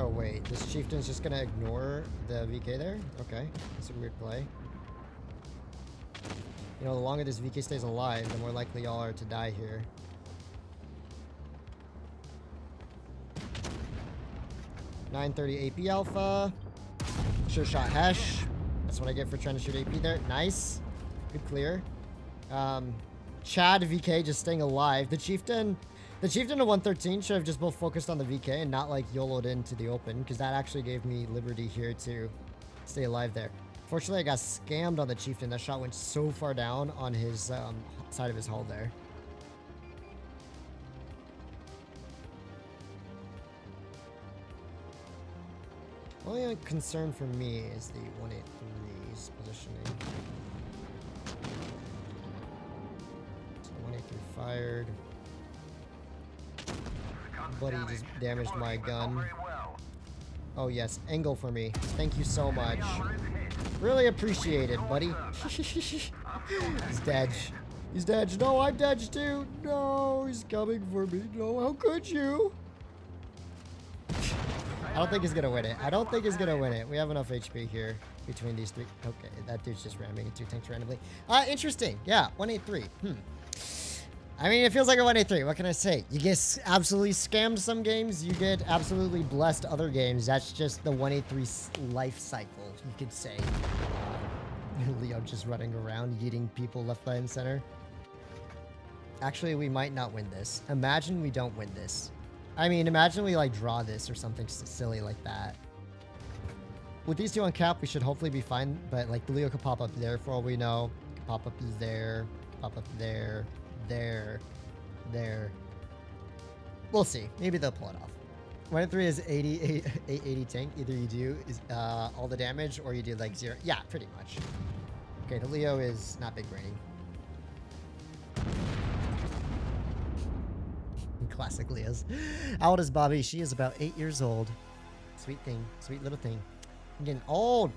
Oh wait, this chieftain's just gonna ignore the VK there? Okay, that's a weird play. You know, the longer this VK stays alive, the more likely y'all are to die here. .930 AP alpha. Sure shot Hesh. That's what I get for trying to shoot AP there. Nice. Good clear. Chad VK just staying alive. The chieftain and 113 should have just both focused on the VK and not like YOLO'd into the open, because that actually gave me liberty here to stay alive there. Fortunately, I got scammed on the chieftain. That shot went so far down on his side of his hull there. Only concern for me is the 183's positioning. So 183 fired. Buddy just damaged my gun. Oh yes, angle for me. Thank you so much. Really appreciate it, buddy. He's dead. He's dead. No, I'm dead too. No, he's coming for me. No, how could you? I don't think he's gonna win it. I don't think he's gonna win it. We have enough HP here between these three. Okay, that dude's just ramming into tanks randomly. Interesting. Yeah, 183. I mean, it feels like a 183. What can I say? You get absolutely scammed some games. You get absolutely blessed other games. That's just the 183 life cycle, you could say. Leo just running around, eating people left, right, and center. Actually, we might not win this. Imagine we don't win this. I mean, imagine we, like, draw this or something silly like that. With these two on cap, we should hopefully be fine. But, like, the Leo could pop up there for all we know. Could pop up there. Pop up there. There. We'll see. Maybe they'll pull it off. 183 is 880 tank. Either you do is all the damage or you do like 0. Yeah, pretty much. Okay, the Leo is not big braining. Classic Leos. How old is Bobby? She is about 8 years old. Sweet thing. Sweet little thing. I'm getting old.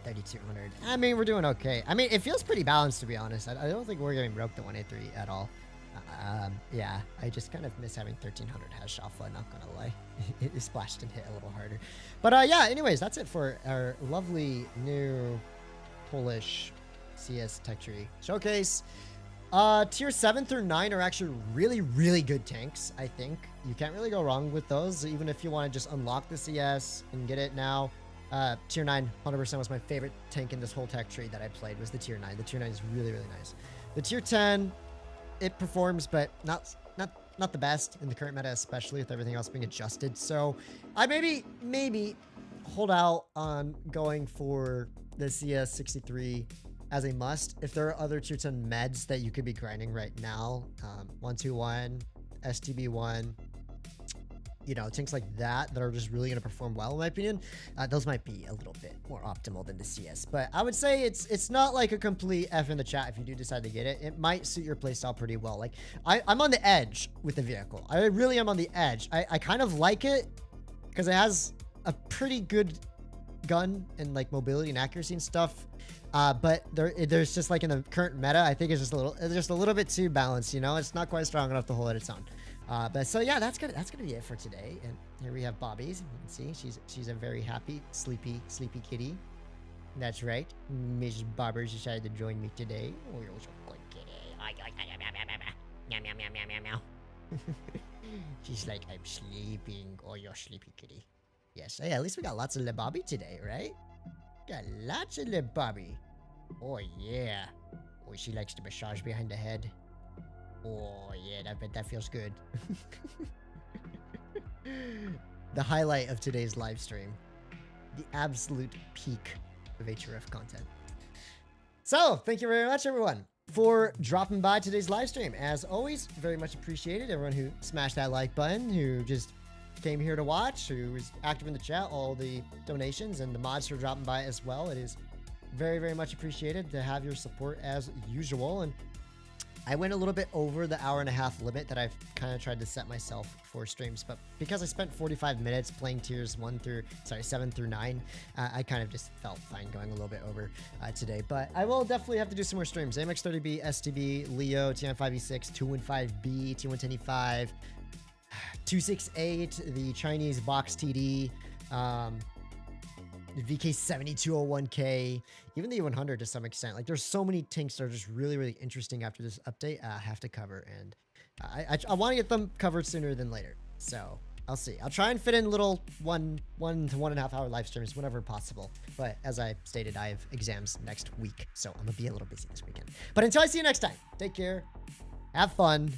3,200. I mean, we're doing okay. I mean, it feels pretty balanced, to be honest. I don't think we're getting broke the 183 at all. Yeah, I just kind of miss having 1,300 hash alpha, not gonna lie. It splashed and hit a little harder. But yeah, anyways, that's it for our lovely new Polish CS Tech Tree Showcase. Tier 7 through 9 are actually really, really good tanks, I think. You can't really go wrong with those, even if you want to just unlock the CS and get it now. Tier 9, 100% was my favorite tank in this whole tech tree that I played, was the Tier 9. The Tier 9 is really, really nice. The Tier 10, it performs, but not the best in the current meta, especially with everything else being adjusted. So I maybe hold out on going for the CS-63 as a must. If there are other Tier 10 meds that you could be grinding right now, 121, STB1, you know, things like that are just really going to perform well, in my opinion. Those might be a little bit more optimal than the CS, but I would say it's not like a complete F in the chat if you do decide to get it. It might suit your playstyle pretty well. Like, I'm on the edge with the vehicle. I really am on the edge. I kind of like it because it has a pretty good gun and like mobility and accuracy and stuff. But there's just like in the current meta, I think it's just a little bit too balanced, you know? It's not quite strong enough to hold it its own. But so yeah, that's gonna be it for today. And here we have Bobby's. You can see she's a very happy, sleepy kitty. That's right. Miss Barbers decided to join me today. Oh, you're so good kitty. She's like, I'm sleeping. Oh, you're sleepy kitty. Yes. Hey, at least we got lots of Le Bobby today, right? Got lots of Le Bobby. Oh yeah. Oh, she likes to massage behind the head. Oh yeah, I bet that feels good. The highlight of today's live stream. The absolute peak of HRF content. So, thank you very much, everyone, for dropping by today's live stream. As always, very much appreciated. Everyone who smashed that like button, who just came here to watch, who was active in the chat, all the donations, and the mods for dropping by as well. It is very, very much appreciated to have your support as usual. And I went a little bit over the hour-and-a-half limit that I've kind of tried to set myself for streams, but because I spent 45 minutes playing tiers 7 through 9, I kind of just felt fine going a little bit over today. But I will definitely have to do some more streams. AMX30B, STB, Leo, T95V6, 215B, T110E5, 268, the Chinese box TD, the VK7201K, even the E100 to some extent. Like, there's so many tanks that are just really, really interesting after this update I have to cover, and I want to get them covered sooner than later. So I'll see. I'll try and fit in little 1 to 1.5 hour live streams whenever possible. But as I stated, I have exams next week, so I'm gonna be a little busy this weekend. But until I see you next time, take care, have fun,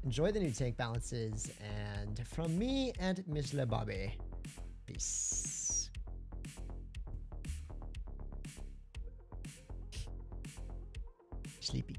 enjoy the new tank balances, and from me and Miss Le Bobby, peace. Sleepy.